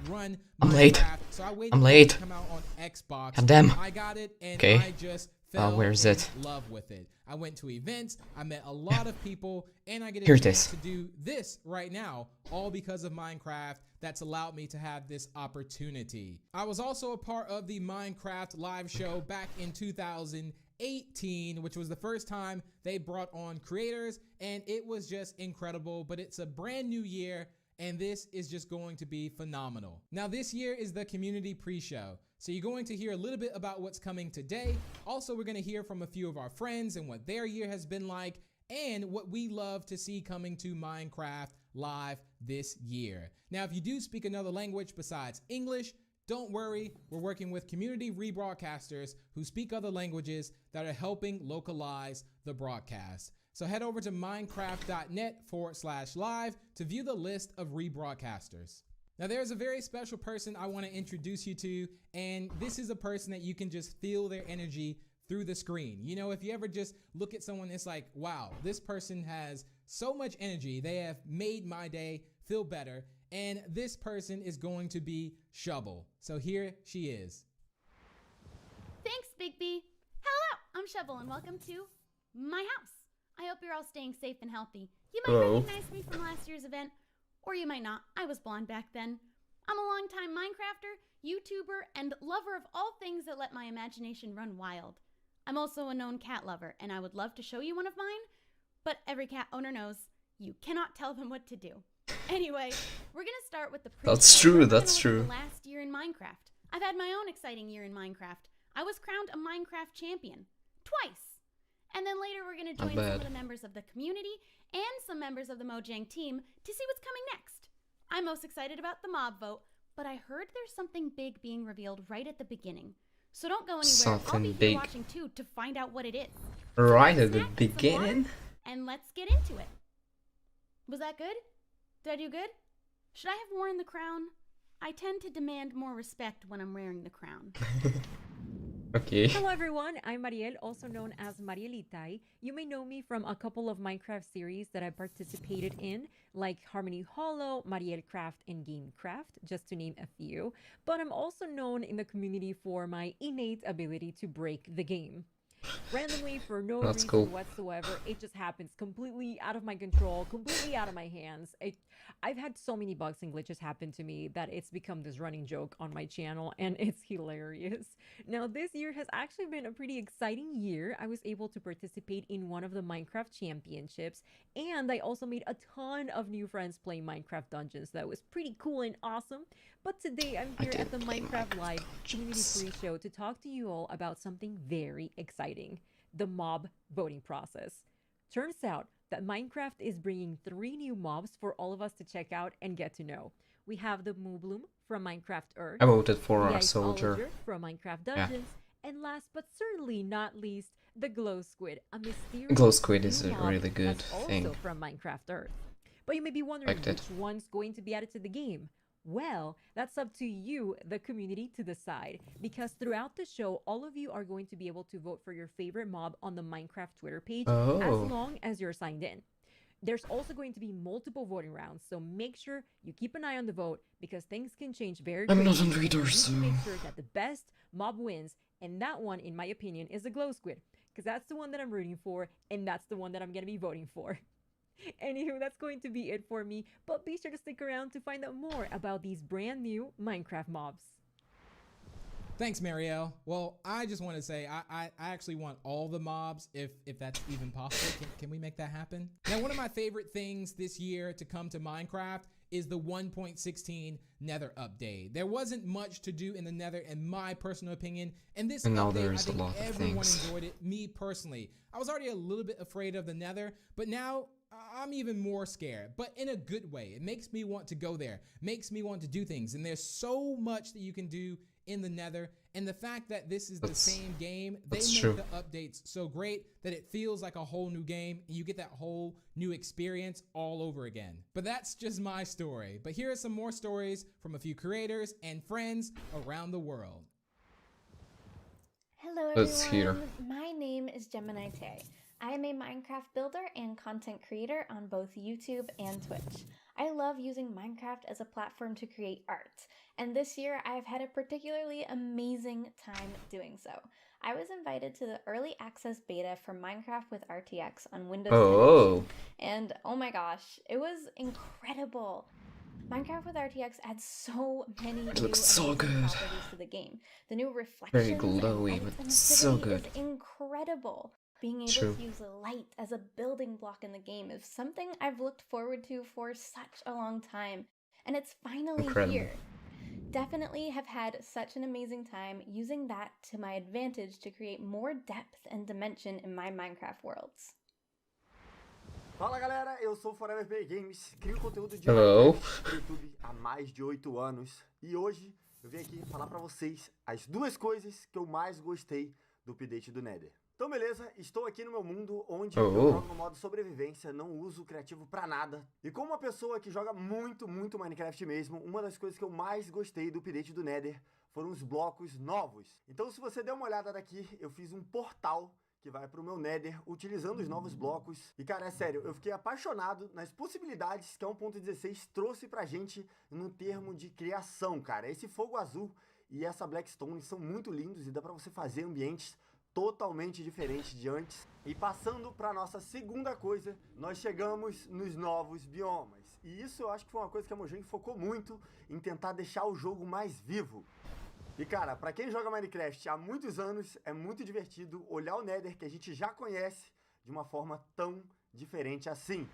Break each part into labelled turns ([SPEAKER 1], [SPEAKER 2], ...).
[SPEAKER 1] run
[SPEAKER 2] I'm late.
[SPEAKER 1] Minecraft. So I waited
[SPEAKER 2] I'm
[SPEAKER 1] for it
[SPEAKER 2] late.
[SPEAKER 1] to come out on Xbox.
[SPEAKER 2] God damn.
[SPEAKER 1] I got it, and
[SPEAKER 2] Okay.
[SPEAKER 1] I just fell
[SPEAKER 2] where is
[SPEAKER 1] in
[SPEAKER 2] it?
[SPEAKER 1] love with it. I went to events, I met a lot of people, and I get a
[SPEAKER 2] Here it
[SPEAKER 1] chance
[SPEAKER 2] is.
[SPEAKER 1] to do this right now, all because of Minecraft. That's allowed me to have this opportunity. I was also a part of the Minecraft live show back in 2018, which was the first time they brought on creators, and it was just incredible. But it's a brand new year, and this is just going to be phenomenal. Now, this year is the community pre-show. So you're going to hear a little bit about what's coming today. Also, we're going to hear from a few of our friends and what their year has been like, and what we love to see coming to Minecraft Live this year. Now, if you do speak another language besides English, don't worry, we're working with community rebroadcasters who speak other languages that are helping localize the broadcast. So head over to minecraft.net/live to view the list of rebroadcasters. Now, there's a very special person I want to introduce you to, and this is a person that you can just feel their energy through the screen. You know, if you ever just look at someone, it's like, wow, this person has so much energy. They have made my day feel better, and this person is going to be Shovel. So here she is.
[SPEAKER 3] Thanks, Big B. Hello, I'm Shovel, and welcome to my house. I hope you're all staying safe and healthy. You might recognize me from last year's event, or you might not. I was blonde back then. I'm a longtime Minecrafter, YouTuber, and lover of all things that let my imagination run wild. I'm also a known cat lover, and I would love to show you one of mine, but every cat owner knows you cannot tell them what to do. Anyway, we're gonna start with the pre-show.
[SPEAKER 2] That's true,
[SPEAKER 3] We're gonna
[SPEAKER 2] that's
[SPEAKER 3] look at
[SPEAKER 2] true.
[SPEAKER 3] the last year in Minecraft. I've had my own exciting year in Minecraft. I was crowned a Minecraft champion. Twice! And then later we're gonna join some of the members of the community and some members of the Mojang team to see what's coming next. I'm most excited about the mob vote, but I heard there's something big being revealed right at the beginning. So don't go anywhere. I'll
[SPEAKER 2] Something
[SPEAKER 3] be here
[SPEAKER 2] big.
[SPEAKER 3] watching too to find out what it is.
[SPEAKER 2] Right
[SPEAKER 3] So
[SPEAKER 2] at the
[SPEAKER 3] snack and some
[SPEAKER 2] beginning?
[SPEAKER 3] water, and let's get into it. Was that good? Did I do good? Should I have worn the crown? I tend to demand more respect when I'm wearing the crown.
[SPEAKER 2] Okay.
[SPEAKER 4] Hello everyone, I'm Mariel, also known as Marielitai. You may know me from a couple of Minecraft series that I participated in, like Harmony Hollow, Mariel Craft, and Gamecraft, just to name a few. But I'm also known in the community for my innate ability to break the game. Randomly, for no
[SPEAKER 2] That's
[SPEAKER 4] reason
[SPEAKER 2] cool.
[SPEAKER 4] whatsoever, it just happens completely out of my control, completely out of my hands. I've had so many bugs and glitches happen to me that it's become this running joke on my channel, and it's hilarious. Now, this year has actually been a pretty exciting year. I was able to participate in one of the Minecraft championships, and I also made a ton of new friends playing Minecraft Dungeons. That was pretty cool and awesome. But today I'm here at the Minecraft Live Community Pre-Show to talk to you all about something very exciting: the mob voting process. Turns out that Minecraft is bringing 3 new mobs for all of us to check out and get to know. We have the Moobloom from Minecraft Earth,
[SPEAKER 2] I voted for
[SPEAKER 4] the
[SPEAKER 2] a soldier.
[SPEAKER 4] from Minecraft
[SPEAKER 2] Yeah.
[SPEAKER 4] Dungeons, and last but certainly not least, the Glow Squid, a mysterious
[SPEAKER 2] Glow Squid
[SPEAKER 4] new
[SPEAKER 2] is a
[SPEAKER 4] mob
[SPEAKER 2] really good
[SPEAKER 4] that's also
[SPEAKER 2] thing.
[SPEAKER 4] from Minecraft Earth. But you may be wondering
[SPEAKER 2] Like that.
[SPEAKER 4] which one's going to be added to the game. Well, that's up to you, the community, to decide, because throughout the show, all of you are going to be able to vote for your favorite mob on the Minecraft Twitter page,
[SPEAKER 2] Oh.
[SPEAKER 4] as long as you're signed in. There's also going to be multiple voting rounds, so make sure you keep an eye on the vote, because things can change very
[SPEAKER 2] I'm
[SPEAKER 4] quickly.
[SPEAKER 2] not on
[SPEAKER 4] and
[SPEAKER 2] Twitter,
[SPEAKER 4] you need
[SPEAKER 2] so...
[SPEAKER 4] to make sure that the best mob wins, and that one, in my opinion, is the Glow Squid, because that's the one that I'm rooting for, and that's the one that I'm going to be voting for. Anywho, that's going to be it for me, but be sure to stick around to find out more about these brand new Minecraft mobs.
[SPEAKER 1] Thanks, Marielle. Well, I just want to say I actually want all the mobs, if that's even possible. Can we make that happen? Now, one of my favorite things this year to come to Minecraft is the 1.16 Nether update. There wasn't much to do in the Nether, in my personal opinion, and this
[SPEAKER 2] And now
[SPEAKER 1] update,
[SPEAKER 2] there's
[SPEAKER 1] I think
[SPEAKER 2] a lot of
[SPEAKER 1] everyone
[SPEAKER 2] things.
[SPEAKER 1] enjoyed it. Me personally, I was already a little bit afraid of the Nether, but now I'm even more scared, but in a good way. It makes me want to go there, makes me want to do things, and there's so much that you can do in the Nether, and the fact that this is the same game, they
[SPEAKER 2] that's
[SPEAKER 1] make
[SPEAKER 2] true.
[SPEAKER 1] the updates so great that it feels like a whole new game, and you get that whole new experience all over again. But that's just my story. But here are some more stories from a few creators and friends around the world.
[SPEAKER 5] Hello
[SPEAKER 2] Let's
[SPEAKER 5] everyone,
[SPEAKER 2] hear.
[SPEAKER 5] my name is Gemini Tay. I am a Minecraft builder and content creator on both YouTube and Twitch. I love using Minecraft as a platform to create art, and this year I have had a particularly amazing time doing so. I was invited to the early access beta for Minecraft with RTX on Windows 10
[SPEAKER 2] Oh,
[SPEAKER 5] Edition, and oh my gosh, it was incredible. Minecraft with RTX adds so many new
[SPEAKER 2] looks so
[SPEAKER 5] amazing
[SPEAKER 2] good.
[SPEAKER 5] properties to the game. The new reflections and
[SPEAKER 2] glowy,
[SPEAKER 5] light
[SPEAKER 2] but so
[SPEAKER 5] emissivity
[SPEAKER 2] good.
[SPEAKER 5] is incredible. Being able
[SPEAKER 2] True.
[SPEAKER 5] to use light as a building block in the game is something I've looked forward to for such a long time, and it's finally
[SPEAKER 2] Incredible.
[SPEAKER 5] here. Definitely have had such an amazing time using that to my advantage to create more depth and dimension in my Minecraft worlds.
[SPEAKER 6] Fala galera, eu sou Forever Play Games, crio conteúdo de
[SPEAKER 2] Hello.
[SPEAKER 6] Minecraft no YouTube há mais de 8 anos e hoje eu vim aqui falar pra vocês as duas coisas que eu mais gostei do update do Nether. Então beleza, estou aqui no meu mundo onde eu jogo no modo sobrevivência, não uso o criativo pra nada. E como uma pessoa que joga muito Minecraft mesmo, uma das coisas que eu mais gostei do update do Nether foram os blocos novos. Então se você der uma olhada daqui, eu fiz um portal que vai pro meu Nether, utilizando os novos blocos. E cara, é sério, eu fiquei apaixonado nas possibilidades que a 1.16 trouxe pra gente no termo de criação, cara. Esse fogo azul e essa Blackstone são muito lindos e dá pra você fazer ambientes totalmente diferentes de antes. E passando pra nossa segunda coisa, nós chegamos nos novos biomas. E isso eu acho que foi uma coisa que a Mojang focou muito em tentar deixar o jogo mais vivo. E cara, pra quem joga Minecraft há muitos anos, é muito divertido olhar o Nether que a gente já conhece de uma forma tão diferente assim.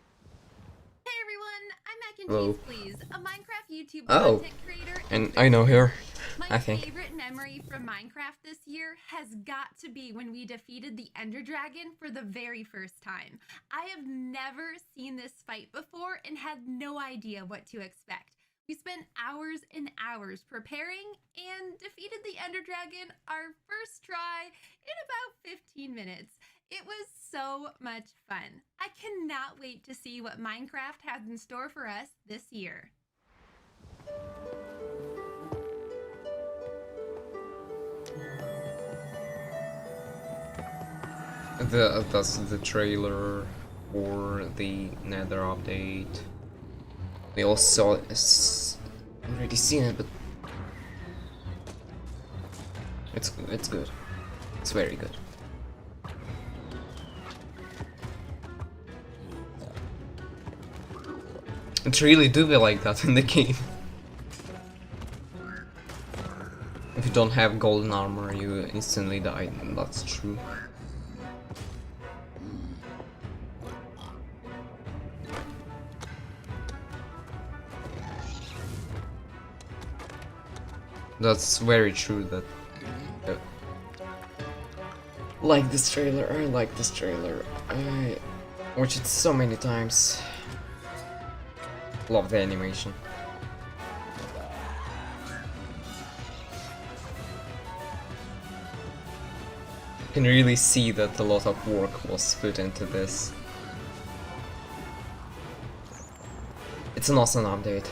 [SPEAKER 3] Hey everyone, I'm Mac and
[SPEAKER 2] Hello.
[SPEAKER 3] Cheese Please, a Minecraft YouTube
[SPEAKER 2] Oh,
[SPEAKER 3] content creator.
[SPEAKER 2] and I know her,
[SPEAKER 3] My
[SPEAKER 2] I think.
[SPEAKER 3] favorite memory from Minecraft this year has got to be when we defeated the Ender Dragon for the very first time. I have never seen this fight before and had no idea what to expect. We spent hours and hours preparing and defeated the Ender Dragon our first try in about 15 minutes. It was so much fun. I cannot wait to see what Minecraft has in store for us this year.
[SPEAKER 2] That's the trailer for the Nether update. We all saw already seen it, but it's good. It's very good. It really do be like that in the game. If you don't have golden armor, you instantly die. That's true. That's very true that like this trailer, I like this trailer. I watched it so many times. Love the animation. You can really see that a lot of work was put into this. It's an awesome update.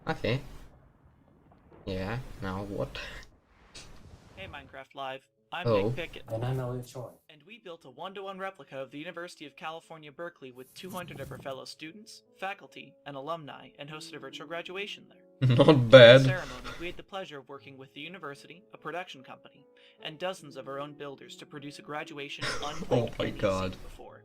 [SPEAKER 2] Okay. Yeah, now what?
[SPEAKER 7] Hey Minecraft Live, I'm
[SPEAKER 2] Oh.
[SPEAKER 7] Nick Pickett,
[SPEAKER 8] And I'm Elliot Choi.
[SPEAKER 7] and we built a one-to-one replica of the University of California, Berkeley with 200 of our fellow students, faculty, and alumni, and hosted a virtual graduation there.
[SPEAKER 2] Not
[SPEAKER 7] During the
[SPEAKER 2] bad.
[SPEAKER 7] ceremony, we had the pleasure of working with the university, a production company, and dozens of our own builders to produce a graduation unlike
[SPEAKER 2] Oh my
[SPEAKER 7] any
[SPEAKER 2] God.
[SPEAKER 7] seen before.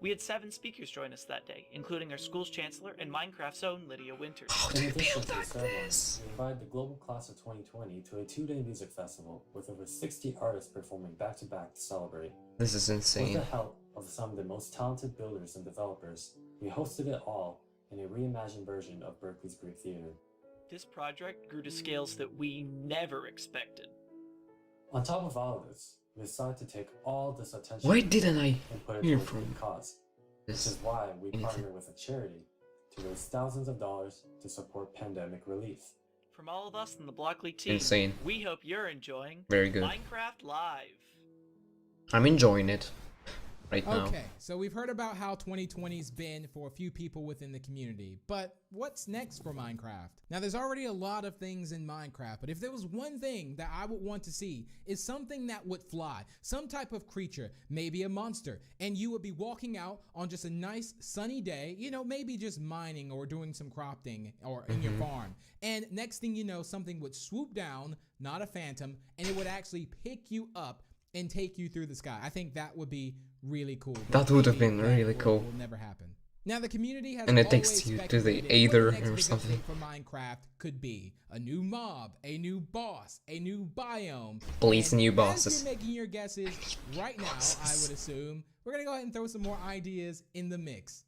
[SPEAKER 7] We had 7 speakers join us that day, including our school's chancellor and Minecraft's own Lydia Winters.
[SPEAKER 2] How do
[SPEAKER 8] In
[SPEAKER 2] you
[SPEAKER 8] addition
[SPEAKER 2] build
[SPEAKER 8] to the
[SPEAKER 2] like
[SPEAKER 8] ceremony,
[SPEAKER 2] this?
[SPEAKER 8] we invited the global class of 2020 to a 2-day music festival with over 60 artists performing back-to-back to celebrate.
[SPEAKER 2] This is
[SPEAKER 8] With
[SPEAKER 2] insane.
[SPEAKER 8] the help of some of the most talented builders and developers, we hosted it all in a reimagined version of Berkeley's Greek Theater.
[SPEAKER 7] This project grew to scales that we never expected.
[SPEAKER 8] On top of all of this, we decided to take all this attention
[SPEAKER 2] Why didn't I
[SPEAKER 8] and put it
[SPEAKER 2] hear
[SPEAKER 8] towards a
[SPEAKER 2] from
[SPEAKER 8] good cause, which
[SPEAKER 2] this?
[SPEAKER 8] is why we
[SPEAKER 2] anything?
[SPEAKER 8] partner with a charity to raise thousands of dollars to support pandemic relief.
[SPEAKER 7] From all of us in the Block League team,
[SPEAKER 2] Insane.
[SPEAKER 7] we hope you're enjoying
[SPEAKER 2] Very good.
[SPEAKER 7] Minecraft Live.
[SPEAKER 2] I'm enjoying it. right now.
[SPEAKER 1] Okay, so we've heard about how 2020's been for a few people within the community, but what's next for Minecraft? Now, there's already a lot of things in Minecraft, but if there was one thing that I would want to see is something that would fly, some type of creature, maybe a monster, and you would be walking out on just a nice sunny day, you know, maybe just mining or doing some crafting or in your farm. And next thing you know, something would swoop down, not a phantom, and it would actually pick you up and take you through the sky. I think that would be really cool.
[SPEAKER 2] That would have been
[SPEAKER 1] That
[SPEAKER 2] really
[SPEAKER 1] will-
[SPEAKER 2] cool.
[SPEAKER 1] Will never happen. Now the community has
[SPEAKER 2] And it
[SPEAKER 1] always
[SPEAKER 2] takes you to the
[SPEAKER 1] speculated
[SPEAKER 2] Aether
[SPEAKER 1] what the next
[SPEAKER 2] or
[SPEAKER 1] big
[SPEAKER 2] something.
[SPEAKER 1] update for Minecraft could be. A new mob, a new boss, a new biome.
[SPEAKER 2] Please,
[SPEAKER 1] And
[SPEAKER 2] new
[SPEAKER 1] as
[SPEAKER 2] bosses.
[SPEAKER 1] you're making your guesses right now, I would assume we're gonna go ahead and throw some more ideas in the mix.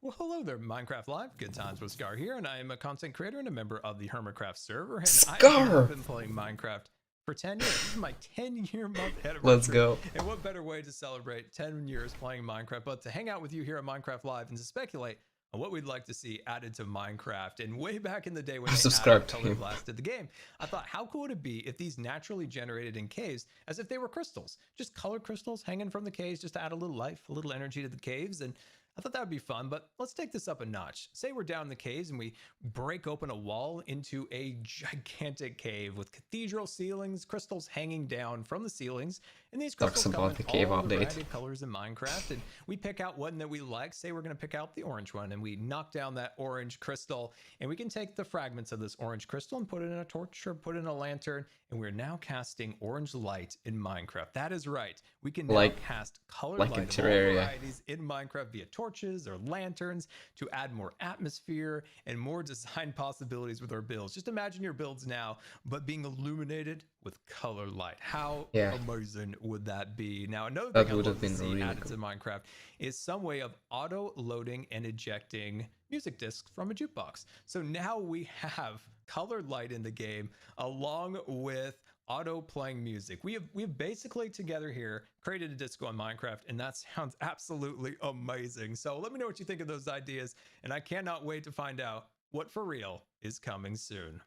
[SPEAKER 9] Well, hello there, Minecraft Live. Good times with Scar here, and I am a content creator and a member of the Hermitcraft server. And I
[SPEAKER 2] Scar!
[SPEAKER 9] have been playing Minecraft for 10 years. This is my 10-year month anniversary.
[SPEAKER 2] Let's go.
[SPEAKER 9] And what better way to celebrate 10 years playing Minecraft but to hang out with you here at Minecraft Live and to speculate on what we'd like to see added to Minecraft. And way back in the day when they
[SPEAKER 2] Subscribe
[SPEAKER 9] added
[SPEAKER 2] to
[SPEAKER 9] Color
[SPEAKER 2] him.
[SPEAKER 9] Blast to the game, I thought, how cool would it be if these naturally generated in caves as if they were crystals? Just colored crystals hanging from the caves just to add a little life, a little energy to the caves. And I thought that would be fun, but let's take this up a notch. Say we're down in the caves and we break open a wall into a gigantic cave with cathedral ceilings, crystals hanging down from the ceilings, and these
[SPEAKER 2] Talks
[SPEAKER 9] crystals come
[SPEAKER 2] about
[SPEAKER 9] in
[SPEAKER 2] the cave
[SPEAKER 9] all the
[SPEAKER 2] update.
[SPEAKER 9] variety of colors in Minecraft, and we pick out one that we like. Say we're going to pick out the orange one, and we knock down that orange crystal, and we can take the fragments of this orange crystal and put it in a torch or put it in a lantern, and we're now casting orange light in Minecraft. That is right. We can now
[SPEAKER 2] Like-
[SPEAKER 9] cast colored
[SPEAKER 2] like
[SPEAKER 9] light
[SPEAKER 2] in
[SPEAKER 9] of all
[SPEAKER 2] Terraria.
[SPEAKER 9] varieties in Minecraft via torches or lanterns to add more atmosphere and more design possibilities with our builds. Just imagine your builds now, but being illuminated with color light. How
[SPEAKER 2] Yeah.
[SPEAKER 9] amazing would that be? Now, another
[SPEAKER 2] That
[SPEAKER 9] thing I'd
[SPEAKER 2] would
[SPEAKER 9] love
[SPEAKER 2] have
[SPEAKER 9] to
[SPEAKER 2] been
[SPEAKER 9] see
[SPEAKER 2] really
[SPEAKER 9] added
[SPEAKER 2] cool.
[SPEAKER 9] to Minecraft is some way of auto-loading and ejecting music discs from a jukebox. So now we have colored light in the game along with auto playing music. We've basically together here created a disco on Minecraft, and that sounds absolutely amazing. So let me know what you think of those ideas, and I cannot wait to find out what for real is coming soon.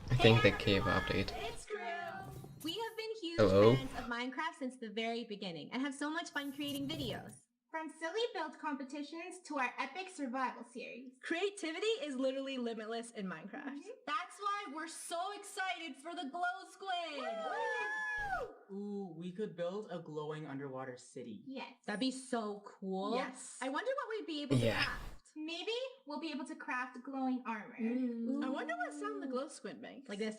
[SPEAKER 2] I think the cave update.
[SPEAKER 10] It's true. We have been huge
[SPEAKER 2] Hello?
[SPEAKER 10] fans of Minecraft since the very beginning and have so much fun creating videos. From silly build competitions to our epic survival series. Creativity is literally limitless in Minecraft. That's why we're so excited for the Glow Squid! Woo!
[SPEAKER 11] Ooh, we could build a glowing underwater city.
[SPEAKER 10] Yes. That'd be so cool.
[SPEAKER 11] Yes.
[SPEAKER 10] I wonder what we'd be able to
[SPEAKER 2] Yeah.
[SPEAKER 10] craft. Maybe we'll be able to craft glowing armor. I wonder what sound the Glow Squid makes. Like this.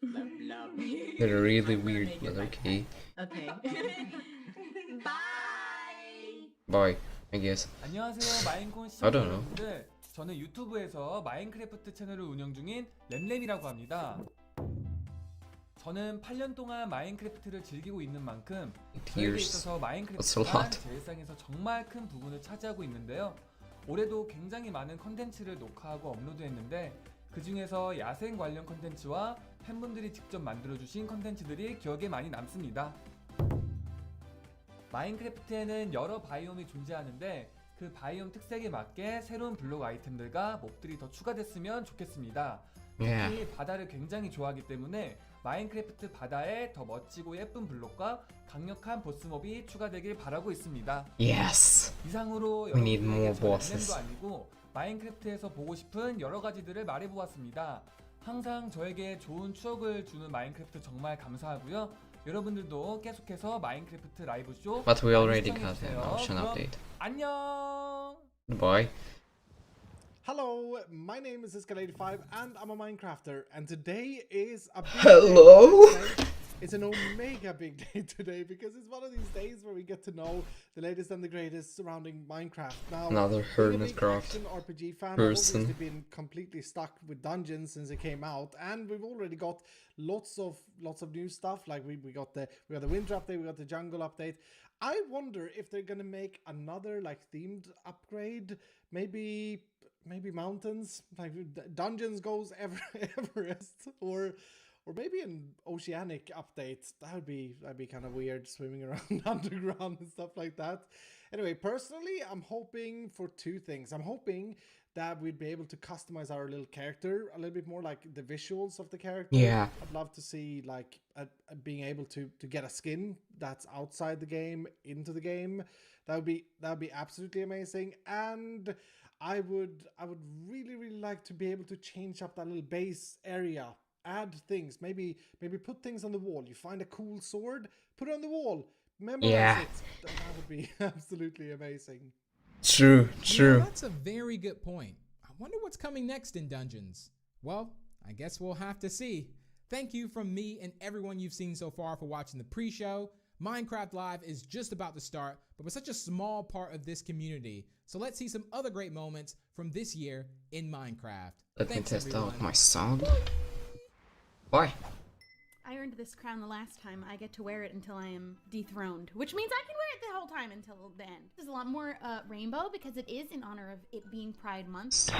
[SPEAKER 11] Love, love.
[SPEAKER 2] They're really
[SPEAKER 11] I'm gonna
[SPEAKER 2] weird,
[SPEAKER 11] make it
[SPEAKER 2] but
[SPEAKER 11] like
[SPEAKER 2] okay.
[SPEAKER 10] Okay. Bye!
[SPEAKER 2] Bye, I guess.
[SPEAKER 12] 안녕하세요 마인콘
[SPEAKER 2] I don't know.
[SPEAKER 12] 시청자분들, 저는 유튜브에서 마인크래프트 채널을 운영 중인 램램이라고 합니다. 저는 8년 동안 마인크래프트를 즐기고 있는 만큼 저에게
[SPEAKER 2] Years.
[SPEAKER 12] 있어서
[SPEAKER 2] That's a
[SPEAKER 12] 마인크래프트가
[SPEAKER 2] lot.
[SPEAKER 12] 제 일상에서 정말 큰 부분을 차지하고 있는데요. 올해도 굉장히 많은 컨텐츠를 녹화하고 업로드했는데 그 중에서 야생 관련 컨텐츠와 팬분들이 직접 만들어주신 컨텐츠들이 기억에 많이 남습니다. 마인크래프트에는 여러 바이옴이 존재하는데 그 바이옴 특색에 맞게 새로운 블록 아이템들과 몹들이 더 추가됐으면 좋겠습니다.
[SPEAKER 2] Yeah.
[SPEAKER 12] 특히 바다를 굉장히 좋아하기 때문에 마인크래프트 바다에 더 멋지고 예쁜 블록과 강력한 보스몹이 추가되길 바라고 있습니다.
[SPEAKER 2] Yes.
[SPEAKER 12] 이상으로
[SPEAKER 2] We need more
[SPEAKER 12] 여러분들에게
[SPEAKER 2] bosses.
[SPEAKER 12] 램램도 아니고 마인크래프트에서 보고 싶은 여러 가지들을 말해보았습니다. 항상 저에게 좋은 추억을 주는 마인크래프트 정말 감사하고요. 여러분들도 계속해서 마인크래프트 라이브 쇼
[SPEAKER 2] But we
[SPEAKER 12] 많이
[SPEAKER 2] already got an
[SPEAKER 12] 시청해주세요.
[SPEAKER 2] option
[SPEAKER 12] 그럼
[SPEAKER 2] update.
[SPEAKER 12] 안녕.
[SPEAKER 2] Bye.
[SPEAKER 13] Hello, my name is Escalade5 and I'm a Minecrafter, and today is a big
[SPEAKER 2] Hello?
[SPEAKER 13] day. It's an omega big day today because it's one of these days where we get to know the latest and the greatest surrounding Minecraft. Now,
[SPEAKER 2] Another
[SPEAKER 13] being a big
[SPEAKER 2] Hermitcraft
[SPEAKER 13] action RPG fan, I've
[SPEAKER 2] person.
[SPEAKER 13] obviously been completely stuck with dungeons since it came out, and we've already got lots of new stuff. Like we got the winter update, we got the jungle update. I wonder if they're gonna make another like themed upgrade, maybe mountains, like dungeons goes Everest, or maybe an oceanic update. That'd be kind of weird, swimming around underground and stuff like that. Anyway, personally, I'm hoping for two things. I'm hoping that we'd be able to customize our little character a little bit more, like the visuals of the character.
[SPEAKER 2] Yeah.
[SPEAKER 13] I'd love to see like being able to get a skin that's outside the game into the game. That would be absolutely amazing. And I would really like to be able to change up that little base area, add things, maybe put things on the wall. You find a cool sword, put it on the wall, memorize it. That would be absolutely amazing.
[SPEAKER 2] True.
[SPEAKER 1] Yeah, that's a very good point. I wonder what's coming next in Dungeons. Well, I guess we'll have to see. Thank you from me and everyone you've seen so far for watching the pre-show. Minecraft Live is just about to start, but we're such a small part of this community. So let's see some other great moments from this year in Minecraft.
[SPEAKER 2] Let me test
[SPEAKER 1] everyone.
[SPEAKER 2] out my sound. Why?
[SPEAKER 3] I earned this crown the last time. I get to wear it until I am dethroned, which means I can wear it the whole time until the end. There's a lot more rainbow because it is in honor of it being Pride Month.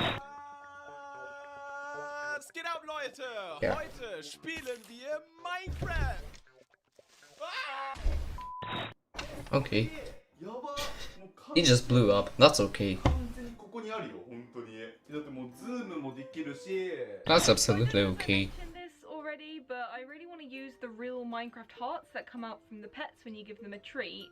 [SPEAKER 14] Was geht ab, Leute?
[SPEAKER 2] Ja.
[SPEAKER 14] Heute spielen wir Minecraft.
[SPEAKER 2] Okay. He just blew up. That's okay. That's absolutely okay.
[SPEAKER 4] Already, but I really want to use the real Minecraft hearts that come out from the pets when you give them a treat.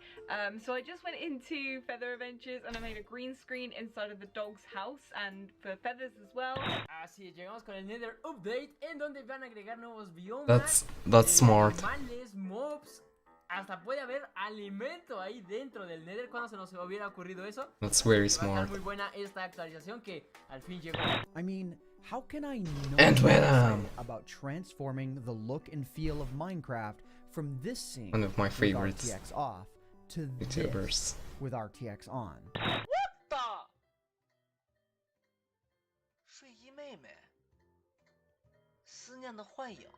[SPEAKER 4] So I just went into Feather Adventures and I made a green screen inside of the dog's house and for feathers as well.
[SPEAKER 11] Así llegamos con el Nether Update en donde van a agregar nuevos biomas.
[SPEAKER 2] That's smart.
[SPEAKER 11] Animales, mobs, hasta puede haber alimento ahí dentro del Nether. ¿Cuándo se nos hubiera ocurrido eso?
[SPEAKER 2] That's very
[SPEAKER 11] Va a estar
[SPEAKER 2] smart.
[SPEAKER 11] muy buena esta actualización que al fin llegó.
[SPEAKER 15] I mean, how can I not
[SPEAKER 2] And
[SPEAKER 15] be
[SPEAKER 2] Venom.
[SPEAKER 15] excited about transforming the look and feel of Minecraft from this scene
[SPEAKER 2] One of my
[SPEAKER 15] with
[SPEAKER 2] favorites
[SPEAKER 15] RTX off to
[SPEAKER 2] YouTubers.
[SPEAKER 15] this with RTX on?
[SPEAKER 16] 睡衣妹妹，思念的幻影。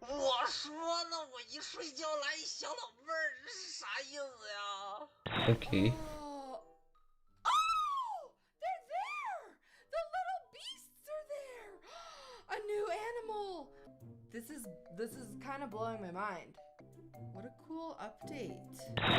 [SPEAKER 16] 我说呢，我一睡觉来一小老妹儿，这是啥意思呀？
[SPEAKER 2] Okay.
[SPEAKER 17] A new animal! This is kind of blowing my mind. What a cool update.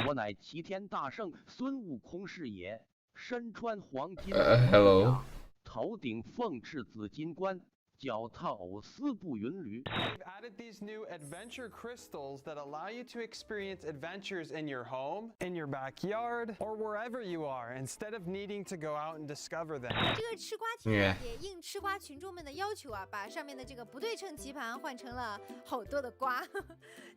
[SPEAKER 18] 我乃齐天大圣孙悟空是也，身穿黄金
[SPEAKER 2] Hello.
[SPEAKER 18] 头顶凤翅紫金冠，脚踏丝布云驴。
[SPEAKER 19] We've added these new adventure crystals that allow you to experience adventures in your home, in your backyard, or wherever you are, instead of needing to go out and discover them.
[SPEAKER 20] 这个吃瓜群也应吃瓜群众们的要求啊，把上面的这个不对称棋盘换成了好多的瓜，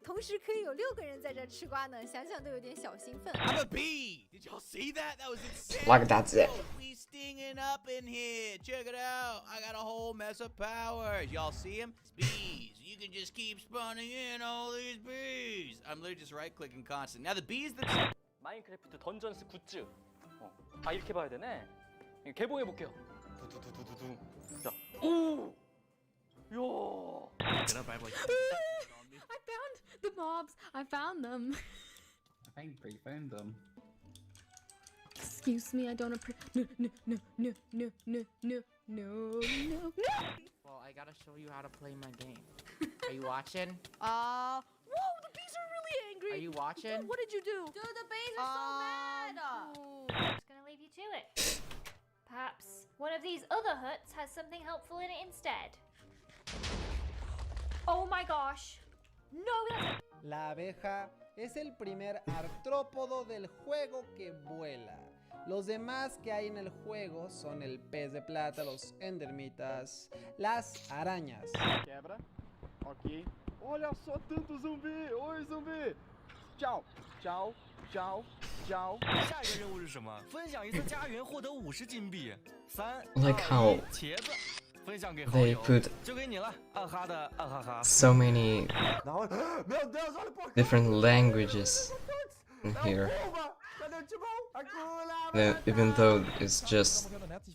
[SPEAKER 20] 同时可以有6个人在这吃瓜呢，想想都有点小兴奋。
[SPEAKER 14] I'm a bee. Did y'all see that? That was insane.
[SPEAKER 2] Like that's it.
[SPEAKER 14] We stinging up in here. Check it out. I got a whole mess of powers. Y'all see them? It's bees. You can just keep spawning in all these bees. I'm literally just right-clicking constantly. Now the bees that.
[SPEAKER 21] 마인크래프트 던전스 굿즈. 아 이렇게 봐야 되네. 개봉해 볼게요. 두두두두두. 자, 오, 야.
[SPEAKER 3] I found the mobs. I found them.
[SPEAKER 11] I found them.
[SPEAKER 3] Excuse me, I don't appreciate. No.
[SPEAKER 11] Well, I gotta show you how to play my game. Are you watching?
[SPEAKER 3] Whoa, the bees are really angry.
[SPEAKER 11] Are you watching?
[SPEAKER 3] What did you do?
[SPEAKER 20] Dude, the bees are so mad.
[SPEAKER 22] I'm just gonna leave you to it. Perhaps one of these other huts has something helpful in it instead. Oh my gosh. No, that's...
[SPEAKER 23] La abeja es el primer artrópodo del juego que vuela. Los demás que hay en el juego son el pez de plata, los endermitas, las arañas.
[SPEAKER 24] Quebra. Ok. Olha só tanto zumbi. Oi, zumbi. Tchau. Tchau. Tchau. Tchau.
[SPEAKER 25] 下一个任务是什么？分享一次家园，获得50金币。3、
[SPEAKER 2] Like how
[SPEAKER 25] 茄子，分享给好
[SPEAKER 2] they
[SPEAKER 25] 友，
[SPEAKER 2] put
[SPEAKER 25] 就给你了。啊哈的啊哈哈。
[SPEAKER 2] so many different languages in here. Even though it's just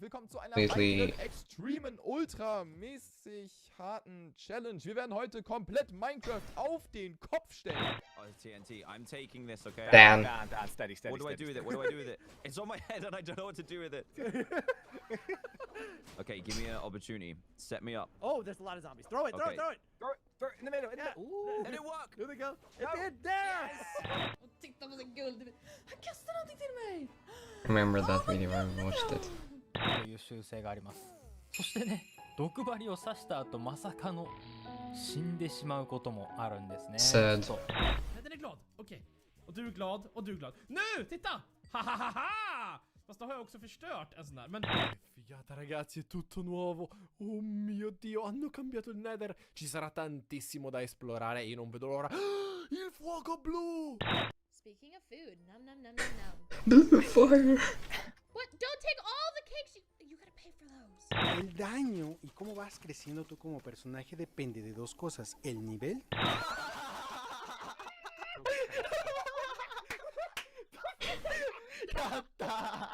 [SPEAKER 5] willkommen zu einer
[SPEAKER 2] completely
[SPEAKER 5] weiteren extremen, ultramäßig harten Challenge. Wir werden heute komplett Minecraft auf den Kopf stellen.
[SPEAKER 6] Oh, TNT, I'm taking this, okay?
[SPEAKER 2] Dan.
[SPEAKER 5] Steady, steady,
[SPEAKER 6] What do I do with it? What do I do with it? It's on my head and I don't know what to do with it. Okay, give me an opportunity. Set me up.
[SPEAKER 7] Oh, there's a lot of zombies. Throw it, throw
[SPEAKER 6] Okay.
[SPEAKER 7] it, throw it.
[SPEAKER 5] Throw it in the middle.
[SPEAKER 7] Ooh.
[SPEAKER 6] Did it work?
[SPEAKER 5] Here we go.
[SPEAKER 7] It did, there! Titta vad guld. Han kastade någonting till mig!
[SPEAKER 2] remember that video. I watched it.
[SPEAKER 21] という習性があります。そしてね、毒針を刺した後まさかの死んでしまうこともあるんですね。
[SPEAKER 2] Sad.
[SPEAKER 21] そう
[SPEAKER 7] Den är glad, okej. Och du är glad, och du är glad. Nu, titta! Ha ha ha ha! Fast då har jag också förstört en sån där, men...
[SPEAKER 5] Figata ragazzi, è tutto nuovo. Oh mio Dio, hanno cambiato il Nether. Ci sarà tantissimo da esplorare e io non vedo l'ora. Il fuoco blu!
[SPEAKER 17] Speaking of food, nom nom nom nom nom.
[SPEAKER 2] Blue fire.
[SPEAKER 17] What? Don't take all the cakes. You gotta pay for those.
[SPEAKER 23] El daño y cómo vas creciendo tú como personaje depende de dos cosas: el nivel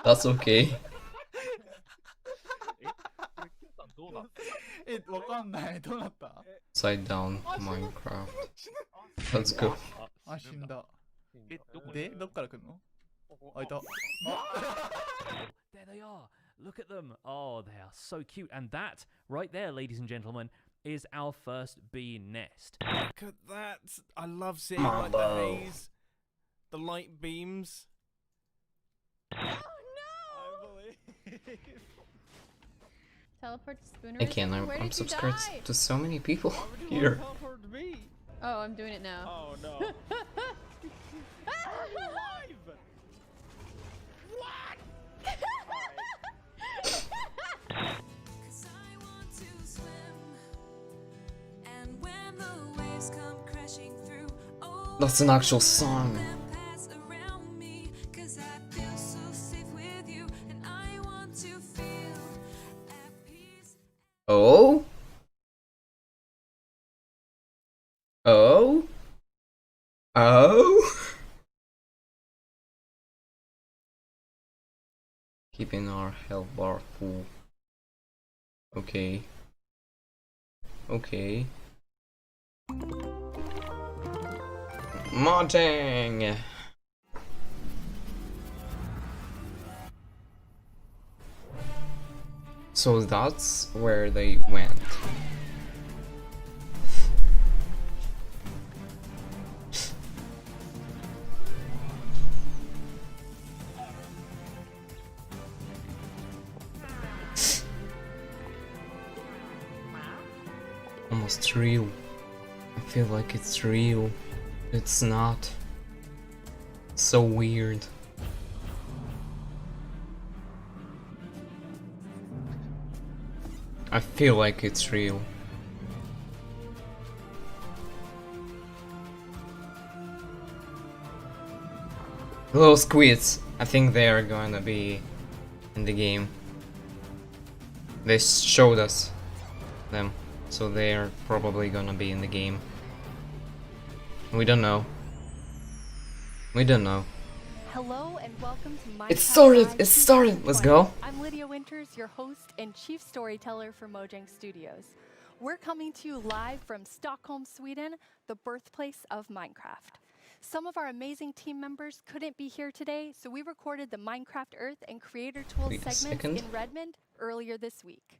[SPEAKER 2] That's okay.
[SPEAKER 5] わかんない。どうなった？
[SPEAKER 2] Upside down Minecraft. Let's go.
[SPEAKER 5] あ、死んだ。で、どっから来るの？あ、いた。
[SPEAKER 21] There they are. Look at them. Oh, they are so cute. And that, right there, ladies and gentlemen, is our first bee nest.
[SPEAKER 5] Look at that. I love seeing like the haze, the light beams.
[SPEAKER 17] Oh no! Teleport to Spooner.
[SPEAKER 2] I can't. I'm subscribed to so many people here.
[SPEAKER 17] Oh, I'm doing it now.
[SPEAKER 5] Oh no.
[SPEAKER 2] That's an actual song. Oh? Oh? Oh? Keeping our health bar full. Okay. Okay. Modding! So that's where they went. Almost real. I feel like it's real. It's not. So weird. I feel like it's real. Little squids. I think they are gonna be in the game. They showed us them, so they are probably gonna be in the game. We don't know. We don't know.
[SPEAKER 8] Hello and welcome to Minecraft.
[SPEAKER 2] It started!
[SPEAKER 8] Live
[SPEAKER 2] It started! Let's go!
[SPEAKER 8] I'm Lydia Winters, your host and chief storyteller for Mojang Studios. We're coming to you live from Stockholm, Sweden, the birthplace of Minecraft. Some of our amazing team members couldn't be here today, so we recorded the Minecraft Earth and Creator Tools
[SPEAKER 2] Wait a
[SPEAKER 8] segments
[SPEAKER 2] second.
[SPEAKER 8] in Redmond earlier this week.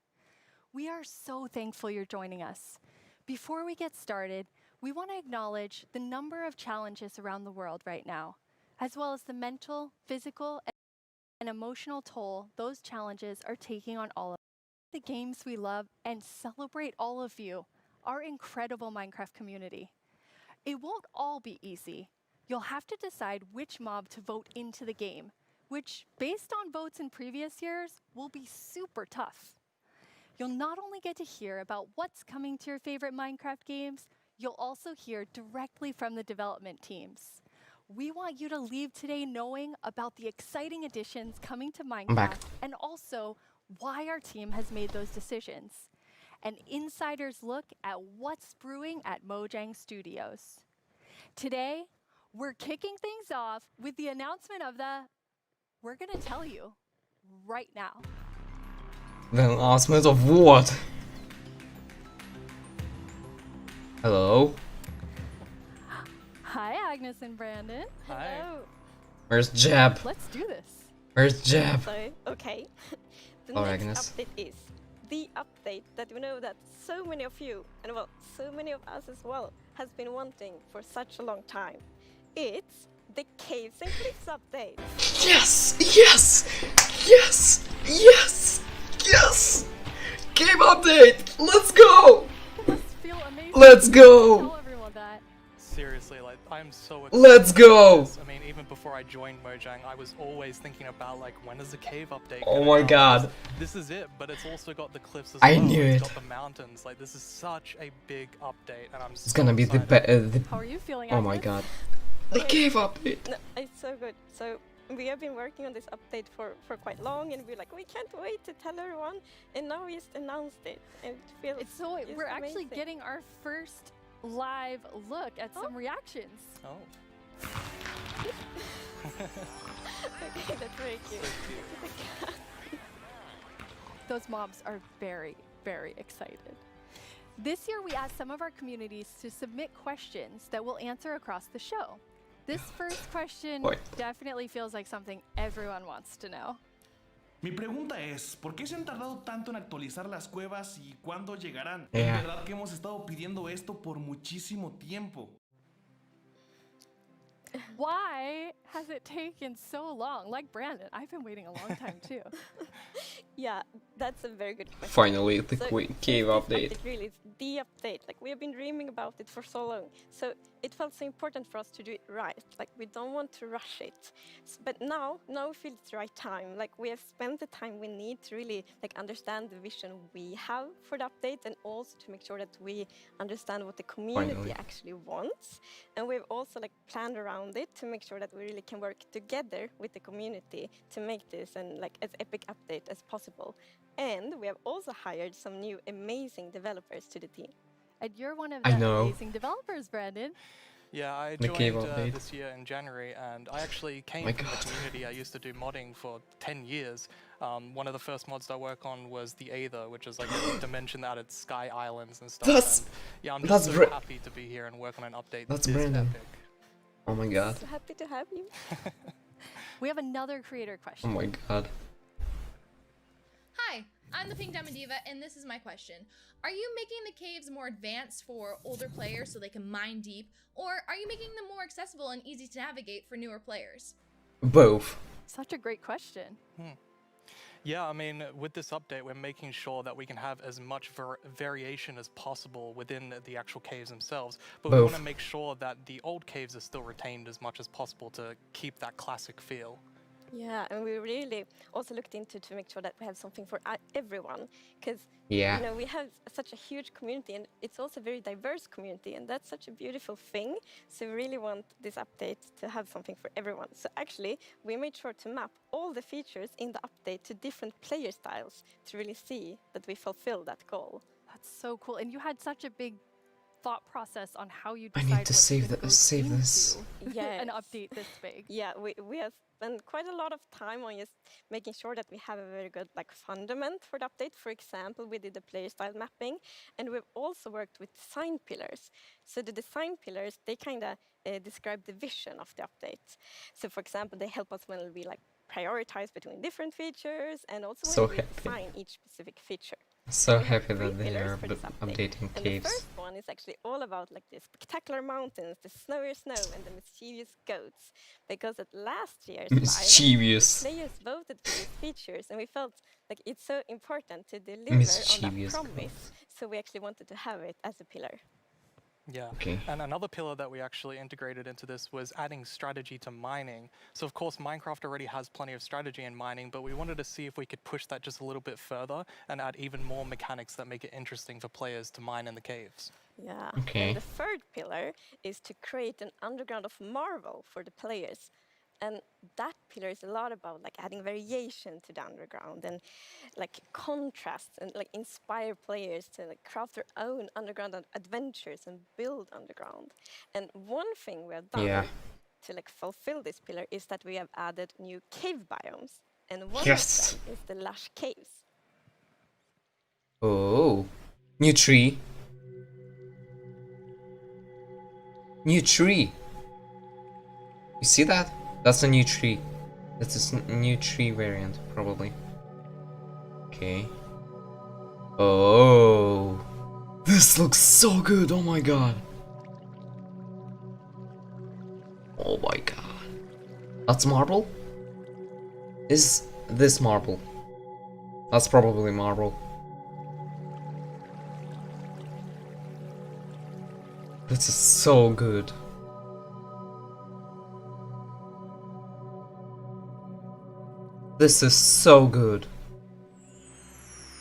[SPEAKER 8] We are so thankful you're joining us. Before we get started, we want to acknowledge the number of challenges around the world right now, as well as the mental, physical, and emotional toll those challenges are taking on all of us. The games we love and celebrate all of you, our incredible Minecraft community. It won't all be easy. You'll have to decide which mob to vote into the game, which, based on votes in previous years, will be super tough. You'll not only get to hear about what's coming to your favorite Minecraft games, you'll also hear directly from the development teams. We want you to leave today knowing about the exciting additions coming to Minecraft and also why our team has made those decisions. An insider's look at what's brewing at Mojang Studios. Today, we're kicking things off with the announcement of the... We're gonna tell you right now.
[SPEAKER 2] The announcement of what? Hello?
[SPEAKER 8] Hi, Agnes and Brandon.
[SPEAKER 21] Hi.
[SPEAKER 8] Hello.
[SPEAKER 2] Where's Jab?
[SPEAKER 8] Let's do this.
[SPEAKER 2] Where's Jab?
[SPEAKER 1] So, okay. The
[SPEAKER 2] Hello,
[SPEAKER 1] next
[SPEAKER 2] Agnes.
[SPEAKER 1] update is the update that we know that so many of you, and well, so many of us as well, has been wanting for such a long time. It's the Caves and Cliffs update.
[SPEAKER 2] Yes! Yes! Yes! Yes! Yes! Game update! Let's go!
[SPEAKER 8] Feel amazing.
[SPEAKER 2] Let's go!
[SPEAKER 8] Tell everyone that.
[SPEAKER 21] Seriously, like, I'm so excited.
[SPEAKER 2] Let's go!
[SPEAKER 21] about this. I mean, even before I joined Mojang, I was always thinking about, like, when is the cave update
[SPEAKER 2] Oh
[SPEAKER 21] gonna
[SPEAKER 2] my
[SPEAKER 21] come?
[SPEAKER 2] god.
[SPEAKER 21] This is it, but it's also got the cliffs as
[SPEAKER 2] I
[SPEAKER 21] well.
[SPEAKER 2] knew
[SPEAKER 21] It's
[SPEAKER 2] it.
[SPEAKER 21] got the mountains. Like, this is such a big update, and I'm
[SPEAKER 2] It's gonna be the best.
[SPEAKER 8] How are you feeling,
[SPEAKER 2] Oh my
[SPEAKER 8] Agnes?
[SPEAKER 2] god. The cave update.
[SPEAKER 1] No, it's so good. So we have been working on this update for quite long, and we're like, we can't wait to tell everyone, and now we just announced it, and it feels
[SPEAKER 8] It's so
[SPEAKER 1] it's
[SPEAKER 8] we're actually
[SPEAKER 1] amazing.
[SPEAKER 8] getting our first live look at some reactions.
[SPEAKER 21] Oh.
[SPEAKER 1] Okay, that's very cute.
[SPEAKER 8] Those mobs are very, very excited. This year, we asked some of our communities to submit questions that we'll answer across the show. This first question
[SPEAKER 2] What?
[SPEAKER 8] definitely feels like something everyone wants to know.
[SPEAKER 9] Mi pregunta es, ¿por qué se han tardado tanto en actualizar las cuevas y cuándo llegarán?
[SPEAKER 2] Yeah.
[SPEAKER 9] En verdad que hemos estado pidiendo esto por muchísimo tiempo.
[SPEAKER 8] Why has it taken so long? Like Brandon, I've been waiting a long time too.
[SPEAKER 1] Yeah, that's a very good question.
[SPEAKER 2] Finally, the
[SPEAKER 1] So,
[SPEAKER 2] cave
[SPEAKER 1] this
[SPEAKER 2] update.
[SPEAKER 1] really is the update. Like, we have been dreaming about it for so long. So it felt so important for us to do it right. Like, we don't want to rush it. But now we feel it's the right time. Like, we have spent the time we need to really like understand the vision we have for the update, and also to make sure that we understand what the community
[SPEAKER 2] Finally.
[SPEAKER 1] actually wants. And we've also like planned around it to make sure that we really can work together with the community to make this and like as epic update as possible. And we have also hired some new amazing developers to the team.
[SPEAKER 8] And you're one of
[SPEAKER 2] I
[SPEAKER 8] the
[SPEAKER 2] know.
[SPEAKER 8] amazing developers, Brandon.
[SPEAKER 21] Yeah, I
[SPEAKER 2] The cave
[SPEAKER 21] joined
[SPEAKER 2] update.
[SPEAKER 21] this year in January, and I actually came
[SPEAKER 2] My
[SPEAKER 21] from
[SPEAKER 2] god.
[SPEAKER 21] the community. I used to do modding for 10 years. One of the first mods I worked on was the Aether, which is like a dimension that had sky islands and stuff.
[SPEAKER 2] That's-
[SPEAKER 21] and yeah, I'm
[SPEAKER 2] that's
[SPEAKER 21] just so
[SPEAKER 2] Bra-
[SPEAKER 21] happy to be here and work on an update
[SPEAKER 2] That's
[SPEAKER 21] this
[SPEAKER 2] Brandon.
[SPEAKER 21] epic.
[SPEAKER 2] Oh my god.
[SPEAKER 1] So happy to have you.
[SPEAKER 8] We have another creator
[SPEAKER 2] Oh
[SPEAKER 8] question.
[SPEAKER 2] my god.
[SPEAKER 10] Hi, I'm the Pink Diamond Diva, and this is my question. Are you making the caves more advanced for older players so they can mine deep, or are you making them more accessible and easy to navigate for newer players?
[SPEAKER 2] Both.
[SPEAKER 8] Such a great question.
[SPEAKER 21] Yeah, I mean, with this update, we're making sure that we can have as much variation as possible within the actual caves themselves, but we
[SPEAKER 2] Both.
[SPEAKER 21] want to make sure that the old caves are still retained as much as possible to keep that classic feel.
[SPEAKER 1] Yeah, and we really also looked into to make sure that we have something for everyone, because
[SPEAKER 2] Yeah.
[SPEAKER 1] you know we have such a huge community, and it's also a very diverse community, and that's such a beautiful thing. So we really want this update to have something for everyone. So actually, we made sure to map all the features in the update to different player styles to really see that we fulfill that goal.
[SPEAKER 8] That's so cool. And you had such a big thought process on how you
[SPEAKER 2] I
[SPEAKER 8] decide
[SPEAKER 2] need to
[SPEAKER 8] what
[SPEAKER 2] save
[SPEAKER 8] even
[SPEAKER 2] the
[SPEAKER 8] goes
[SPEAKER 2] save this.
[SPEAKER 8] into an
[SPEAKER 1] Yes.
[SPEAKER 8] update this big.
[SPEAKER 1] Yeah, we have spent quite a lot of time on just making sure that we have a very good like fundament for the update. For example, we did the player style mapping, and we've also worked with design pillars. So the design pillars, they kind of describe the vision of the update. So for example, they help us when we like prioritize between different features, and also
[SPEAKER 2] So
[SPEAKER 1] when we
[SPEAKER 2] happy.
[SPEAKER 1] define each specific feature.
[SPEAKER 2] So
[SPEAKER 1] We have
[SPEAKER 2] happy
[SPEAKER 1] 3
[SPEAKER 2] that they
[SPEAKER 1] pillars
[SPEAKER 2] are
[SPEAKER 1] for this update.
[SPEAKER 2] updating
[SPEAKER 1] And
[SPEAKER 2] caves.
[SPEAKER 1] the first one is actually all about like the spectacular mountains, the snowier snow, and the mischievous goats. Because at last year's
[SPEAKER 2] Mischievous.
[SPEAKER 1] live, players voted for these features, and we felt like it's so important to deliver on
[SPEAKER 2] Mischievous
[SPEAKER 1] that promise. So we actually wanted to have it as a pillar.
[SPEAKER 21] Yeah,
[SPEAKER 2] Okay.
[SPEAKER 21] and another pillar that we actually integrated into this was adding strategy to mining. So of course Minecraft already has plenty of strategy in mining, but we wanted to see if we could push that just a little bit further and add even more mechanics that make it interesting for players to mine in the caves.
[SPEAKER 1] Yeah.
[SPEAKER 2] Okay.
[SPEAKER 1] And the third pillar is to create an underground of marvel for the players. And that pillar is a lot about like adding variation to the underground and like contrast and like inspire players to like craft their own underground adventures and build underground. And one thing we have done
[SPEAKER 2] Yeah.
[SPEAKER 1] to like fulfill this pillar is that we have added new cave biomes. And one
[SPEAKER 2] Yes.
[SPEAKER 1] of them is the lush caves.
[SPEAKER 2] Oh, new tree. New tree. You see that? That's a new tree. That's a new tree variant, probably. Okay. Oh, this looks so good. Oh my god. Oh my god. That's marble? Is this marble? That's probably marble. This is so good. This is so good.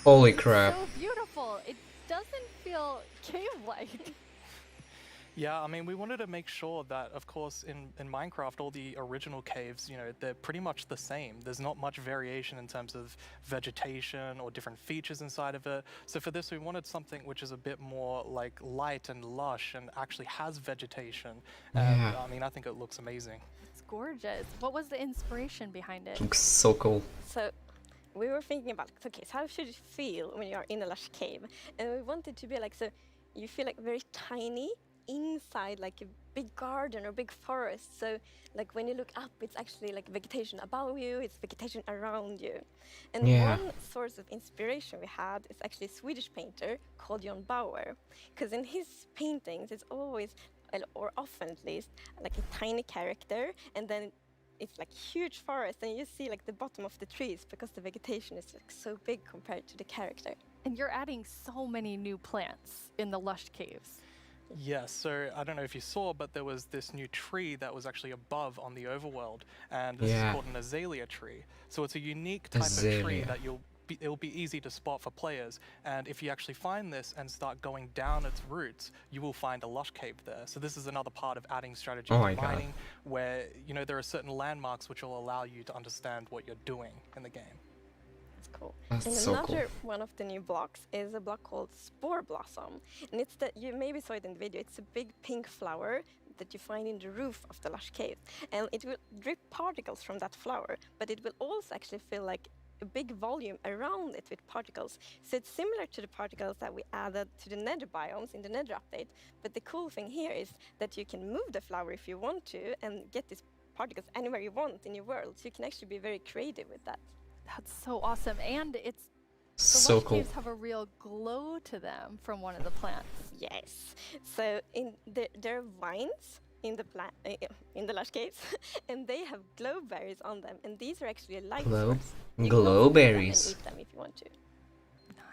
[SPEAKER 2] Holy crap.
[SPEAKER 8] So beautiful. It doesn't feel cave-like.
[SPEAKER 21] Yeah, I mean, we wanted to make sure that, of course, in Minecraft, all the original caves, you know, they're pretty much the same. There's not much variation in terms of vegetation or different features inside of it. So for this, we wanted something which is a bit more like light and lush and actually has vegetation. And
[SPEAKER 2] Yeah.
[SPEAKER 21] I mean, I think it looks amazing.
[SPEAKER 8] It's gorgeous. What was the inspiration behind it?
[SPEAKER 2] Looks so cool.
[SPEAKER 1] So we were thinking about, okay, so how should it feel when you are in a lush cave? And we wanted to be like, so you feel like very tiny inside like a big garden or big forest. So like when you look up, it's actually like vegetation above you, it's vegetation around you. And
[SPEAKER 2] Yeah.
[SPEAKER 1] one source of inspiration we had is actually a Swedish painter called John Bauer. Because in his paintings, it's always, or often at least, like a tiny character, and then it's like huge forest, and you see like the bottom of the trees because the vegetation is like so big compared to the character.
[SPEAKER 8] And you're adding so many new plants in the lush caves.
[SPEAKER 21] Yes, so I don't know if you saw, but there was this new tree that was actually above on the overworld, and this
[SPEAKER 2] Yeah.
[SPEAKER 21] is called an azalea tree. So it's a unique type of tree
[SPEAKER 2] Azalea.
[SPEAKER 21] that it'll be easy to spot for players, and if you actually find this and start going down its roots, you will find a lush cave there. So this is another part of adding strategy
[SPEAKER 2] Oh
[SPEAKER 21] to
[SPEAKER 2] my God.
[SPEAKER 21] mining, where you know there are certain landmarks which will allow you to understand what you're doing in the game.
[SPEAKER 1] Cool.
[SPEAKER 2] That's
[SPEAKER 1] And
[SPEAKER 2] so
[SPEAKER 1] another one of the new blocks is a block called Spore Blossom. And it's that you maybe saw it in the video. It's a big pink flower that you find in the roof of the lush cave. And it will drip particles from that flower, but it will also actually feel like a big volume around it with particles. So it's similar to the particles that we added to the nether biomes in the nether update. But the cool thing here is that you can move the flower if you want to and get these particles anywhere you want in your world. So you can actually be very creative with that.
[SPEAKER 8] That's so awesome. And it's the
[SPEAKER 2] So
[SPEAKER 8] lush
[SPEAKER 2] cool.
[SPEAKER 8] caves have a real glow to them from one of the plants.
[SPEAKER 1] Yes. So there are vines in the lush caves, and they have glowberries on them, and these are actually a light source. You can also pick them
[SPEAKER 2] Glowberries.
[SPEAKER 1] and eat them if you want to.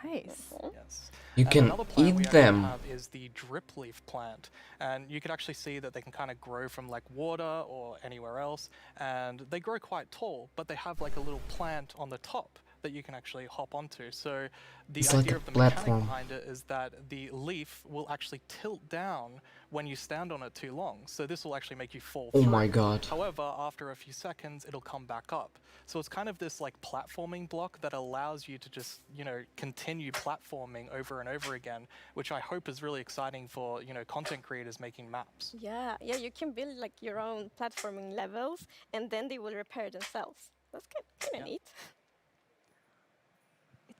[SPEAKER 8] Nice.
[SPEAKER 21] Yes.
[SPEAKER 2] You
[SPEAKER 21] And
[SPEAKER 2] can
[SPEAKER 21] another plant
[SPEAKER 2] eat
[SPEAKER 21] we actually
[SPEAKER 2] them.
[SPEAKER 21] have is the drip leaf plant, and you can actually see that they can kind of grow from like water or anywhere else, and they grow quite tall, but they have like a little plant on the top that you can actually hop onto. So the
[SPEAKER 2] It's
[SPEAKER 21] idea
[SPEAKER 2] like a
[SPEAKER 21] of the mechanic
[SPEAKER 2] platform.
[SPEAKER 21] behind it is that the leaf will actually tilt down when you stand on it too long. So this will actually make you fall
[SPEAKER 2] Oh
[SPEAKER 21] through.
[SPEAKER 2] my God.
[SPEAKER 21] However, after a few seconds, it'll come back up. So it's kind of this like platforming block that allows you to just, you know, continue platforming over and over again, which I hope is really exciting for, you know, content creators making maps.
[SPEAKER 1] Yeah, you can build like your own platforming levels, and then they will repair themselves. That's kind of neat.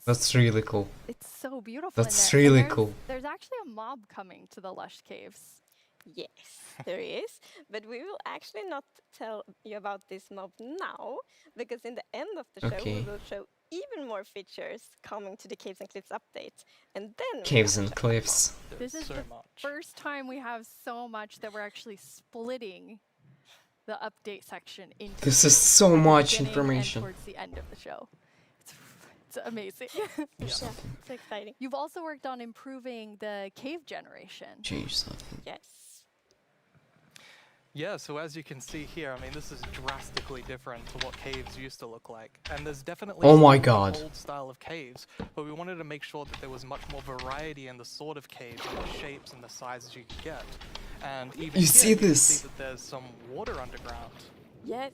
[SPEAKER 2] That's really cool.
[SPEAKER 8] It's so beautiful.
[SPEAKER 2] That's
[SPEAKER 8] in there. And
[SPEAKER 2] really
[SPEAKER 8] there's-
[SPEAKER 2] cool.
[SPEAKER 8] There's actually a mob coming to the lush caves.
[SPEAKER 1] Yes, there is. But we will actually not tell you about this mob now, because in the end of the show,
[SPEAKER 2] Okay.
[SPEAKER 1] we will show even more features coming to the Caves and Cliffs update. And then we
[SPEAKER 2] Caves
[SPEAKER 1] will
[SPEAKER 2] and
[SPEAKER 1] show the
[SPEAKER 2] cliffs.
[SPEAKER 1] mob.
[SPEAKER 8] This is the first time we have so much that we're actually splitting the update section into
[SPEAKER 2] This is
[SPEAKER 8] two,
[SPEAKER 2] so
[SPEAKER 8] at the
[SPEAKER 2] much
[SPEAKER 8] beginning
[SPEAKER 2] information.
[SPEAKER 8] and towards the end of the show. It's amazing.
[SPEAKER 1] Yeah, it's exciting.
[SPEAKER 8] You've also worked on improving the cave generation.
[SPEAKER 2] Jeez.
[SPEAKER 1] Yes.
[SPEAKER 21] Yeah, so as you can see here, I mean, this is drastically different to what caves used to look like. And there's definitely
[SPEAKER 2] Oh
[SPEAKER 21] still
[SPEAKER 2] my
[SPEAKER 21] the
[SPEAKER 2] God.
[SPEAKER 21] old style of caves, but we wanted to make sure that there was much more variety in the sort of caves and the shapes and the sizes you could get. And even
[SPEAKER 2] You
[SPEAKER 21] here,
[SPEAKER 2] see
[SPEAKER 21] you can
[SPEAKER 2] this?
[SPEAKER 21] see that there's some water underground.
[SPEAKER 1] Yes.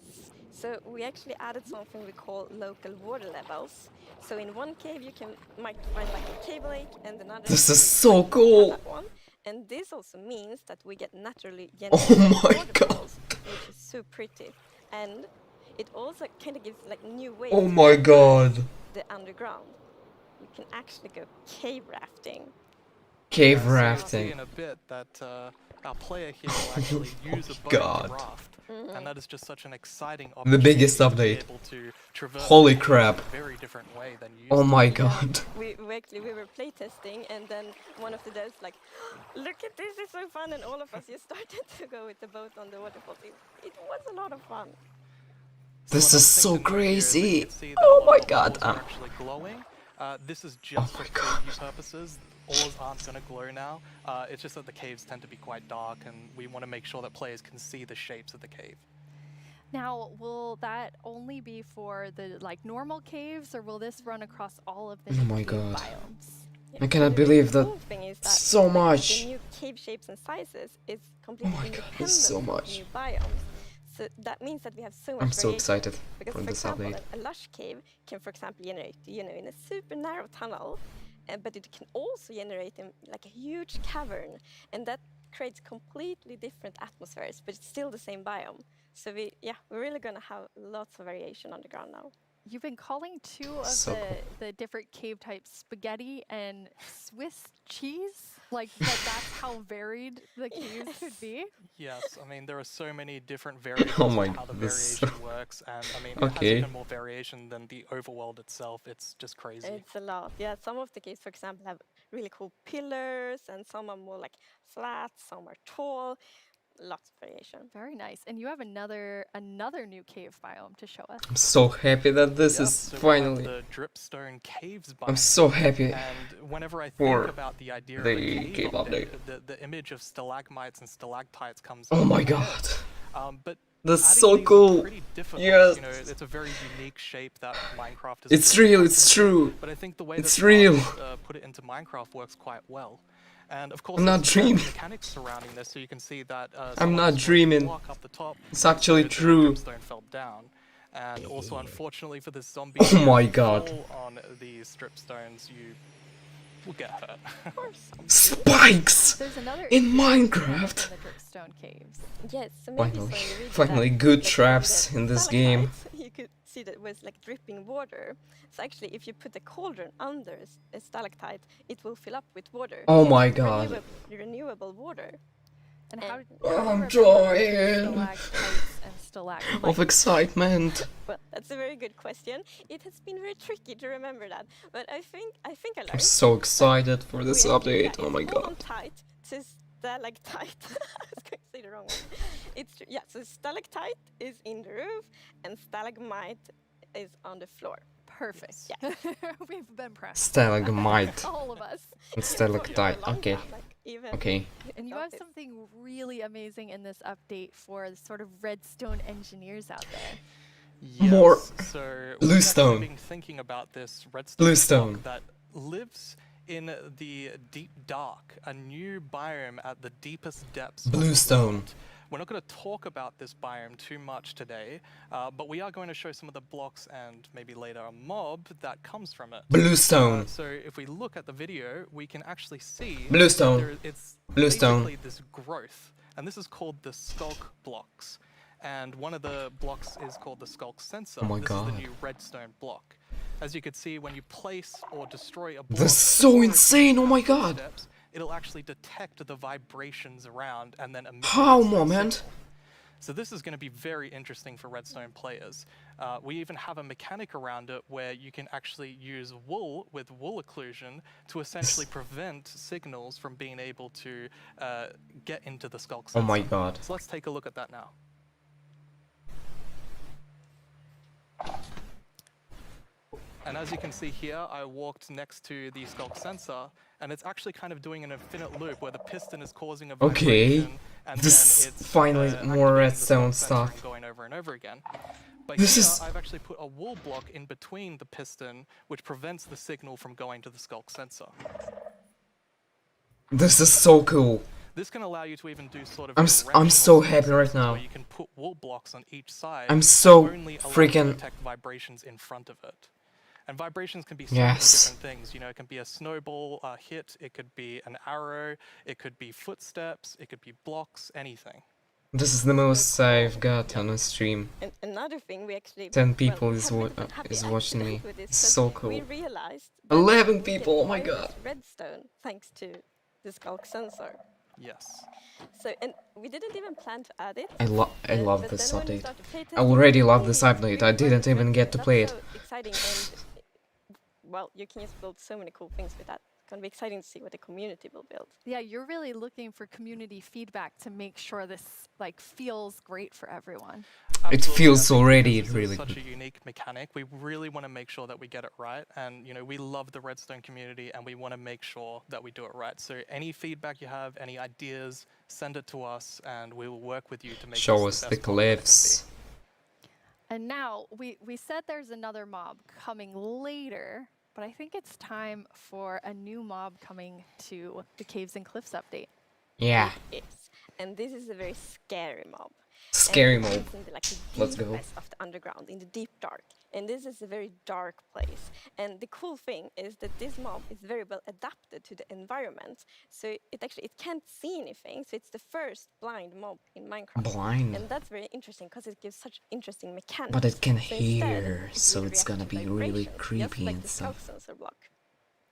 [SPEAKER 1] So we actually added something we call local water levels. So in one cave you might find like a cave lake, and another.
[SPEAKER 2] This
[SPEAKER 1] cave
[SPEAKER 2] is
[SPEAKER 1] you
[SPEAKER 2] so
[SPEAKER 1] might
[SPEAKER 2] cool.
[SPEAKER 1] have that one. And this also means that we get naturally
[SPEAKER 2] Oh
[SPEAKER 1] generated
[SPEAKER 2] my
[SPEAKER 1] waterfalls, which is so pretty. And it also kind of gives like new ways.
[SPEAKER 2] Oh
[SPEAKER 1] to
[SPEAKER 2] my
[SPEAKER 1] access
[SPEAKER 2] God.
[SPEAKER 1] The underground. you can actually go cave rafting.
[SPEAKER 2] Cave
[SPEAKER 21] So you'll see
[SPEAKER 2] rafting.
[SPEAKER 21] in a bit that our player here will actually use a boat
[SPEAKER 2] God.
[SPEAKER 21] to raft, and that is just such an exciting
[SPEAKER 2] The
[SPEAKER 21] opportunity
[SPEAKER 2] biggest
[SPEAKER 21] to be
[SPEAKER 2] update.
[SPEAKER 21] able to traverse
[SPEAKER 2] Holy
[SPEAKER 21] the caves
[SPEAKER 2] crap.
[SPEAKER 21] in a very different way than you used
[SPEAKER 2] Oh
[SPEAKER 21] to.
[SPEAKER 2] my god.
[SPEAKER 1] We were playtesting, and then one of the devs like, look at this, it's so fun, and all of us just started to go with the boat on the waterfalls. It was a lot of fun.
[SPEAKER 2] This is so crazy.
[SPEAKER 21] See that
[SPEAKER 2] Oh
[SPEAKER 21] a lot
[SPEAKER 2] my
[SPEAKER 21] of the
[SPEAKER 2] god.
[SPEAKER 21] ores are actually glowing. This is just for preview purposes. Ores aren't going to glow now. It's just that the caves tend to be quite dark, and we want to make sure that players can see the shapes of the cave.
[SPEAKER 8] Now, will that only be for the like normal caves, or will this run across all of the
[SPEAKER 2] Oh
[SPEAKER 8] new
[SPEAKER 2] my
[SPEAKER 8] cave
[SPEAKER 2] god.
[SPEAKER 8] biomes?
[SPEAKER 2] I cannot believe that
[SPEAKER 1] Cool thing is that
[SPEAKER 2] so
[SPEAKER 1] like,
[SPEAKER 2] much.
[SPEAKER 1] the new cave shapes and sizes is completely independent
[SPEAKER 2] There's so
[SPEAKER 1] of
[SPEAKER 2] much.
[SPEAKER 1] new biomes. So that means that we have so much
[SPEAKER 2] I'm so
[SPEAKER 1] variation.
[SPEAKER 2] excited
[SPEAKER 1] Because
[SPEAKER 2] for
[SPEAKER 1] for
[SPEAKER 2] this
[SPEAKER 1] example,
[SPEAKER 2] update.
[SPEAKER 1] a lush cave can, for example, generate, in a super narrow tunnel, but it can also generate in like a huge cavern, and that creates completely different atmospheres, but it's still the same biome. So we're really gonna have lots of variation on the ground now.
[SPEAKER 8] You've been calling two of
[SPEAKER 2] So
[SPEAKER 8] the different cave types spaghetti and Swiss cheese? Like, that's how varied the caves could be?
[SPEAKER 21] Yes, I mean, there are so many different variables
[SPEAKER 2] Oh my
[SPEAKER 21] of how the
[SPEAKER 2] god, this is
[SPEAKER 21] variation works, and I mean, it
[SPEAKER 2] Okay.
[SPEAKER 21] has even more variation than the overworld itself. It's just crazy.
[SPEAKER 1] It's a lot. Yeah, some of the caves, for example, have really cool pillars, and some are more like flat, some are tall. Lots of variation.
[SPEAKER 8] Very nice. And you have another new cave biome to show us.
[SPEAKER 2] I'm so happy that this
[SPEAKER 21] Yes,
[SPEAKER 2] is
[SPEAKER 21] so we have
[SPEAKER 2] finally.
[SPEAKER 21] the dripstone caves
[SPEAKER 2] I'm
[SPEAKER 21] biome.
[SPEAKER 2] so happy
[SPEAKER 21] And whenever I
[SPEAKER 2] for
[SPEAKER 21] think about the idea of
[SPEAKER 2] the
[SPEAKER 21] a
[SPEAKER 2] cave
[SPEAKER 21] cave
[SPEAKER 2] update.
[SPEAKER 21] the image of stalagmites and stalactites comes
[SPEAKER 2] Oh
[SPEAKER 21] up
[SPEAKER 2] my
[SPEAKER 21] in my head.
[SPEAKER 2] god.
[SPEAKER 21] But
[SPEAKER 2] That's
[SPEAKER 21] adding
[SPEAKER 2] so
[SPEAKER 21] these are
[SPEAKER 2] cool.
[SPEAKER 21] pretty difficult.
[SPEAKER 2] Yes.
[SPEAKER 21] You know, it's a very unique shape that Minecraft is.
[SPEAKER 2] It's real, it's true.
[SPEAKER 21] But I think the way
[SPEAKER 2] It's
[SPEAKER 21] that the
[SPEAKER 2] real.
[SPEAKER 21] artists, put it into Minecraft works quite well. And of course,
[SPEAKER 2] I'm not
[SPEAKER 21] there's certain
[SPEAKER 2] dreaming.
[SPEAKER 21] mechanics surrounding this, so you can see that.
[SPEAKER 2] I'm
[SPEAKER 21] someone
[SPEAKER 2] not
[SPEAKER 21] destroyed the
[SPEAKER 2] dreaming.
[SPEAKER 21] block up the top,
[SPEAKER 2] It's actually
[SPEAKER 21] so the
[SPEAKER 2] true.
[SPEAKER 21] dripstone fell down. And also, unfortunately for this zombie,
[SPEAKER 2] Oh my
[SPEAKER 21] if you
[SPEAKER 2] god.
[SPEAKER 21] fall on these dripstones, you will get hurt.
[SPEAKER 1] Of course.
[SPEAKER 2] Spikes
[SPEAKER 8] There's another
[SPEAKER 2] in
[SPEAKER 8] interesting
[SPEAKER 2] Minecraft.
[SPEAKER 8] in the dripstone caves.
[SPEAKER 1] Yes, so maybe
[SPEAKER 2] Finally,
[SPEAKER 1] so you read
[SPEAKER 2] finally
[SPEAKER 1] that,
[SPEAKER 2] good
[SPEAKER 1] like,
[SPEAKER 2] traps
[SPEAKER 1] the
[SPEAKER 2] in this game.
[SPEAKER 1] stalactites, you could see that it was like dripping water. So actually, if you put a cauldron under a stalactite, it will fill up with water.
[SPEAKER 2] Oh
[SPEAKER 1] So
[SPEAKER 2] my
[SPEAKER 1] it's
[SPEAKER 2] god.
[SPEAKER 1] renewable water.
[SPEAKER 8] And how
[SPEAKER 2] Oh, I'm
[SPEAKER 8] do you
[SPEAKER 2] dying
[SPEAKER 8] remember stalactites and stalagmites?
[SPEAKER 2] of excitement.
[SPEAKER 1] Well, that's a very good question. It has been very tricky to remember that, but I think I learned.
[SPEAKER 2] I'm so excited for this
[SPEAKER 1] We actually-
[SPEAKER 2] update. Oh my
[SPEAKER 1] it's all on
[SPEAKER 2] god.
[SPEAKER 1] tight to stalactite. I was going to say the wrong one. So stalactite is in the roof, and stalagmite is on the floor.
[SPEAKER 8] Perfect.
[SPEAKER 1] Yeah.
[SPEAKER 8] We've been pressed.
[SPEAKER 2] Stalagmite.
[SPEAKER 8] All of us.
[SPEAKER 2] And stalactite. Okay.
[SPEAKER 1] Even
[SPEAKER 2] Okay.
[SPEAKER 8] And you have something really amazing in this update for the sort of redstone engineers out there.
[SPEAKER 21] Yes,
[SPEAKER 2] More
[SPEAKER 21] so
[SPEAKER 2] bluestone.
[SPEAKER 21] we've been thinking about this redstone
[SPEAKER 2] Bluestone.
[SPEAKER 21] block that lives in the deep dark, a new biome at the deepest depths. of the
[SPEAKER 2] Bluestone.
[SPEAKER 21] world. We're not going to talk about this biome too much today, but we are going to show some of the blocks and maybe later a mob that comes from it.
[SPEAKER 2] Bluestone.
[SPEAKER 21] So if we look at the video, we can actually see
[SPEAKER 2] Bluestone.
[SPEAKER 21] it's
[SPEAKER 2] Bluestone.
[SPEAKER 21] basically this growth, and this is called the skulk blocks. And one of the blocks is called the skulk sensor.
[SPEAKER 2] Oh my
[SPEAKER 21] this
[SPEAKER 2] god.
[SPEAKER 21] is the new redstone block. As you can see, when you place or destroy a block,
[SPEAKER 2] This is so
[SPEAKER 21] or
[SPEAKER 2] insane. Oh my god.
[SPEAKER 21] footsteps, it'll actually detect the vibrations around and then emit
[SPEAKER 2] How,
[SPEAKER 21] redstone
[SPEAKER 2] moment?
[SPEAKER 21] signal. So this is going to be very interesting for redstone players. We even have a mechanic around it where you can actually use wool with wool occlusion to essentially prevent signals from being able to get into the skulk
[SPEAKER 2] Oh
[SPEAKER 21] sensor.
[SPEAKER 2] my god.
[SPEAKER 21] So let's take a look at that now. And as you can see here, I walked next to the skulk sensor, and it's actually kind of doing an infinite loop where the piston is causing a
[SPEAKER 2] Okay.
[SPEAKER 21] vibration, and
[SPEAKER 2] This
[SPEAKER 21] then it's
[SPEAKER 2] finally
[SPEAKER 21] activating
[SPEAKER 2] more
[SPEAKER 21] the
[SPEAKER 2] redstone
[SPEAKER 21] skulk sensor and
[SPEAKER 2] stuff.
[SPEAKER 21] going over and over again. But
[SPEAKER 2] This
[SPEAKER 21] here,
[SPEAKER 2] is-
[SPEAKER 21] I've actually put a wool block in between the piston, which prevents the signal from going to the skulk sensor.
[SPEAKER 2] This is so cool.
[SPEAKER 21] This can allow you to even do sort of
[SPEAKER 2] I'm
[SPEAKER 21] directional
[SPEAKER 2] so happy right
[SPEAKER 21] sensors
[SPEAKER 2] now.
[SPEAKER 21] where you can put wool blocks on each side.
[SPEAKER 2] I'm so
[SPEAKER 21] that only allow
[SPEAKER 2] freaking-
[SPEAKER 21] to detect vibrations in front of it. And vibrations can be so
[SPEAKER 2] Yes.
[SPEAKER 21] many different things. You know, it can be a snowball hit, it could be an arrow, it could be footsteps, it could be blocks, anything.
[SPEAKER 2] This is the most I've got on a stream.
[SPEAKER 1] And another thing we actually
[SPEAKER 2] 10 people
[SPEAKER 1] well,
[SPEAKER 2] is
[SPEAKER 1] have a little bit happy
[SPEAKER 2] is watching me.
[SPEAKER 1] accident with this,
[SPEAKER 2] It's
[SPEAKER 1] 'cause
[SPEAKER 2] so cool.
[SPEAKER 1] We realized that
[SPEAKER 2] 11
[SPEAKER 1] we
[SPEAKER 2] people. Oh
[SPEAKER 1] get
[SPEAKER 2] my
[SPEAKER 1] wireless
[SPEAKER 2] god.
[SPEAKER 1] redstone thanks to the Skulk sensor.
[SPEAKER 21] Yes.
[SPEAKER 1] So and we didn't even plan to add it.
[SPEAKER 2] I love
[SPEAKER 1] but
[SPEAKER 2] this
[SPEAKER 1] then when we
[SPEAKER 2] update.
[SPEAKER 1] started
[SPEAKER 2] I
[SPEAKER 1] playtesting,
[SPEAKER 2] already love
[SPEAKER 1] we
[SPEAKER 2] this
[SPEAKER 1] really
[SPEAKER 2] update. I didn't
[SPEAKER 1] liked
[SPEAKER 2] even get to
[SPEAKER 1] That's
[SPEAKER 2] play it.
[SPEAKER 1] so exciting and well, you can just build so many cool things with that. It's gonna be exciting to see what the community will build.
[SPEAKER 8] Yeah, you're really looking for community feedback to make sure this like feels great for everyone.
[SPEAKER 2] It feels
[SPEAKER 21] I think
[SPEAKER 2] already
[SPEAKER 21] because this
[SPEAKER 2] really
[SPEAKER 21] is such
[SPEAKER 2] good.
[SPEAKER 21] a unique mechanic. We really want to make sure that we get it right, and you know we love the Redstone community, and we want to make sure that we do it right. So any feedback you have, any ideas, send it to us, and we will work with you to make
[SPEAKER 2] Show
[SPEAKER 21] this
[SPEAKER 2] us
[SPEAKER 21] the
[SPEAKER 2] the
[SPEAKER 21] best mod that it can
[SPEAKER 2] cliffs.
[SPEAKER 8] And now we said there's another mob coming later, but I think it's time for a new mob coming to the Caves and Cliffs update.
[SPEAKER 2] Yeah.
[SPEAKER 1] It is. And this is a very scary mob.
[SPEAKER 2] Scary
[SPEAKER 1] And
[SPEAKER 2] mob.
[SPEAKER 1] it's in the, like, the
[SPEAKER 2] Let's go.
[SPEAKER 1] deepest of the underground, in the deep dark. And this is a very dark place. And the cool thing is that this mob is very well adapted to the environment. So it can't see anything. So it's the first blind mob in Minecraft.
[SPEAKER 2] Blind.
[SPEAKER 1] And that's very interesting because it gives such interesting mechanics.
[SPEAKER 2] But it can
[SPEAKER 1] So instead,
[SPEAKER 2] hear,
[SPEAKER 1] it
[SPEAKER 2] so
[SPEAKER 1] will
[SPEAKER 2] it's gonna
[SPEAKER 1] react to
[SPEAKER 2] be really
[SPEAKER 1] vibrations,
[SPEAKER 2] creepy
[SPEAKER 1] just like
[SPEAKER 2] and
[SPEAKER 1] the Skulk
[SPEAKER 2] stuff.
[SPEAKER 1] sensor block.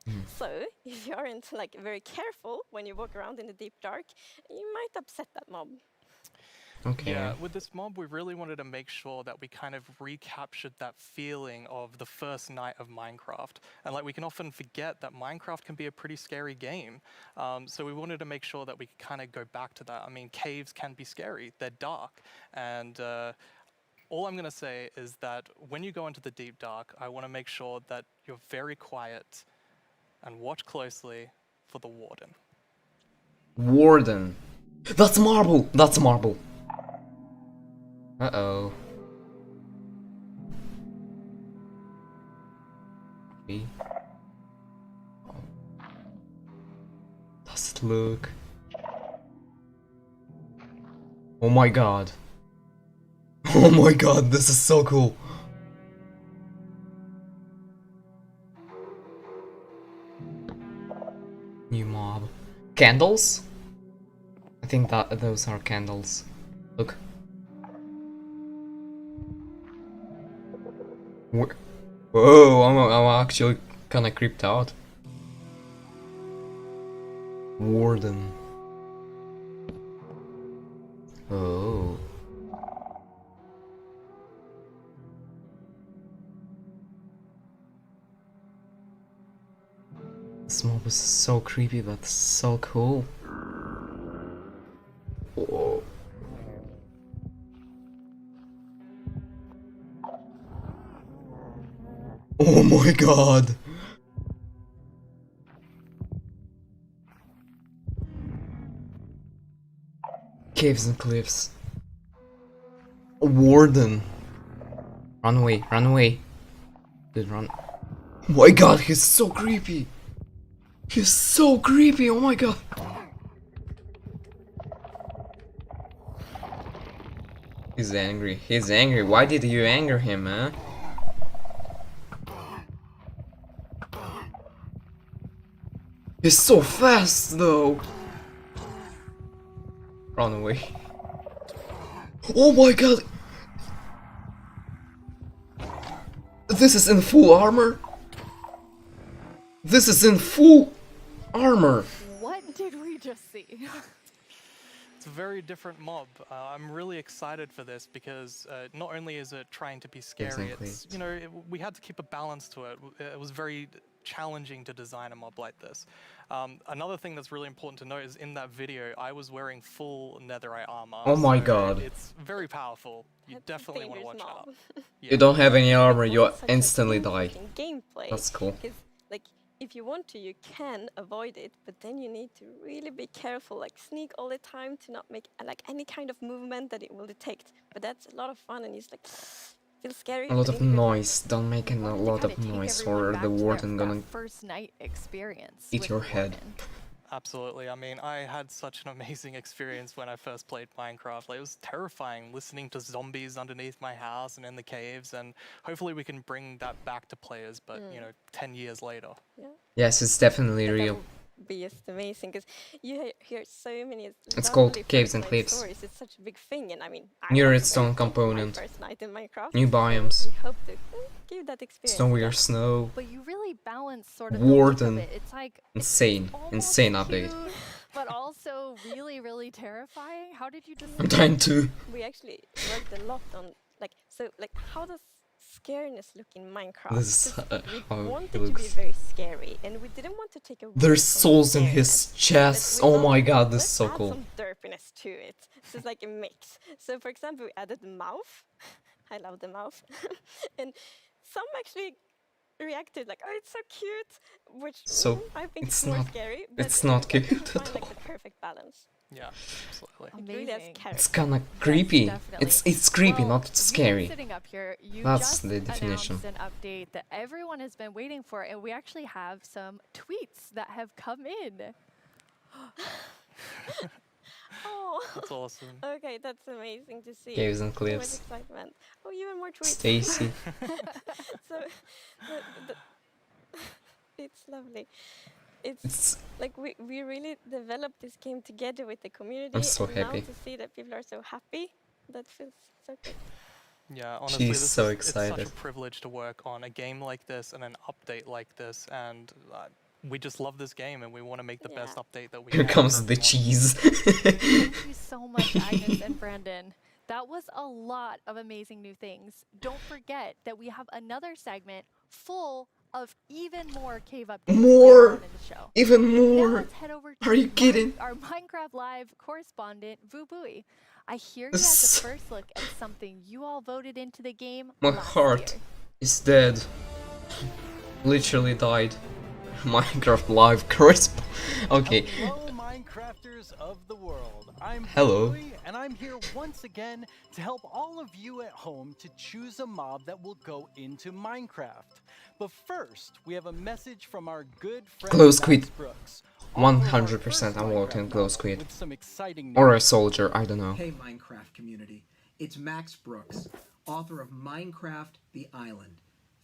[SPEAKER 2] Mm.
[SPEAKER 1] So if you aren't like very careful when you walk around in the deep dark, you might upset that mob.
[SPEAKER 2] Okay.
[SPEAKER 21] Yeah, with this mob, we really wanted to make sure that we kind of recaptured that feeling of the first night of Minecraft. And like we can often forget that Minecraft can be a pretty scary game. So we wanted to make sure that we could kind of go back to that. I mean, caves can be scary, they're dark. And all I'm going to say is that when you go into the deep dark, I want to make sure that you're very quiet and watch closely for the warden.
[SPEAKER 2] Warden. That's marble. That's marble. Uh-oh. Okay. Does it look? Oh my god. Oh my god, this is so cool. New mob. Candles? I think that those are candles. Look. Whoa, I'm actually kinda creeped out. Warden. Oh. This mob is so creepy, but so cool. Whoa. Oh my god! Caves and cliffs. Warden. Run away, run away. Dude, run. Oh my god, he's so creepy! He's so creepy, oh my god! He's angry, he's angry. Why did you anger him, huh? He's so fast, though! Run away. Oh my god! This is in full armor? This is in full armor!
[SPEAKER 8] What did we just see?
[SPEAKER 21] It's a very different mob. I'm really excited for this because not only is it trying to be scary,
[SPEAKER 2] Exactly.
[SPEAKER 21] it's, you know, we had to keep a balance to it. It was very challenging to design a mob like this. Another thing that's really important to note is in that video, I was wearing full netherite armor.
[SPEAKER 2] Oh my
[SPEAKER 21] so
[SPEAKER 2] god.
[SPEAKER 21] It's very powerful. You definitely want to watch out.
[SPEAKER 2] You don't have any armor, you
[SPEAKER 1] Such an
[SPEAKER 2] instantly die.
[SPEAKER 1] interesting Gameplay.
[SPEAKER 2] That's cool.
[SPEAKER 1] 'Cause, like, if you want to, you can avoid it, but then you need to really be careful, like sneak all the time to not make like any kind of movement that it will detect. But that's a lot of fun, and it's like feels scary.
[SPEAKER 2] A lot
[SPEAKER 1] but
[SPEAKER 2] of
[SPEAKER 1] in a good way.
[SPEAKER 2] noise, don't make a lot of noise or the warden gonna
[SPEAKER 8] First night experience.
[SPEAKER 2] eat
[SPEAKER 8] with
[SPEAKER 2] your
[SPEAKER 8] the
[SPEAKER 2] head.
[SPEAKER 8] warden.
[SPEAKER 21] Absolutely. I mean, I had such an amazing experience when I first played Minecraft. Like, it was terrifying listening to zombies underneath my house and in the caves, and hopefully we can bring that back to players, but, you know, 10 years later.
[SPEAKER 1] Yeah.
[SPEAKER 2] Yes, it's definitely real.
[SPEAKER 1] be just amazing because you hear so many.
[SPEAKER 2] It's called
[SPEAKER 1] lovely
[SPEAKER 2] Caves and
[SPEAKER 1] first night
[SPEAKER 2] Cliffs.
[SPEAKER 1] stories. It's such a big thing, and I mean,
[SPEAKER 2] New
[SPEAKER 1] I
[SPEAKER 2] redstone
[SPEAKER 1] my
[SPEAKER 2] component.
[SPEAKER 1] first night in Minecraft.
[SPEAKER 2] New
[SPEAKER 1] so
[SPEAKER 2] biomes.
[SPEAKER 1] we hope to give that experience.
[SPEAKER 2] Snowier
[SPEAKER 1] again.
[SPEAKER 2] snow.
[SPEAKER 8] But you really balance sort of the look of
[SPEAKER 2] Warden.
[SPEAKER 8] it. It's like
[SPEAKER 2] Insane. Insane update.
[SPEAKER 8] cute, but also really, really terrifying. How did you decide?
[SPEAKER 2] I'm trying to.
[SPEAKER 1] We actually worked a lot on how does scariness look in Minecraft?
[SPEAKER 2] This is
[SPEAKER 1] 'Cause
[SPEAKER 2] how
[SPEAKER 1] we
[SPEAKER 2] it
[SPEAKER 1] wanted to be
[SPEAKER 2] looks.
[SPEAKER 1] very scary, and we didn't want to take away
[SPEAKER 2] There's
[SPEAKER 1] from
[SPEAKER 2] souls in
[SPEAKER 1] scariness,
[SPEAKER 2] his
[SPEAKER 1] but
[SPEAKER 2] chest.
[SPEAKER 1] we
[SPEAKER 2] Oh
[SPEAKER 1] thought,
[SPEAKER 2] my god, this is
[SPEAKER 1] let's
[SPEAKER 2] so
[SPEAKER 1] add
[SPEAKER 2] cool.
[SPEAKER 1] some derpiness to it. So it's like a mix. So for example, we added the mouth. I love the mouth, and some actually reacted like, "Oh, it's so cute," which
[SPEAKER 2] So
[SPEAKER 1] I think
[SPEAKER 2] it's
[SPEAKER 1] is more
[SPEAKER 2] not.
[SPEAKER 1] scary. But
[SPEAKER 2] It's not
[SPEAKER 1] we tried
[SPEAKER 2] cute
[SPEAKER 1] to
[SPEAKER 2] at
[SPEAKER 1] find
[SPEAKER 2] all.
[SPEAKER 1] the perfect balance.
[SPEAKER 21] Yeah, absolutely.
[SPEAKER 1] It really has
[SPEAKER 8] Amazing.
[SPEAKER 1] character.
[SPEAKER 2] It's kind of creepy.
[SPEAKER 8] definitely.
[SPEAKER 2] It's creepy,
[SPEAKER 8] Well,
[SPEAKER 2] not scary.
[SPEAKER 8] You sitting up here, you
[SPEAKER 2] That's
[SPEAKER 8] just
[SPEAKER 2] the definition.
[SPEAKER 8] announced an update that everyone has been waiting for, and we actually have some tweets that have come in.
[SPEAKER 1] Oh,
[SPEAKER 21] That's awesome.
[SPEAKER 1] Okay, that's amazing to see.
[SPEAKER 2] Caves and
[SPEAKER 1] So much
[SPEAKER 2] Cliffs.
[SPEAKER 1] excitement. Oh, even more tweets.
[SPEAKER 2] Stacy.
[SPEAKER 1] So, it's lovely. It's
[SPEAKER 2] It's
[SPEAKER 1] like we really developed this game together with the community.
[SPEAKER 2] I'm so
[SPEAKER 1] and
[SPEAKER 2] happy.
[SPEAKER 1] Now to see that people are so happy, that feels so good.
[SPEAKER 21] Yeah, honestly,
[SPEAKER 2] She's so
[SPEAKER 21] it's such
[SPEAKER 2] excited.
[SPEAKER 21] a privilege to work on a game like this and an update like this, and we just love this game and we want to make the best update that we
[SPEAKER 2] Here
[SPEAKER 21] can.
[SPEAKER 2] comes
[SPEAKER 21] for
[SPEAKER 2] the
[SPEAKER 21] everyone.
[SPEAKER 2] cheese.
[SPEAKER 8] Thank you so much, Agnes and Brandon. That was a lot of amazing new things. Don't forget that we have another segment full of even more cave updates
[SPEAKER 2] More!
[SPEAKER 8] later on in the show.
[SPEAKER 2] Even
[SPEAKER 8] Now
[SPEAKER 2] more!
[SPEAKER 8] let's head over to
[SPEAKER 2] Are you kidding?
[SPEAKER 8] our Minecraft Live correspondent, Vu Bui. I hear you
[SPEAKER 2] This-
[SPEAKER 8] had the first look at something you all voted into the game
[SPEAKER 2] My
[SPEAKER 8] last
[SPEAKER 2] heart
[SPEAKER 8] year.
[SPEAKER 2] is dead. Literally died. Minecraft Live crisp. Okay.
[SPEAKER 25] Hello, Minecrafters of the world. I'm
[SPEAKER 2] Hello.
[SPEAKER 25] Louie, and I'm here once again to help all of you at home to choose a mob that will go into Minecraft. But first, we have a message from our good friend
[SPEAKER 2] Glow
[SPEAKER 25] Max
[SPEAKER 2] Squid.
[SPEAKER 25] Brooks.
[SPEAKER 2] 100% I'm voting Glow Squid.
[SPEAKER 25] With some exciting
[SPEAKER 2] Or a
[SPEAKER 25] news.
[SPEAKER 2] soldier, I don't know.
[SPEAKER 4] Hey Minecraft community, it's Max Brooks, author of Minecraft The Island.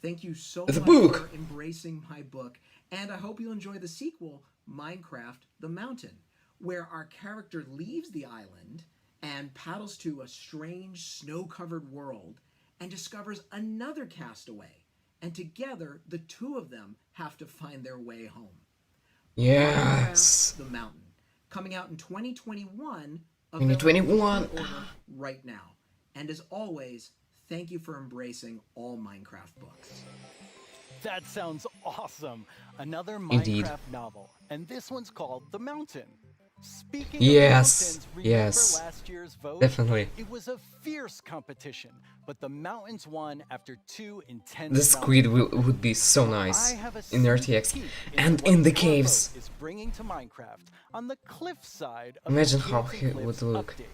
[SPEAKER 4] Thank you so
[SPEAKER 2] The
[SPEAKER 4] much
[SPEAKER 2] book.
[SPEAKER 4] for embracing my book, and I hope you'll enjoy the sequel, Minecraft The Mountain, where our character leaves the island and paddles to a strange snow-covered world and discovers another castaway, and together the two of them have to find their way home.
[SPEAKER 2] Yes.
[SPEAKER 4] Minecraft The Mountain, coming out in 2021.
[SPEAKER 2] 2021.
[SPEAKER 4] available in order right now. And as always, thank you for embracing all Minecraft books.
[SPEAKER 25] That sounds awesome. Another
[SPEAKER 2] Indeed.
[SPEAKER 25] Minecraft novel, and this one's called The Mountain. Speaking
[SPEAKER 2] Yes,
[SPEAKER 25] of mountains, remember
[SPEAKER 2] yes.
[SPEAKER 25] last year's vote?
[SPEAKER 2] Definitely.
[SPEAKER 25] It was a fierce competition, but the mountains won after 2 intense
[SPEAKER 2] The squid would be so nice
[SPEAKER 25] I have a
[SPEAKER 2] in
[SPEAKER 25] sneak
[SPEAKER 2] RTX
[SPEAKER 25] peek
[SPEAKER 2] and
[SPEAKER 25] into
[SPEAKER 2] in
[SPEAKER 25] what
[SPEAKER 2] the
[SPEAKER 25] your
[SPEAKER 2] caves.
[SPEAKER 25] vote is bringing to Minecraft on the cliff side of
[SPEAKER 2] Imagine
[SPEAKER 25] the
[SPEAKER 2] how
[SPEAKER 25] Caves
[SPEAKER 2] he
[SPEAKER 25] and
[SPEAKER 2] would
[SPEAKER 25] Cliffs
[SPEAKER 2] look.
[SPEAKER 25] update.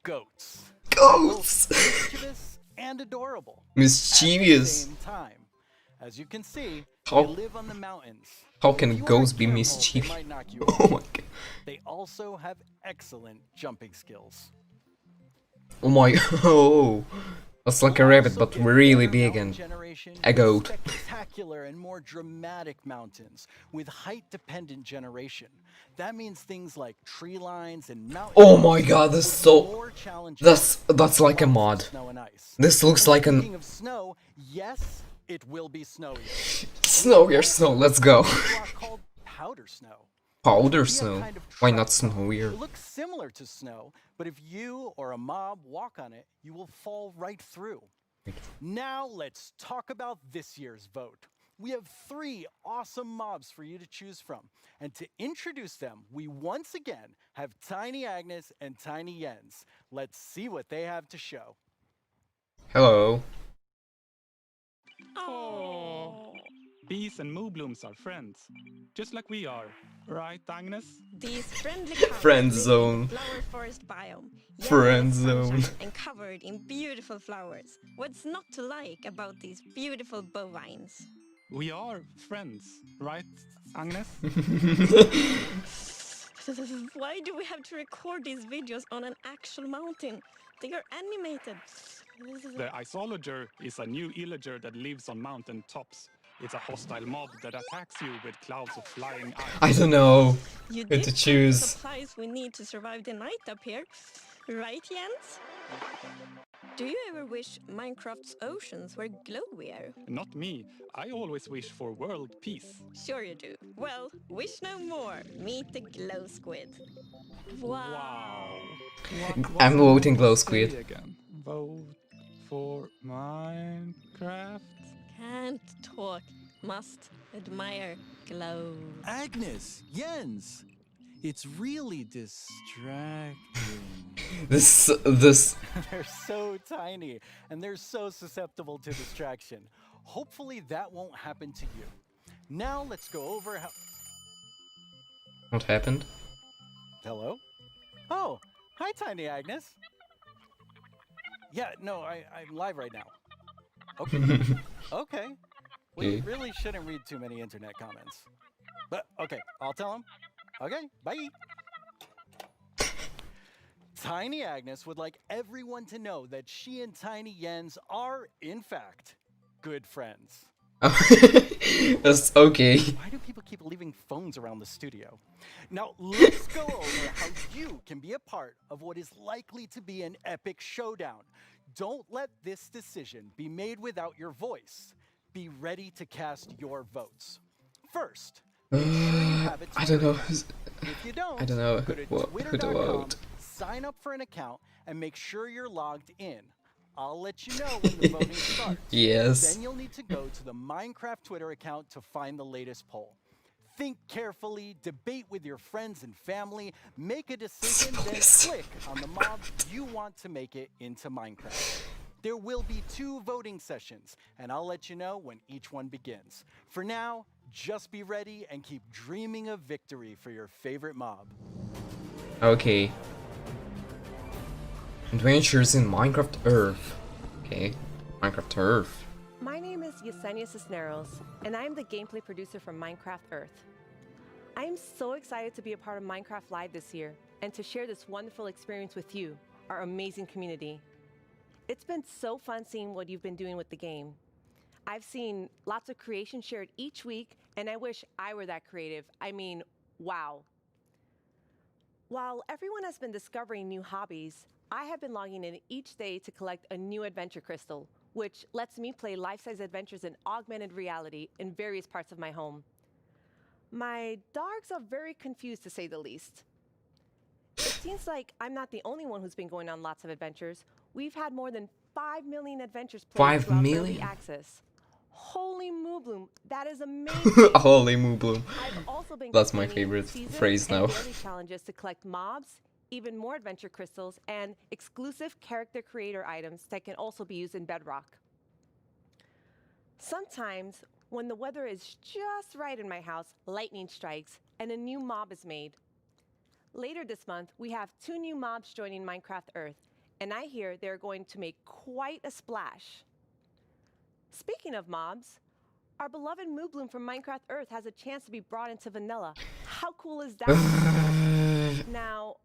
[SPEAKER 25] Goats.
[SPEAKER 2] Goats!
[SPEAKER 25] Both mischievous and adorable.
[SPEAKER 2] Mischievous.
[SPEAKER 25] At the same time. As you can see,
[SPEAKER 2] How-
[SPEAKER 25] they live on the mountains.
[SPEAKER 2] How
[SPEAKER 25] If
[SPEAKER 2] can
[SPEAKER 25] you
[SPEAKER 2] ghosts
[SPEAKER 25] aren't
[SPEAKER 2] be
[SPEAKER 25] careful, they
[SPEAKER 2] mischievous?
[SPEAKER 25] might knock you
[SPEAKER 2] Oh
[SPEAKER 25] over.
[SPEAKER 2] my god.
[SPEAKER 25] They also have excellent jumping skills.
[SPEAKER 2] Oh my. Oh. That's like a rabbit, but really big and a goat.
[SPEAKER 25] Spectacular and more dramatic mountains with height-dependent generation. That means things like tree lines and mountain.
[SPEAKER 2] Oh my god, this is
[SPEAKER 25] will be
[SPEAKER 2] so.
[SPEAKER 25] more challenging
[SPEAKER 2] That's like a
[SPEAKER 25] than
[SPEAKER 2] mod.
[SPEAKER 25] snow and ice.
[SPEAKER 2] This looks
[SPEAKER 25] And
[SPEAKER 2] like
[SPEAKER 25] speaking
[SPEAKER 2] an
[SPEAKER 25] of snow, yes, it will be snowy.
[SPEAKER 2] snowier snow. Let's go.
[SPEAKER 25] Rock called powder snow.
[SPEAKER 2] Powder
[SPEAKER 25] It'll be a
[SPEAKER 2] snow.
[SPEAKER 25] kind of
[SPEAKER 2] Why not
[SPEAKER 25] trap.
[SPEAKER 2] snowier?
[SPEAKER 25] It looks similar to snow, but if you or a mob walk on it, you will fall right through. Now let's talk about this year's vote. We have 3 awesome mobs for you to choose from. And to introduce them, we once again have Tiny Agnes and Tiny Jens. Let's see what they have to show.
[SPEAKER 2] Hello.
[SPEAKER 12] Oh. Bees and moonblooms are friends, just like we are, right, Agnes?
[SPEAKER 1] These friendly cows
[SPEAKER 2] Friend
[SPEAKER 1] live in
[SPEAKER 2] zone.
[SPEAKER 1] the flower forest biome, yellow
[SPEAKER 2] Friend
[SPEAKER 1] with sunshine
[SPEAKER 2] zone.
[SPEAKER 1] and covered in beautiful flowers. What's not to like about these beautiful bovines?
[SPEAKER 12] We are friends, right, Agnes?
[SPEAKER 1] Why do we have to record these videos on an actual mountain? They are animated.
[SPEAKER 12] The isolager is a new illager that lives on mountain tops. It's a hostile mob that attacks you with clouds of flying ice.
[SPEAKER 2] I don't know
[SPEAKER 1] You
[SPEAKER 2] who
[SPEAKER 1] did
[SPEAKER 2] to
[SPEAKER 1] find the
[SPEAKER 2] choose.
[SPEAKER 1] supplies we need to survive the night up here, right, Jens? Do you ever wish Minecraft's oceans were glowier?
[SPEAKER 12] Not me. I always wish for world peace.
[SPEAKER 1] Sure you do. Well, wish no more. Meet the glow squid. Wow.
[SPEAKER 2] I'm voting Glow Squid.
[SPEAKER 12] Again. Vote for Minecraft.
[SPEAKER 1] Can't talk. Must admire glow.
[SPEAKER 25] Agnes, Jens, it's really distracting.
[SPEAKER 2] This.
[SPEAKER 25] They're so tiny and they're so susceptible to distraction. Hopefully that won't happen to you. Now let's go over how.
[SPEAKER 2] What happened?
[SPEAKER 25] Hello? Oh, hi, Tiny Agnes. Yeah, no, I'm live right now. Okay. Okay. We really shouldn't read too many internet comments. But, okay, I'll tell him. Okay, bye. Tiny Agnes would like everyone to know that she and Tiny Jens are, in fact, good friends.
[SPEAKER 2] That's okay.
[SPEAKER 25] Why do people keep leaving phones around the studio? Now, let's go over how you can be a part of what is likely to be an epic showdown. Don't let this decision be made without your voice. Be ready to cast your votes. First, make sure you have a
[SPEAKER 2] I don't know.
[SPEAKER 25] Twitter account. If you don't,
[SPEAKER 2] I don't know
[SPEAKER 25] go to
[SPEAKER 2] who to
[SPEAKER 25] twitter.com,
[SPEAKER 2] vote.
[SPEAKER 25] sign up for an account, and make sure you're logged in. I'll let you know when the voting starts.
[SPEAKER 2] Yes.
[SPEAKER 25] Then you'll need to go to the Minecraft Twitter account to find the latest poll. Think carefully, debate with your friends and family, make a decision, then click on the mob you want to make it into Minecraft. There will be 2 voting sessions, and I'll let you know when each one begins. For now, just be ready and keep dreaming of victory for your favorite mob.
[SPEAKER 2] Okay. Adventures in Minecraft Earth. Okay. Minecraft Earth.
[SPEAKER 13] My name is Yesenia Cisneros, and I am the gameplay producer for Minecraft Earth. I am so excited to be a part of Minecraft Live this year and to share this wonderful experience with you, our amazing community. It's been so fun seeing what you've been doing with the game. I've seen lots of creation shared each week, and I wish I were that creative. I mean, wow. While everyone has been discovering new hobbies, I have been logging in each day to collect a new adventure crystal, which lets me play life-size adventures in augmented reality in various parts of my home. My dogs are very confused, to say the least. It seems like I'm not the only one who's been going on lots of adventures. We've had more than 5 million adventures played
[SPEAKER 2] 5
[SPEAKER 13] throughout
[SPEAKER 2] million?
[SPEAKER 13] early access. Holy moo bloom, that is amazing!
[SPEAKER 2] Holy moo bloom.
[SPEAKER 13] I've also been
[SPEAKER 2] That's my
[SPEAKER 13] completing
[SPEAKER 2] favorite
[SPEAKER 13] season
[SPEAKER 2] phrase now.
[SPEAKER 13] and daily challenges to collect mobs, even more adventure crystals, and exclusive character creator items that can also be used in Bedrock. Sometimes, when the weather is just right in my house, lightning strikes and a new mob is made. Later this month, we have 2 new mobs joining Minecraft Earth, and I hear they're going to make quite a splash. Speaking of mobs, our beloved Moo Bloom from Minecraft Earth has a chance to be brought into vanilla. How cool is that? Now,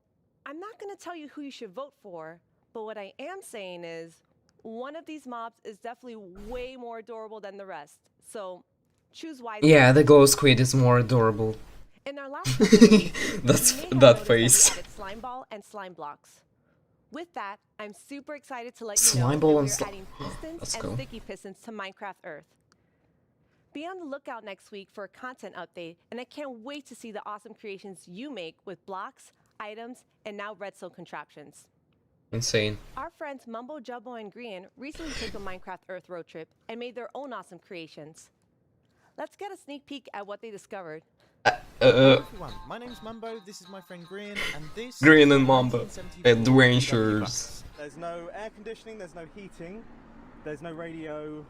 [SPEAKER 13] I'm not going to tell you who you should vote for, but what I am saying is one of these mobs is definitely way more adorable than the rest. So, choose wisely.
[SPEAKER 2] Yeah, the Glow Squid is more adorable.
[SPEAKER 13] In our last episode,
[SPEAKER 2] That's
[SPEAKER 13] you may have
[SPEAKER 2] that
[SPEAKER 13] noticed
[SPEAKER 2] face.
[SPEAKER 13] that we added slime ball and slime blocks. With that, I'm super excited to let you
[SPEAKER 2] Slime
[SPEAKER 13] know
[SPEAKER 2] ball
[SPEAKER 13] that
[SPEAKER 2] and
[SPEAKER 13] we're
[SPEAKER 2] slime-
[SPEAKER 13] adding pistons
[SPEAKER 2] Let's
[SPEAKER 13] and
[SPEAKER 2] go.
[SPEAKER 13] sticky pistons to Minecraft Earth. Be on the lookout next week for a content update, and I can't wait to see the awesome creations you make with blocks, items, and now redstone contraptions.
[SPEAKER 2] Insane.
[SPEAKER 13] Our friends Mumbo Jumbo and Grian recently took a Minecraft Earth road trip and made their own awesome creations. Let's get a sneak peek at what they discovered.
[SPEAKER 15] Hello everyone, my name's Mumbo, this is my friend Grian, and this
[SPEAKER 2] Green
[SPEAKER 15] is
[SPEAKER 2] and
[SPEAKER 15] my
[SPEAKER 2] Mamba
[SPEAKER 15] 1974
[SPEAKER 2] Adventures.
[SPEAKER 15] bus.
[SPEAKER 24] There's no air conditioning, there's no heating, there's no radio,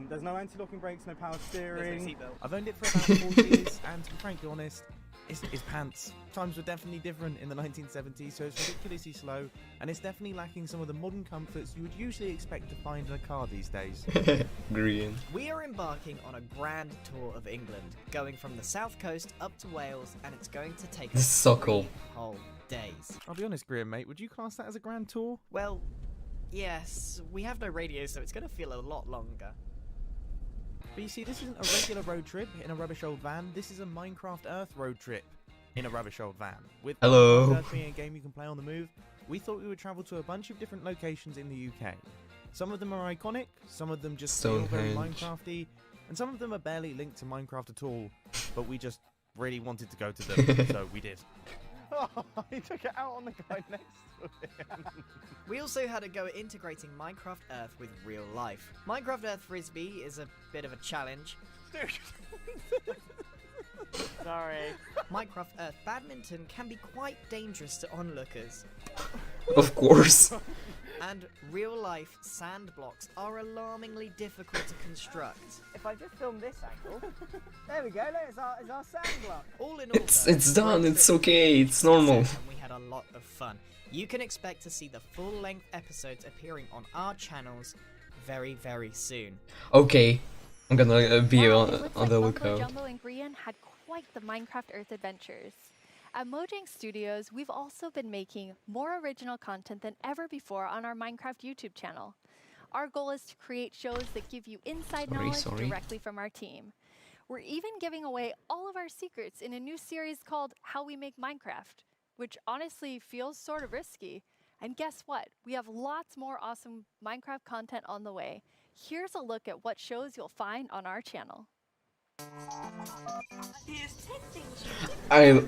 [SPEAKER 24] there's no anti-locking brakes, no power steering.
[SPEAKER 15] I've owned it for about 4 years, and to be frankly honest, it's pants. Times were definitely different in the 1970s, so it's ridiculously slow, and it's definitely lacking some of the modern comforts you would usually expect to find in a car these days.
[SPEAKER 2] Green.
[SPEAKER 16] We are embarking on a grand tour of England, going from the south coast up to Wales, and it's going to take
[SPEAKER 2] This
[SPEAKER 16] us
[SPEAKER 2] is so
[SPEAKER 16] 3
[SPEAKER 2] cool.
[SPEAKER 16] whole days.
[SPEAKER 15] I'll be honest, Graham, mate, would you class that as a grand tour?
[SPEAKER 16] Well, yes, we have no radio, so it's going to feel a lot longer.
[SPEAKER 15] But you see, this isn't a regular road trip in a rubbish old van. This is a Minecraft Earth road trip in a rubbish old van. With
[SPEAKER 2] Hello.
[SPEAKER 15] Minecraft Earth being a game you can play on the move, we thought we would travel to a bunch of different locations in the UK. Some of them are iconic, some of them just feel very
[SPEAKER 2] Stonehenge.
[SPEAKER 15] Minecrafty, and some of them are barely linked to Minecraft at all, but we just really wanted to go to them, so we did.
[SPEAKER 24] Oh, he took it out on the guy next to him.
[SPEAKER 16] We also had a go at integrating Minecraft Earth with real life. Minecraft Earth Frisbee is a bit of a challenge.
[SPEAKER 24] Sorry.
[SPEAKER 16] Minecraft Earth Badminton can be quite dangerous to onlookers.
[SPEAKER 2] Of course.
[SPEAKER 16] And real life sand blocks are alarmingly difficult to construct.
[SPEAKER 24] If I just film this angle, there we go. Look, it's our sand block.
[SPEAKER 16] All in all,
[SPEAKER 2] It's done. It's okay. It's normal.
[SPEAKER 16] And we had a lot of fun. You can expect to see the full-length episodes appearing on our channels very, very soon.
[SPEAKER 2] Okay. I'm gonna be
[SPEAKER 8] Wow,
[SPEAKER 2] on
[SPEAKER 8] it looks
[SPEAKER 2] the
[SPEAKER 8] like Mumbo
[SPEAKER 2] lookout.
[SPEAKER 8] Jumbo and Grian had quite the Minecraft Earth adventures. At Mojang Studios, we've also been making more original content than ever before on our Minecraft YouTube channel. Our goal is to create shows that give you inside knowledge directly from our team. We're even giving away all of our secrets in a new series called How We Make Minecraft, which honestly feels sort of risky. And guess what? We have lots more awesome Minecraft content on the way. Here's a look at what shows you'll find on our channel.
[SPEAKER 2] I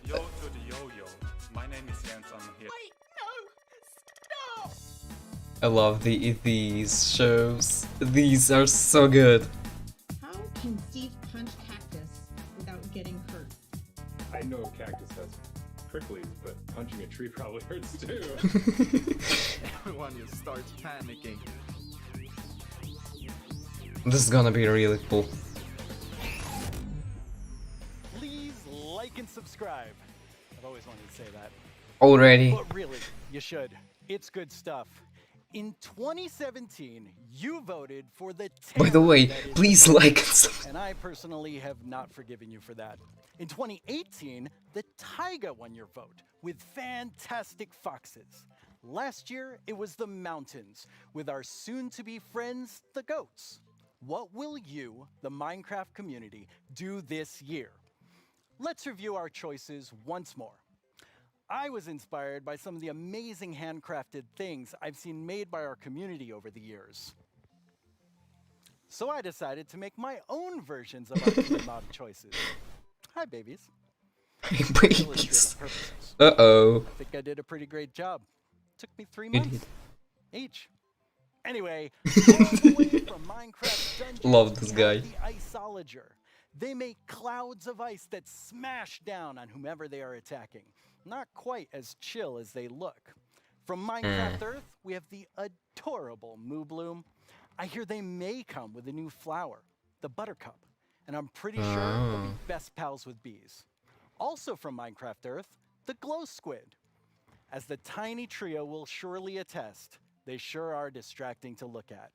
[SPEAKER 12] Yo to the yo-yo. My name is Jens, I'm here.
[SPEAKER 3] Wait, no! Stop!
[SPEAKER 2] I love these shows. These are so good.
[SPEAKER 11] How can Steve punch cactus without getting hurt?
[SPEAKER 14] I know cactus has pricklies, but punching a tree probably hurts too.
[SPEAKER 24] Everyone just starts panicking.
[SPEAKER 2] This is gonna be really cool.
[SPEAKER 25] Please like and subscribe. I've always wanted to say that.
[SPEAKER 2] Already.
[SPEAKER 25] But really, you should. It's good stuff. In 2017, you voted for the
[SPEAKER 2] By the way,
[SPEAKER 25] terror that is
[SPEAKER 2] please
[SPEAKER 25] the
[SPEAKER 2] like
[SPEAKER 25] Forest, and I personally have not forgiven you for that. In 2018, the taiga won your vote with fantastic foxes. Last year, it was the mountains with our soon-to-be friends, the goats. What will you, the Minecraft community, do this year? Let's review our choices once more. I was inspired by some of the amazing handcrafted things I've seen made by our community over the years. So I decided to make my own versions of our key mob choices. Hi, babies.
[SPEAKER 2] Babies. Uh-oh.
[SPEAKER 25] I think I did a pretty great job. Took me 3
[SPEAKER 2] You
[SPEAKER 25] months each. Anyway, all the way from Minecraft Dungeons,
[SPEAKER 2] Love this
[SPEAKER 25] we
[SPEAKER 2] guy.
[SPEAKER 25] have the Iceologer. They make clouds of ice that smash down on whomever they are attacking. Not quite as chill as they look. From Minecraft Earth, we have the adorable Moo Bloom. I hear they may come with a new flower, the Buttercup, and I'm pretty sure they'll be best pals with bees. Also from Minecraft Earth, the Glow Squid. As the tiny trio will surely attest, they sure are distracting to look at.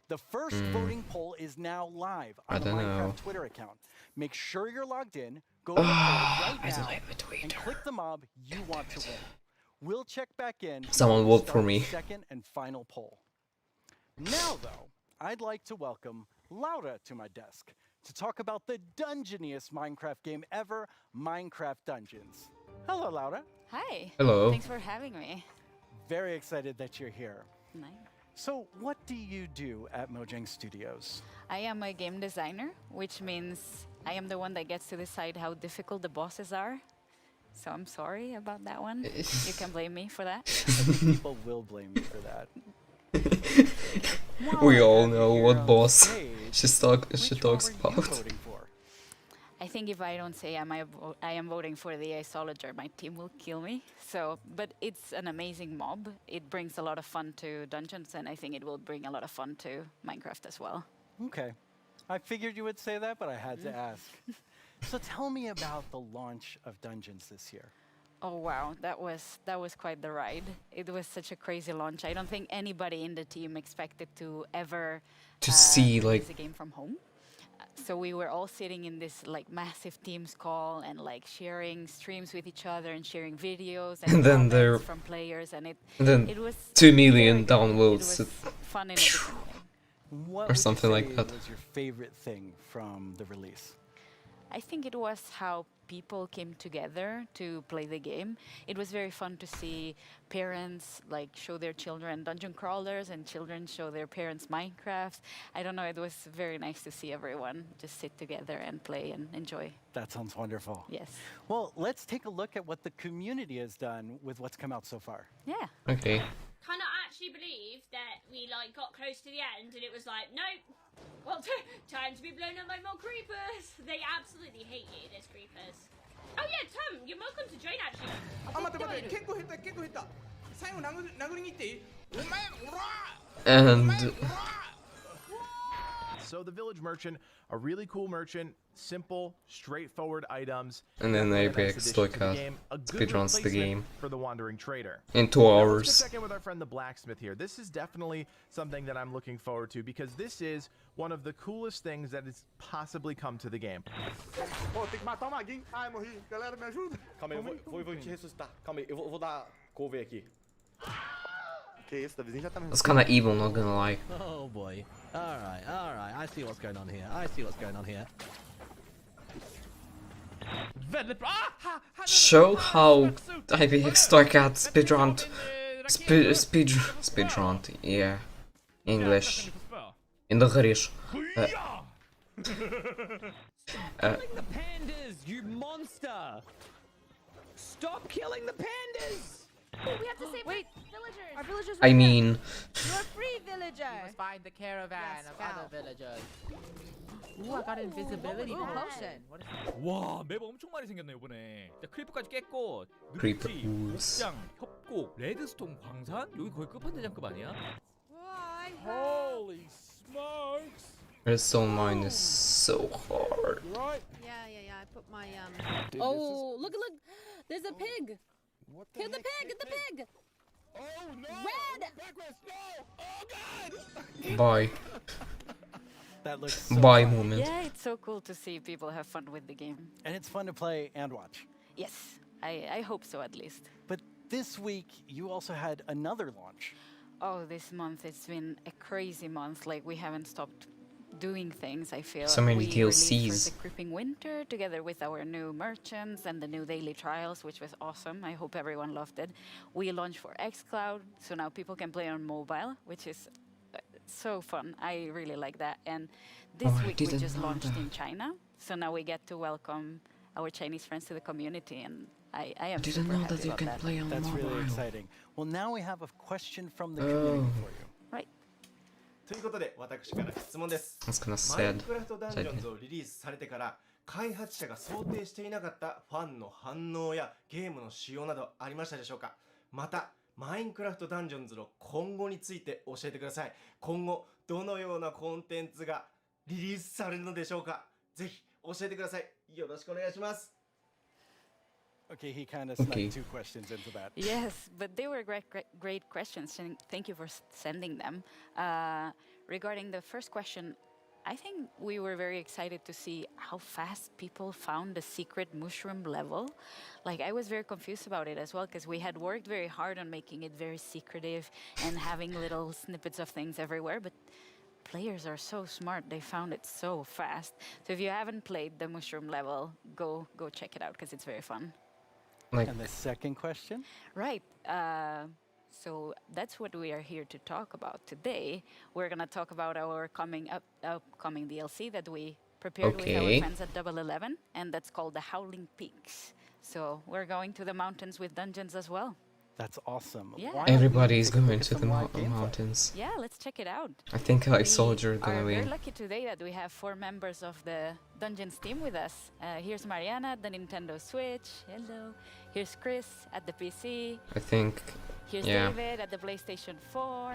[SPEAKER 25] The first voting poll is now live on the
[SPEAKER 2] I don't
[SPEAKER 25] Minecraft
[SPEAKER 2] know.
[SPEAKER 25] Twitter account. Make sure you're logged in, go to the poll right
[SPEAKER 2] I don't
[SPEAKER 25] now,
[SPEAKER 2] like the Twitter.
[SPEAKER 25] and click the mob you want to win. We'll check back in.
[SPEAKER 2] Someone
[SPEAKER 25] and
[SPEAKER 2] vote for
[SPEAKER 25] start
[SPEAKER 2] me.
[SPEAKER 25] the second and final poll. Now, though, I'd like to welcome Laura to my desk to talk about the dungeoniest Minecraft game ever, Minecraft Dungeons. Hello, Laura.
[SPEAKER 18] Hi.
[SPEAKER 2] Hello.
[SPEAKER 18] Thanks for having me.
[SPEAKER 25] Very excited that you're here.
[SPEAKER 18] Nice.
[SPEAKER 25] So, what do you do at Mojang Studios?
[SPEAKER 18] I am a game designer, which means I am the one that gets to decide how difficult the bosses are. So I'm sorry about that one. You can blame me for that.
[SPEAKER 25] I think people will blame you for that.
[SPEAKER 2] We all know what boss
[SPEAKER 25] stage,
[SPEAKER 2] she talks about.
[SPEAKER 18] I think if I don't say I am voting for the Iceologer, my team will kill me. So, but it's an amazing mob. It brings a lot of fun to dungeons, and I think it will bring a lot of fun to Minecraft as well.
[SPEAKER 25] Okay. I figured you would say that, but I had to ask. So tell me about the launch of Dungeons this year.
[SPEAKER 18] Oh wow, that was quite the ride. It was such a crazy launch. I don't think anybody in the team expected to ever
[SPEAKER 2] see like
[SPEAKER 18] release a game from home. So we were all sitting in this like massive Teams call and like sharing streams with each other and sharing videos and
[SPEAKER 2] And then
[SPEAKER 18] comments
[SPEAKER 2] there-
[SPEAKER 18] from players, and
[SPEAKER 2] and then
[SPEAKER 18] it was
[SPEAKER 2] 2 million
[SPEAKER 18] very good.
[SPEAKER 2] downloads.
[SPEAKER 18] It was fun in a different way.
[SPEAKER 25] What
[SPEAKER 2] or
[SPEAKER 25] would
[SPEAKER 2] something
[SPEAKER 25] you
[SPEAKER 2] like
[SPEAKER 25] say
[SPEAKER 2] that.
[SPEAKER 25] was your favorite thing from the release?
[SPEAKER 18] I think it was how people came together to play the game. It was very fun to see parents like show their children dungeon crawlers and children show their parents Minecraft. I don't know, it was very nice to see everyone just sit together and play and enjoy.
[SPEAKER 25] That sounds wonderful.
[SPEAKER 18] Yes.
[SPEAKER 25] Well, let's take a look at what the community has done with what's come out so far.
[SPEAKER 18] Yeah.
[SPEAKER 2] Okay.
[SPEAKER 6] Cannot actually believe that we got close to the end and it was like, nope. Well, time to be blown up by more creepers. They absolutely hate you, those creepers. Oh yeah, Tom, you're welcome to join actually.
[SPEAKER 3] あ、待って待って、結構減った、結構減った。最後殴りに行っていい？お前、おら！
[SPEAKER 2] And
[SPEAKER 5] So the village merchant, a really cool merchant, simple, straightforward items.
[SPEAKER 2] And then
[SPEAKER 5] Definitely a
[SPEAKER 2] Apex
[SPEAKER 5] nice addition to the
[SPEAKER 2] Stoica
[SPEAKER 5] game, a good
[SPEAKER 2] speedruns the
[SPEAKER 5] replacement
[SPEAKER 2] game
[SPEAKER 5] for the wandering trader.
[SPEAKER 2] in 2
[SPEAKER 5] Now, let's
[SPEAKER 2] hours.
[SPEAKER 5] go check in with our friend the blacksmith here. This is definitely something that I'm looking forward to because this is one of the coolest things that has possibly come to the game.
[SPEAKER 24] Oh, tem que matar o maguinho. Ai, morri. Galera, me ajuda. Calma aí, vou te ressuscitar. Calma aí, eu vou dar cover aqui. Que isso, Davizinho já tá me
[SPEAKER 2] That's kind of evil, not gonna lie.
[SPEAKER 7] Oh boy. Alright, I see what's going on here. I see what's going on here.
[SPEAKER 2] Show how IPX Stoicat speedrun, yeah, English, in the Garish.
[SPEAKER 19] Killing the pandas, you monster! Stop killing the pandas!
[SPEAKER 17] We have to save villagers. Our villagers.
[SPEAKER 2] I mean,
[SPEAKER 17] You're free, villager.
[SPEAKER 20] You must find the caravan of other villagers.
[SPEAKER 19] Ooh, I got invisibility
[SPEAKER 17] potion.
[SPEAKER 20] What is that?
[SPEAKER 19] 와, 맵 엄청 많이 생겼네 이번에. 자, 크리퍼까지 깼고.
[SPEAKER 2] Creeper
[SPEAKER 19] 늪지,
[SPEAKER 2] ooze.
[SPEAKER 19] 목장, 협곡, 레드스톤 광산? 여기 거의 끝판대장급 아니야?
[SPEAKER 23] Holy smokes!
[SPEAKER 2] Redstone mine is so hard.
[SPEAKER 23] Right?
[SPEAKER 17] Yeah. I put my
[SPEAKER 22] Oh, look! There's a pig. Kill the pig! Get the pig!
[SPEAKER 24] Oh no!
[SPEAKER 22] Red!
[SPEAKER 24] No! Oh god!
[SPEAKER 2] Bye.
[SPEAKER 25] That looks so
[SPEAKER 2] Bye
[SPEAKER 25] fun.
[SPEAKER 2] moment.
[SPEAKER 18] Yeah, it's so cool to see people have fun with the game.
[SPEAKER 25] And it's fun to play and watch.
[SPEAKER 18] Yes, I hope so at least.
[SPEAKER 25] But this week, you also had another launch.
[SPEAKER 18] Oh, this month it's been a crazy month. Like we haven't stopped doing things, I feel.
[SPEAKER 2] So many
[SPEAKER 18] we released
[SPEAKER 2] DLCs.
[SPEAKER 18] for the Creeping Winter together with our new merchants and the new daily trials, which was awesome. I hope everyone loved it. We launched for xCloud, so now people can play on mobile, which is so fun. I really like that. And this
[SPEAKER 2] Oh, I
[SPEAKER 18] week we
[SPEAKER 2] didn't
[SPEAKER 18] just
[SPEAKER 2] know
[SPEAKER 18] launched in
[SPEAKER 2] that.
[SPEAKER 18] China, so now we get to welcome our Chinese friends to the community, and I am
[SPEAKER 2] Didn't
[SPEAKER 18] super
[SPEAKER 2] know
[SPEAKER 18] happy
[SPEAKER 2] that you
[SPEAKER 18] about
[SPEAKER 2] can
[SPEAKER 18] that.
[SPEAKER 2] play on
[SPEAKER 25] That's
[SPEAKER 2] mobile.
[SPEAKER 25] really exciting. Well, now we have a question from the
[SPEAKER 2] Oh.
[SPEAKER 25] community for you.
[SPEAKER 18] Right.
[SPEAKER 24] ということで、私から質問です。
[SPEAKER 2] That's kinda
[SPEAKER 24] マイ
[SPEAKER 2] sad.
[SPEAKER 24] ンクラフトダンジョンズをリリースされてから開発者が想定していなかったファンの反応やゲームの仕様などありましたでしょうか。またマインクラフトダンジョンズの今後について教えてください。今後どのようなコンテンツがリリースされるのでしょうか。ぜひ教えてください。よろしくお願いします。
[SPEAKER 25] Okay, he kind of snuck
[SPEAKER 2] Okay.
[SPEAKER 25] 2 questions into that.
[SPEAKER 18] Yes, but they were great questions, and thank you for sending them. Regarding the first question, I think we were very excited to see how fast people found the secret mushroom level. Like, I was very confused about it as well, because we had worked very hard on making it very secretive and having little snippets of things everywhere, but players are so smart, they found it so fast. So if you haven't played the mushroom level, go check it out, because it's very fun.
[SPEAKER 2] Like,
[SPEAKER 25] And the second question?
[SPEAKER 18] Right. So that's what we are here to talk about today. We're gonna talk about our upcoming DLC that we prepared with
[SPEAKER 2] Okay.
[SPEAKER 18] our friends at Double 11, and that's called the Howling Peaks. So we're going to the mountains with dungeons as well.
[SPEAKER 25] That's awesome.
[SPEAKER 18] Yeah.
[SPEAKER 25] Why don't we
[SPEAKER 2] everybody is
[SPEAKER 25] take a look
[SPEAKER 2] going
[SPEAKER 25] at
[SPEAKER 2] to the
[SPEAKER 25] some live gameplay?
[SPEAKER 2] mountains.
[SPEAKER 18] Yeah, let's check it out.
[SPEAKER 2] I think
[SPEAKER 18] We
[SPEAKER 2] Soldier
[SPEAKER 18] are
[SPEAKER 2] gonna
[SPEAKER 18] very
[SPEAKER 2] win.
[SPEAKER 18] lucky today that we have 4 members of the Dungeons team with us. Here's Mariana at the Nintendo Switch. Hello. Here's Chris at the PC.
[SPEAKER 2] I think,
[SPEAKER 18] Here's
[SPEAKER 2] yeah.
[SPEAKER 18] David at the PlayStation 4.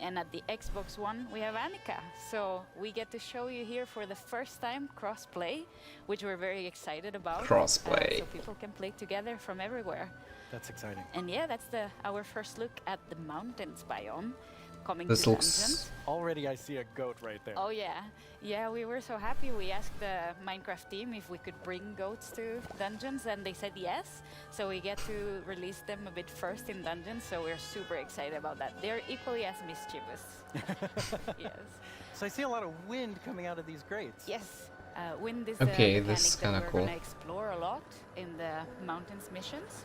[SPEAKER 18] And at the Xbox One, we have Annika. So we get to show you here for the first time cross-play, which we're very excited about.
[SPEAKER 2] Cross-play.
[SPEAKER 18] So people can play together from everywhere.
[SPEAKER 25] That's exciting.
[SPEAKER 18] And yeah, that's our first look at the mountains biome. coming
[SPEAKER 2] This
[SPEAKER 18] to
[SPEAKER 2] looks-
[SPEAKER 18] dungeons.
[SPEAKER 25] Already I see a goat right there.
[SPEAKER 18] Oh yeah, yeah. We were so happy. We asked the Minecraft team if we could bring goats to dungeons, and they said yes. So we get to release them a bit first in dungeons. So we're super excited about that. They're equally as mischievous. Yes.
[SPEAKER 25] So I see a lot of wind coming out of these grates.
[SPEAKER 18] Yes. Wind is
[SPEAKER 2] Okay,
[SPEAKER 18] a
[SPEAKER 2] this
[SPEAKER 18] mechanic
[SPEAKER 2] is
[SPEAKER 18] that
[SPEAKER 2] kinda
[SPEAKER 18] we're
[SPEAKER 2] cool.
[SPEAKER 18] gonna explore a lot in the mountains missions.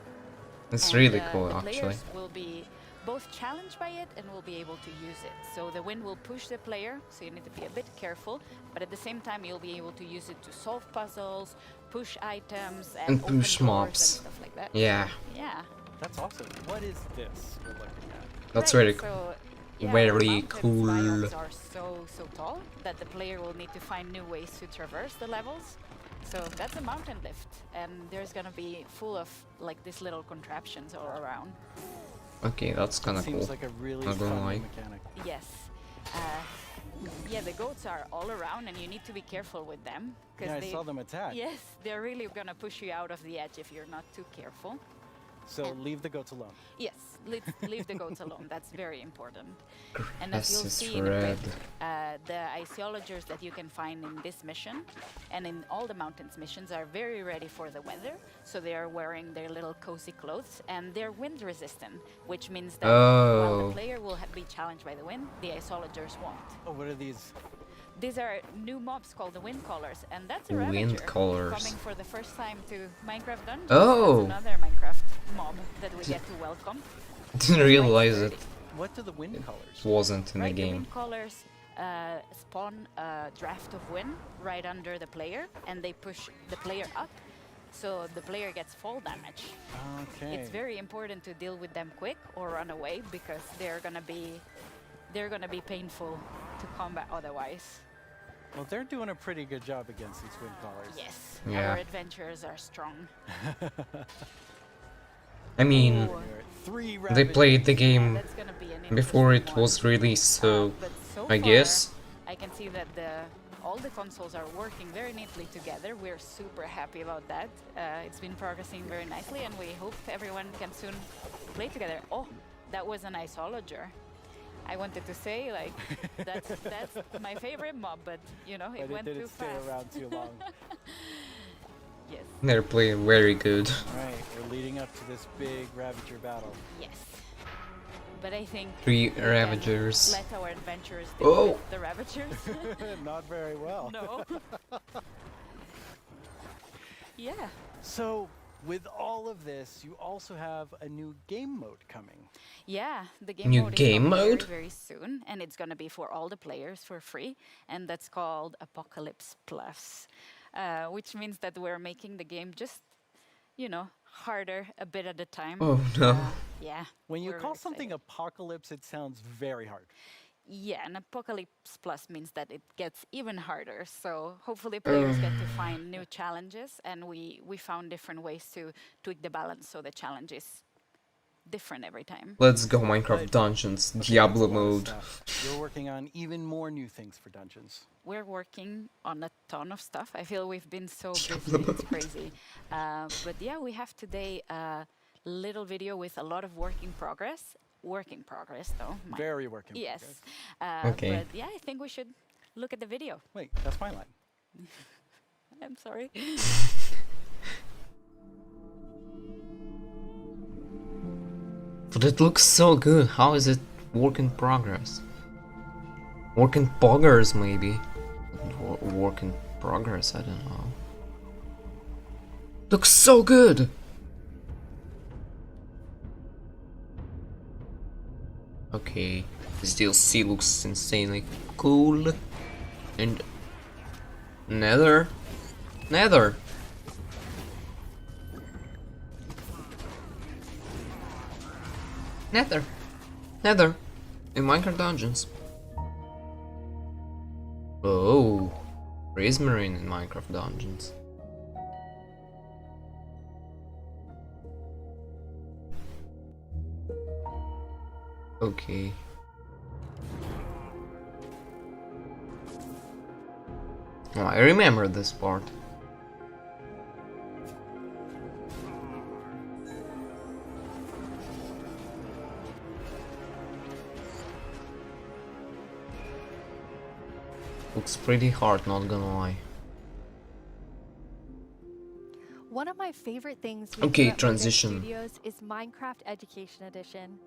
[SPEAKER 2] It's
[SPEAKER 18] And,
[SPEAKER 2] really cool,
[SPEAKER 18] the
[SPEAKER 2] actually.
[SPEAKER 18] players will be both challenged by it and will be able to use it. So the wind will push the player, so you need to be a bit careful, but at the same time you'll be able to use it to solve puzzles, push items, and open
[SPEAKER 2] push
[SPEAKER 18] doors
[SPEAKER 2] mobs.
[SPEAKER 18] and stuff like that.
[SPEAKER 2] Yeah.
[SPEAKER 18] Yeah.
[SPEAKER 25] That's awesome. What is this we're looking at?
[SPEAKER 2] That's
[SPEAKER 18] Right,
[SPEAKER 2] very
[SPEAKER 18] so, yeah,
[SPEAKER 2] very
[SPEAKER 18] mountains
[SPEAKER 2] cool.
[SPEAKER 18] biomes are so tall that the player will need to find new ways to traverse the levels. So that's a mountain lift, and there's gonna be full of like these little contraptions all around.
[SPEAKER 2] Okay, that's kind of
[SPEAKER 25] Seems
[SPEAKER 2] cool.
[SPEAKER 25] like a really
[SPEAKER 2] Not gonna
[SPEAKER 25] fun
[SPEAKER 2] lie.
[SPEAKER 25] mechanic.
[SPEAKER 18] Yes. Yeah, the goats are all around, and you need to be careful with them.
[SPEAKER 25] Yeah, I saw them attack.
[SPEAKER 18] Yes, they're really gonna push you out of the edge if you're not too careful.
[SPEAKER 25] So leave the goats alone.
[SPEAKER 18] Yes, leave the goats alone. That's very important. And as
[SPEAKER 2] Grass
[SPEAKER 18] you'll
[SPEAKER 2] is
[SPEAKER 18] see in a
[SPEAKER 2] red.
[SPEAKER 18] bit, the iceologers that you can find in this mission and in all the mountains missions are very ready for the weather. So they are wearing their little cozy clothes, and they're wind resistant, which means that while
[SPEAKER 2] Oh.
[SPEAKER 18] the player will be challenged by the wind, the isologers won't.
[SPEAKER 25] Oh, what are these?
[SPEAKER 18] These are new mobs called the wind callers, and that's a
[SPEAKER 2] Wind
[SPEAKER 18] Ravager
[SPEAKER 2] callers.
[SPEAKER 18] coming for the first time to Minecraft Dungeons.
[SPEAKER 2] Oh.
[SPEAKER 18] That's another Minecraft mob that we get to welcome.
[SPEAKER 2] Didn't realize it
[SPEAKER 25] What do the wind colors?
[SPEAKER 2] wasn't in the
[SPEAKER 18] Right, the
[SPEAKER 2] game.
[SPEAKER 18] wind callers spawn a draft of wind right under the player, and they push the player up, so the player gets fall damage.
[SPEAKER 25] Okay.
[SPEAKER 18] It's very important to deal with them quick or run away, because they're gonna be painful to combat otherwise.
[SPEAKER 25] Well, they're doing a pretty good job against these wind callers.
[SPEAKER 18] Yes,
[SPEAKER 2] Yeah.
[SPEAKER 18] our adventurers are strong.
[SPEAKER 2] I mean,
[SPEAKER 25] Three
[SPEAKER 2] they played the game
[SPEAKER 18] That's gonna be an
[SPEAKER 2] before it
[SPEAKER 18] interesting
[SPEAKER 2] was released, so
[SPEAKER 18] But so
[SPEAKER 2] I
[SPEAKER 18] far,
[SPEAKER 2] guess.
[SPEAKER 18] I can see that all the consoles are working very neatly together. We're super happy about that. It's been progressing very nicely, and we hope everyone can soon play together. Oh, that was an isologer. I wanted to say, like, that's my favorite mob, but you know, it
[SPEAKER 25] But
[SPEAKER 18] went too
[SPEAKER 25] didn't stay
[SPEAKER 18] fast.
[SPEAKER 25] around too long.
[SPEAKER 18] Yes.
[SPEAKER 2] They're playing very good.
[SPEAKER 25] Right, we're leading up to this big Ravager battle.
[SPEAKER 18] Yes. But I think
[SPEAKER 2] 3
[SPEAKER 18] we can
[SPEAKER 2] Ravagers.
[SPEAKER 18] let our adventurers deal
[SPEAKER 2] Oh.
[SPEAKER 18] with the Ravagers.
[SPEAKER 25] Not very well.
[SPEAKER 18] No. Yeah.
[SPEAKER 25] So, with all of this, you also have a new game mode coming.
[SPEAKER 18] Yeah, the game
[SPEAKER 2] New
[SPEAKER 18] mode is
[SPEAKER 2] game
[SPEAKER 18] coming
[SPEAKER 2] mode?
[SPEAKER 18] very soon, and it's gonna be for all the players for free, and that's called Apocalypse Plus, which means that we're making the game just, you know, harder a bit at a time.
[SPEAKER 2] Oh, no.
[SPEAKER 18] Yeah.
[SPEAKER 25] When you
[SPEAKER 18] we're
[SPEAKER 25] call
[SPEAKER 18] very
[SPEAKER 25] something
[SPEAKER 18] excited.
[SPEAKER 25] apocalypse, it sounds very hard.
[SPEAKER 18] Yeah, and Apocalypse Plus means that it gets even harder. So hopefully players get to find new challenges, and we found different ways to tweak the balance so the challenge is different every time.
[SPEAKER 2] Let's go Minecraft Dungeons, Diablo mode.
[SPEAKER 25] You're working on even more new things for Dungeons.
[SPEAKER 18] We're working on a ton of stuff. I feel we've been so busy, it's crazy. But yeah, we have today a little video with a lot of work in progress. Work in progress, though.
[SPEAKER 25] Very work in
[SPEAKER 18] yes.
[SPEAKER 25] progress.
[SPEAKER 2] Okay.
[SPEAKER 18] But yeah, I think we should look at the video.
[SPEAKER 25] Wait, that's my line.
[SPEAKER 18] I'm sorry.
[SPEAKER 2] But it looks so good. How is it work in progress? Work in poggers, maybe. Work in progress, I don't know. Looks so good! Okay, this DLC looks insanely cool. And Nether? Nether! Nether! Nether! In Minecraft Dungeons. Oh, Prismarine in Minecraft Dungeons. Okay. Oh, I remember this part. Looks pretty hard, not gonna lie.
[SPEAKER 8] One of my favorite things
[SPEAKER 2] Okay,
[SPEAKER 8] at Mojang
[SPEAKER 2] transition.
[SPEAKER 8] Studios is Minecraft Education Edition.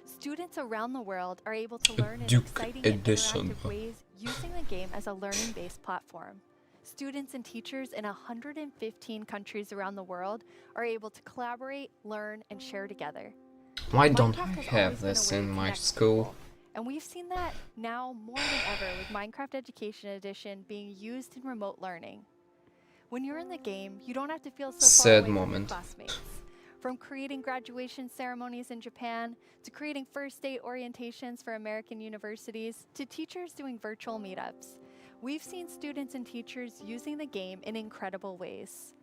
[SPEAKER 8] Students around the world are able to learn in
[SPEAKER 2] Duke
[SPEAKER 8] exciting
[SPEAKER 2] Edition.
[SPEAKER 8] and interactive ways using the game as a learning-based platform. Students and teachers in 115 countries around the world are able to collaborate, learn, and share together.
[SPEAKER 2] Why don't I
[SPEAKER 8] Minecraft has
[SPEAKER 2] have
[SPEAKER 8] always been a
[SPEAKER 2] this
[SPEAKER 8] way
[SPEAKER 2] in
[SPEAKER 8] to
[SPEAKER 2] my
[SPEAKER 8] connect
[SPEAKER 2] school?
[SPEAKER 8] people, and we've seen that now more than ever with Minecraft Education Edition being used in remote learning. When you're in the game, you don't have to feel so far
[SPEAKER 2] Sad
[SPEAKER 8] away from your
[SPEAKER 2] moment.
[SPEAKER 8] classmates. From creating graduation ceremonies in Japan, to creating first day orientations for American universities, to teachers doing virtual meetups, we've seen students and teachers using the game in incredible ways.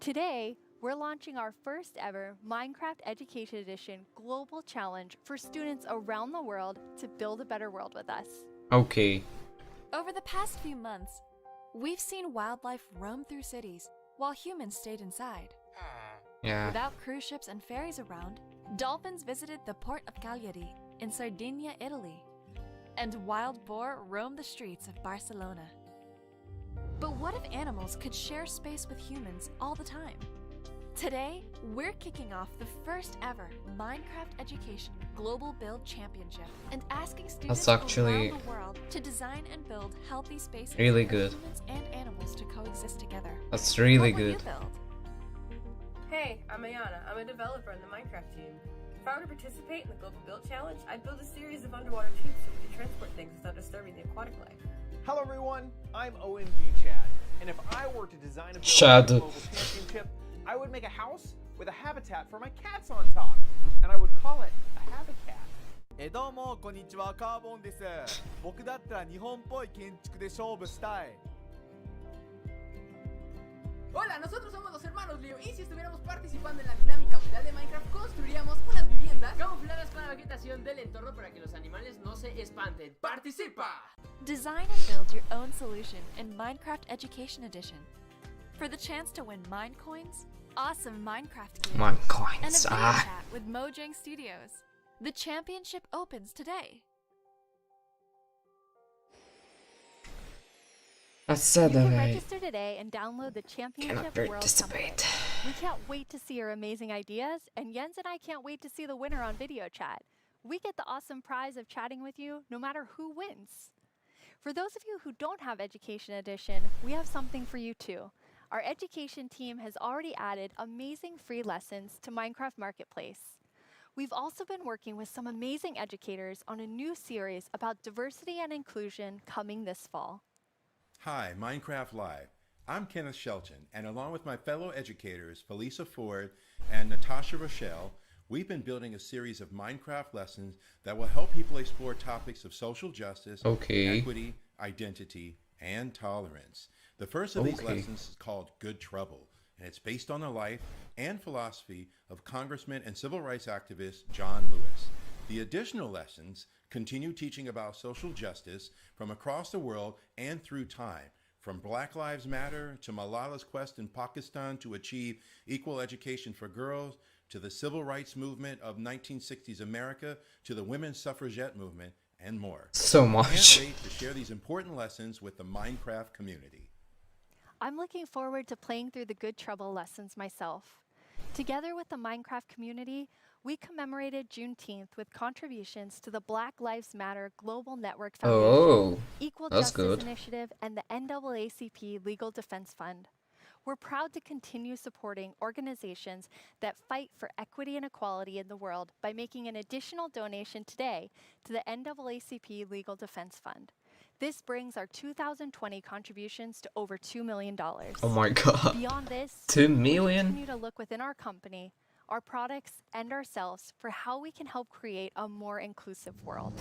[SPEAKER 8] Today, we're launching our first ever Minecraft Education Edition Global Challenge for students around the world to build a better world with us.
[SPEAKER 2] Okay.
[SPEAKER 1] Over the past few months, we've seen wildlife roam through cities while humans stayed inside.
[SPEAKER 2] Yeah.
[SPEAKER 1] Without cruise ships and ferries around, dolphins visited the port of Cagliari in Sardinia, Italy, and wild boar roamed the streets of Barcelona. But what if animals could share space with humans all the time? Today, we're kicking off the first ever Minecraft Education Global Build Championship and asking students
[SPEAKER 2] That's actually
[SPEAKER 1] around the world to design and build healthy spaces
[SPEAKER 2] really
[SPEAKER 1] for
[SPEAKER 2] good.
[SPEAKER 1] humans and animals to coexist together.
[SPEAKER 2] That's really
[SPEAKER 1] What will you
[SPEAKER 2] good.
[SPEAKER 1] build?
[SPEAKER 4] Hey, I'm Ayana. I'm a developer in the Minecraft team. If I were to participate in the Global Build Challenge, I'd build a series of underwater tubes so we could transport things without disturbing the aquatic life.
[SPEAKER 9] Hello everyone, I'm OMG Chad, and if I were to design a build
[SPEAKER 2] Chad.
[SPEAKER 9] for the global championship, I would make a house with a habitat for my cats on top, and I would call it a habitat.
[SPEAKER 10] どうもこんにちは、カーボンです。僕だったら日本っぽい建築で勝負したい。
[SPEAKER 3] Hola, nosotros somos los hermanos Leo y si estuviéramos participando en la dinámica mundial de Minecraft construiríamos unas viviendas camufladas con la vegetación del entorno para que los animales no se espanten. ¡Participa!
[SPEAKER 1] Design and build your own solution in Minecraft Education Edition. For the chance to win Mine Coins, awesome Minecraft gear,
[SPEAKER 2] Mine coins,
[SPEAKER 1] and a video
[SPEAKER 2] ah.
[SPEAKER 1] chat with Mojang Studios. The championship opens today.
[SPEAKER 2] That's sad
[SPEAKER 8] You
[SPEAKER 2] that
[SPEAKER 8] can
[SPEAKER 2] I
[SPEAKER 8] register today and download the Championship
[SPEAKER 2] cannot
[SPEAKER 8] World
[SPEAKER 2] participate.
[SPEAKER 8] Template. We can't wait to see your amazing ideas, and Jens and I can't wait to see the winner on video chat. We get the awesome prize of chatting with you no matter who wins. For those of you who don't have Education Edition, we have something for you too. Our education team has already added amazing free lessons to Minecraft Marketplace. We've also been working with some amazing educators on a new series about diversity and inclusion coming this fall.
[SPEAKER 21] Hi, Minecraft Live. I'm Kenneth Shelton, and along with my fellow educators, Felisa Ford and Natasha Rochelle, we've been building a series of Minecraft lessons that will help people explore topics of social justice,
[SPEAKER 2] Okay.
[SPEAKER 21] equity, identity, and tolerance. The first of these
[SPEAKER 2] Okay.
[SPEAKER 21] lessons is called Good Trouble, and it's based on the life and philosophy of Congressman and civil rights activist John Lewis. The additional lessons continue teaching about social justice from across the world and through time, from Black Lives Matter to Malala's quest in Pakistan to achieve equal education for girls, to the civil rights movement of 1960s America, to the women's suffragette movement, and more.
[SPEAKER 2] So
[SPEAKER 21] I
[SPEAKER 2] much.
[SPEAKER 21] can't wait to share these important lessons with the Minecraft community.
[SPEAKER 8] I'm looking forward to playing through the Good Trouble lessons myself. Together with the Minecraft community, we commemorated Juneteenth with contributions to the Black Lives Matter Global Network Foundation,
[SPEAKER 2] Oh,
[SPEAKER 8] Equal
[SPEAKER 2] that's
[SPEAKER 8] Justice
[SPEAKER 2] good.
[SPEAKER 8] Initiative, and the NAACP Legal Defense Fund. We're proud to continue supporting organizations that fight for equity and equality in the world by making an additional donation today to the NAACP Legal Defense Fund. This brings our 2020 contributions to over $2 million.
[SPEAKER 2] Oh my god.
[SPEAKER 8] Beyond this,
[SPEAKER 2] 2
[SPEAKER 8] we
[SPEAKER 2] million?
[SPEAKER 8] continue to look within our company, our products, and ourselves for how we can help create a more inclusive world.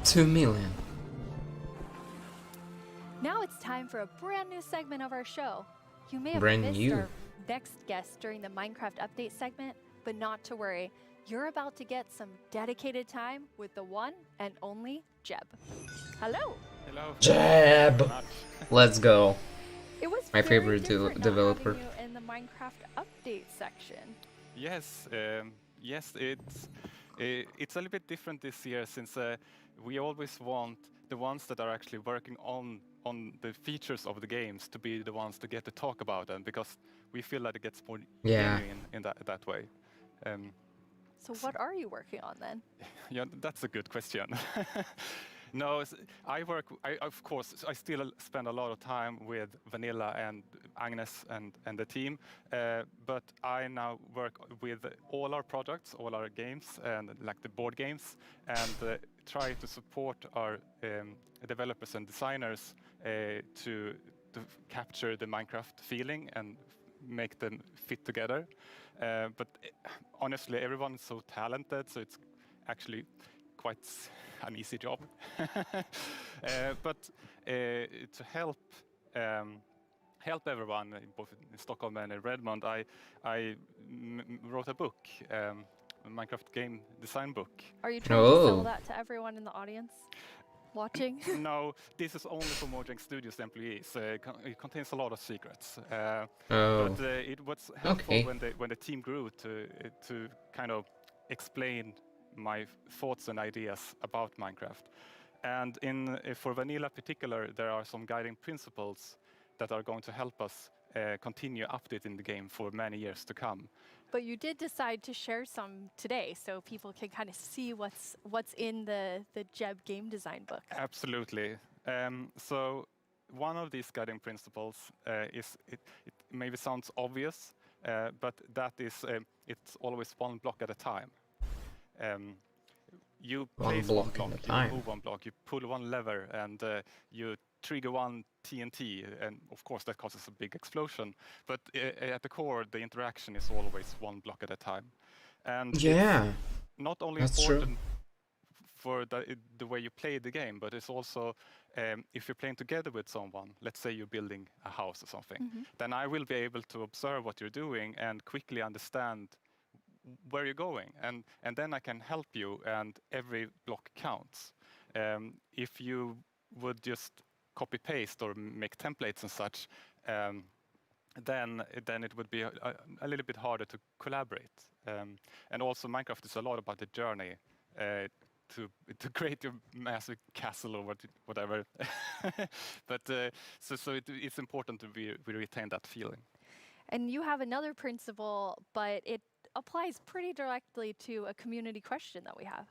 [SPEAKER 2] 2 million.
[SPEAKER 8] Now it's time for a brand new segment of our show. You may have
[SPEAKER 2] Brand
[SPEAKER 8] missed
[SPEAKER 2] new.
[SPEAKER 8] our next guest during the Minecraft update segment, but not to worry. You're about to get some dedicated time with the one and only Jeb. Hello.
[SPEAKER 12] Hello.
[SPEAKER 2] Jeb. Let's go.
[SPEAKER 8] It was
[SPEAKER 2] My
[SPEAKER 8] very
[SPEAKER 2] favorite
[SPEAKER 8] different not
[SPEAKER 2] developer.
[SPEAKER 8] having you in the Minecraft update section.
[SPEAKER 12] Yes, yes, It's a little bit different this year since we always want the ones that are actually working on the features of the games to be the ones to get to talk about them, because we feel that it gets more genuine in that way.
[SPEAKER 8] So what are you working on then?
[SPEAKER 12] Yeah, that's a good question. No, of course, I still spend a lot of time with Vanilla and Agnes and the team, but I now work with all our projects, all our games, and like the board games, and try to support our developers and designers to capture the Minecraft feeling and make them fit together. But honestly, everyone's so talented, so it's actually quite an easy job. But to help everyone, both in Stockholm and in Redmond, I wrote a book, a Minecraft game design book.
[SPEAKER 8] Are you trying to sell that to everyone in the audience watching?
[SPEAKER 12] No, this is only for Mojang Studios employees. It contains a lot of secrets.
[SPEAKER 2] Oh.
[SPEAKER 12] But it was helpful when the team grew to kind of explain my thoughts and ideas about Minecraft. And for Vanilla in particular, there are some guiding principles that are going to help us continue updating the game for many years to come.
[SPEAKER 8] But you did decide to share some today, so people can kind of see what's in the Jeb game design book.
[SPEAKER 12] Absolutely. So one of these guiding principles is, it maybe sounds obvious, but that is it's always one block at a time. You place one block, you move one block, you pull one lever, and you trigger one TNT, and of course that causes a big explosion. But at the core, the interaction is always one block at a time. And it's not only important for the way you play the game, but it's also if you're playing together with someone, let's say you're building a house or something, then I will be able to observe what you're doing and quickly understand where you're going, and then I can help you, and every block counts. If you would just copy paste or make templates and such, then it would be a little bit harder to collaborate. And also Minecraft is a lot about the journey to create your massive castle or whatever. But so it's important to we retain that feeling.
[SPEAKER 8] And you have another principle, but it applies pretty directly to a community question that we have.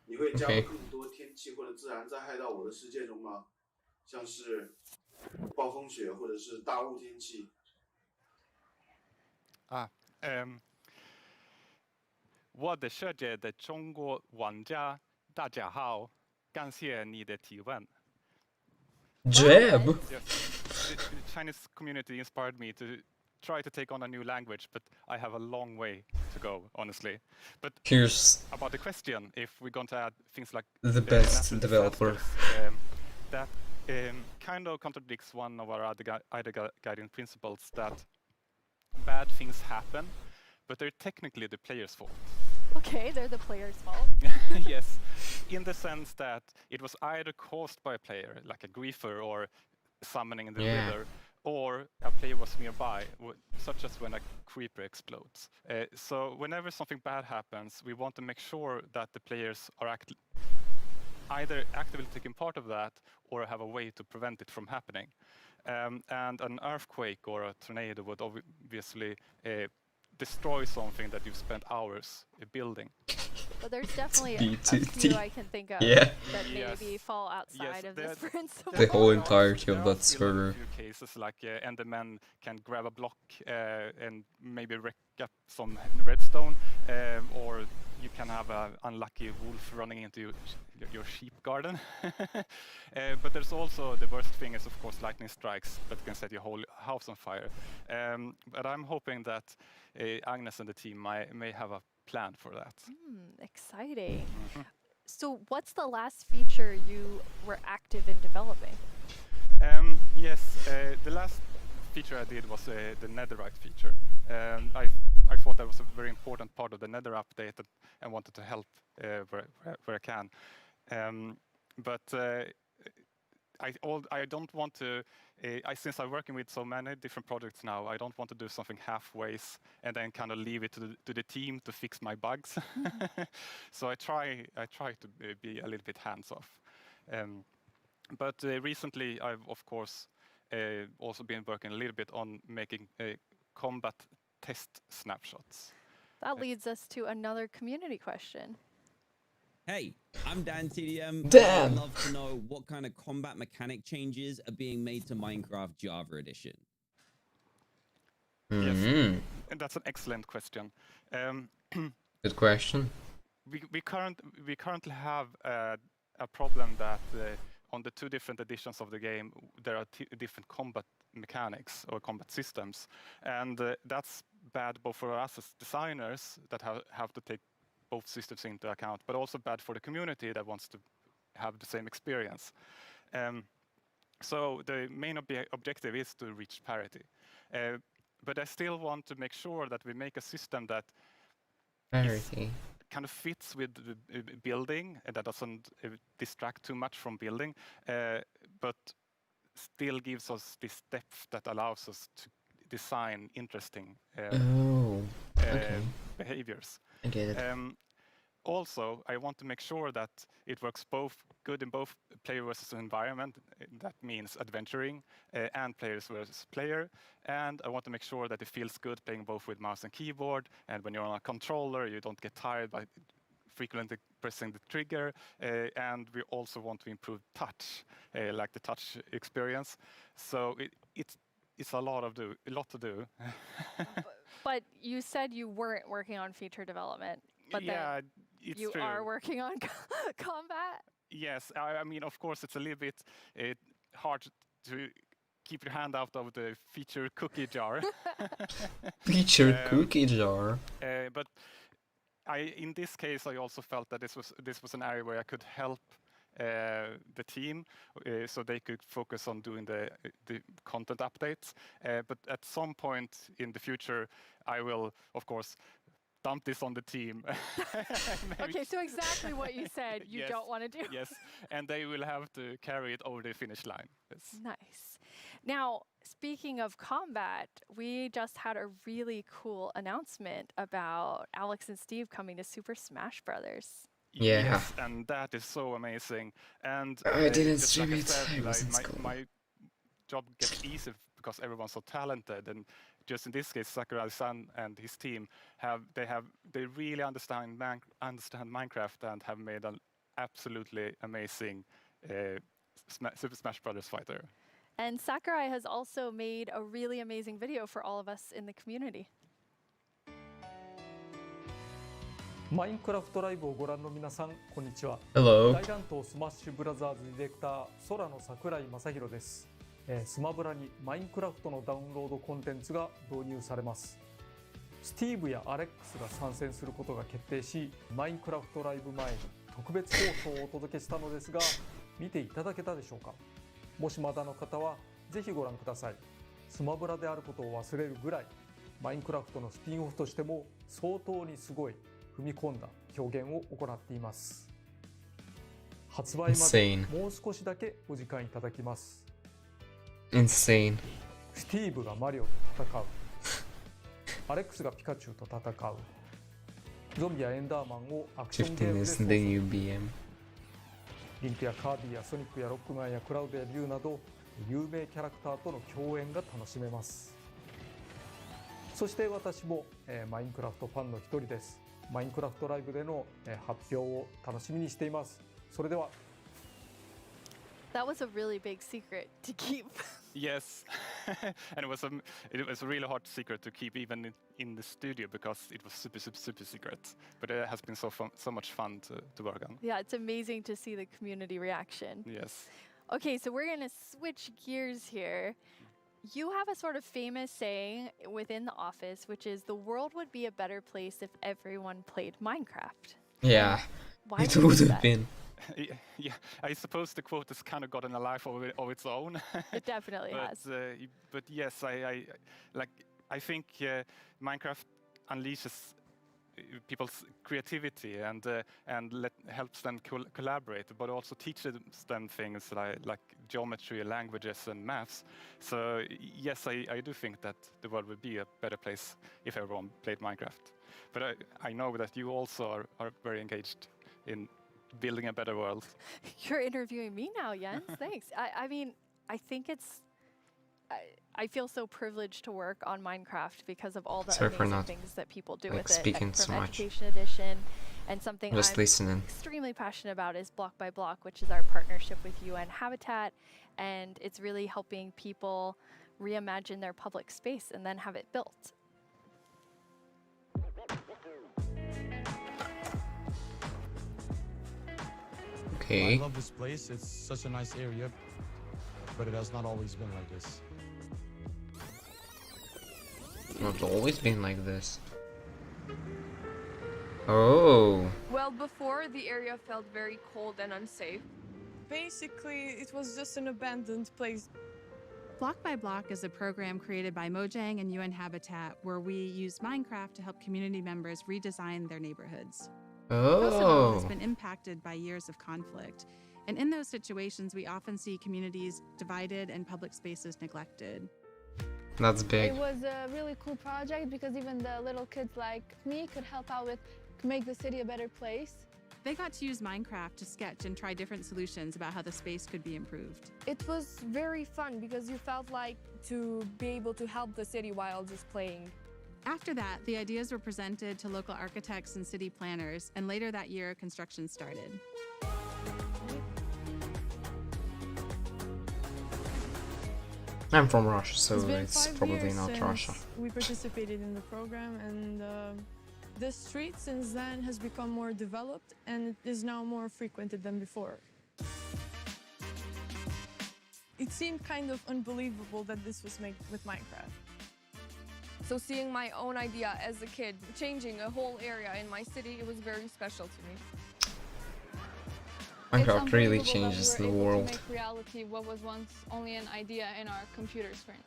[SPEAKER 11] 你会加入更多天气或者自然灾害到我的世界中吗？像是暴风雪或者是大雾天气。
[SPEAKER 12] 我的世界的中国玩家，大家好，感谢你的提问。
[SPEAKER 2] Jeb.
[SPEAKER 12] The Chinese community inspired me to try to take on a new language, but I have a long way to go, honestly. But
[SPEAKER 2] here's
[SPEAKER 12] about the question, if we're going to add things like
[SPEAKER 2] the best developer,
[SPEAKER 12] that kind of contradicts one of our other guiding principles, that bad things happen, but they're technically the player's fault.
[SPEAKER 8] Okay, they're the player's fault.
[SPEAKER 12] Yes, in the sense that it was either caused by a player, like a griefer or summoning in the river, or a player was nearby, such as when a creeper explodes. So whenever something bad happens, we want to make sure that the players are either actively taking part of that or have a way to prevent it from happening. And an earthquake or a tornado would obviously destroy something that you've spent hours building.
[SPEAKER 8] But there's definitely a few I can think of that maybe fall outside of this principle.
[SPEAKER 2] The whole entirety of that server.
[SPEAKER 12] A few cases like Endermen can grab a block and maybe wreck up some redstone, or you can have an unlucky wolf running into your sheep garden. But there's also, the worst thing is of course lightning strikes that can set your whole house on fire. But I'm hoping that Agnes and the team may have a plan for that.
[SPEAKER 8] Exciting. So what's the last feature you were active in developing?
[SPEAKER 12] Yes, the last feature I did was the netherite feature. I thought that was a very important part of the nether update and wanted to help where I can. But I don't want to. Since I'm working with so many different projects now, I don't want to do something halfways and then kind of leave it to the team to fix my bugs. So I try to be a little bit hands off. But recently, I've of course also been working a little bit on making combat test snapshots.
[SPEAKER 8] That leads us to another community question.
[SPEAKER 6] Hey, I'm Dan TDM.
[SPEAKER 2] Dan!
[SPEAKER 6] I'd love to know what kind of combat mechanic changes are being made to Minecraft Java Edition.
[SPEAKER 12] Yes, and that's an excellent question.
[SPEAKER 2] Good question.
[SPEAKER 12] We currently have a problem that on the 2 different editions of the game, there are different combat mechanics or combat systems, and that's bad both for us as designers that have to take both systems into account, but also bad for the community that wants to have the same experience. So the main objective is to reach parity. But I still want to make sure that we make a system that kind of fits with the building and that doesn't distract too much from building, but still gives us this depth that allows us to design interesting behaviors.
[SPEAKER 2] I get it.
[SPEAKER 12] Also, I want to make sure that it works both good in both player versus environment. That means adventuring and players versus player. And I want to make sure that it feels good playing both with mouse and keyboard. And when you're on a controller, you don't get tired by frequently pressing the trigger. And we also want to improve touch, like the touch experience. So it's a lot to do.
[SPEAKER 8] But you said you weren't working on feature development. But
[SPEAKER 12] yeah, it's
[SPEAKER 8] you
[SPEAKER 12] true.
[SPEAKER 8] are working on combat?
[SPEAKER 12] Yes, I mean, of course, it's a little bit hard to keep your hand out of the feature cookie jar.
[SPEAKER 2] Feature cookie jar.
[SPEAKER 12] But in this case, I also felt that this was an area where I could help the team, so they could focus on doing the content updates. But at some point in the future, I will, of course, dump this on the team.
[SPEAKER 8] Okay, so exactly what you said you
[SPEAKER 12] Yes,
[SPEAKER 8] don't want to do.
[SPEAKER 12] Yes, and they will have to carry it over the finish line. Yes.
[SPEAKER 8] Nice. Now, speaking of combat, we just had a really cool announcement about Alex and Steve coming to Super Smash Brothers.
[SPEAKER 2] Yeah.
[SPEAKER 12] Yes, and that is so amazing. And
[SPEAKER 2] I didn't
[SPEAKER 12] just
[SPEAKER 2] stream
[SPEAKER 12] like I
[SPEAKER 2] it.
[SPEAKER 12] said,
[SPEAKER 2] I was in school.
[SPEAKER 12] my job gets easier because everyone's so talented, and just in this case, Sakurai-san and his team they really understand Minecraft and have made an absolutely amazing Super Smash Brothers fighter.
[SPEAKER 8] And Sakurai has also made a really amazing video for all of us in the community.
[SPEAKER 13] マインクラフトライブをご覧の皆さん、こんにちは。
[SPEAKER 2] Hello.
[SPEAKER 13] 大乱闘スマッシュブラザーズディレクター、空の桜井正宏です。スマブラにマインクラフトのダウンロードコンテンツが導入されます。スティーブやアレックスが参戦することが決定し、マインクラフトライブ前に特別放送をお届けしたのですが、見ていただけたでしょうか。もしまだの方はぜひご覧ください。スマブラであることを忘れるぐらい、マインクラフトのスピンオフとしても相当にすごい踏み込んだ表現を行っています。発売までもう少しだけお時間いただきます。
[SPEAKER 2] Insane.
[SPEAKER 13] スティーブがマリオと戦う。アレックスがピカチュウと戦う。ゾンビやエンダーマンをアクションゲームで操作。リンクやカービィやソニックやロックマンやクラウドやリュウなど有名キャラクターとの共演が楽しめます。そして私も、マインクラフトファンの一人です。マインクラフトライブでの、発表を楽しみにしています。それでは。
[SPEAKER 8] That was a really big secret to keep.
[SPEAKER 12] Yes, and it was a really hard secret to keep even in the studio because it was super secret. But it has been so much fun to work on.
[SPEAKER 8] Yeah, it's amazing to see the community reaction.
[SPEAKER 12] Yes.
[SPEAKER 8] Okay, so we're going to switch gears here. You have a sort of famous saying within the office, which is the world would be a better place if everyone played Minecraft.
[SPEAKER 2] Yeah,
[SPEAKER 8] why
[SPEAKER 2] it would have been.
[SPEAKER 12] Yeah, I suppose the quote has kind of gotten a life of its own.
[SPEAKER 8] It definitely has.
[SPEAKER 12] But yes, I think Minecraft unleashes people's creativity and helps them collaborate, but also teaches them things like geometry, languages, and maths. So yes, I do think that the world would be a better place if everyone played Minecraft. But I know that you also are very engaged in building a better world.
[SPEAKER 8] You're interviewing me now, Jens. Thanks. I mean, I think it's. I feel so privileged to work on Minecraft because of all the amazing things that people do with it.
[SPEAKER 2] Speaking
[SPEAKER 8] from
[SPEAKER 2] so much.
[SPEAKER 8] Education Edition, and something
[SPEAKER 2] Just
[SPEAKER 8] I'm
[SPEAKER 2] listening.
[SPEAKER 8] extremely passionate about is Block by Block, which is our partnership with UN Habitat, and it's really helping people reimagine their public space and then have it built.
[SPEAKER 2] Okay.
[SPEAKER 5] I love this place. It's such a nice area, but it has not always been like this.
[SPEAKER 2] Not always been like this. Oh.
[SPEAKER 7] Well, before the area felt very cold and unsafe. Basically, it was just an abandoned place.
[SPEAKER 14] Block by Block is a program created by Mojang and UN Habitat where we use Minecraft to help community members redesign their neighborhoods. Kosovo has been impacted by years of conflict, and in those situations, we often see communities divided and public spaces neglected.
[SPEAKER 2] That's big.
[SPEAKER 15] It was a really cool project because even the little kids like me could help out with make the city a better place.
[SPEAKER 14] They got to use Minecraft to sketch and try different solutions about how the space could be improved.
[SPEAKER 7] It was very fun because you felt like to be able to help the city while just playing.
[SPEAKER 14] After that, the ideas were presented to local architects and city planners, and later that year, construction started.
[SPEAKER 2] I'm from Russia, so
[SPEAKER 7] It's been
[SPEAKER 2] it's
[SPEAKER 7] 5
[SPEAKER 2] probably
[SPEAKER 7] years
[SPEAKER 2] not
[SPEAKER 7] since
[SPEAKER 2] Russia.
[SPEAKER 7] we participated in the program, and the street since then has become more developed and it is now more frequented than before. It seemed kind of unbelievable that this was made with Minecraft. So seeing my own idea as a kid, changing a whole area in my city, it was very special to me.
[SPEAKER 2] Minecraft really changes the world.
[SPEAKER 15] To make reality what was once only an idea in our computer screen.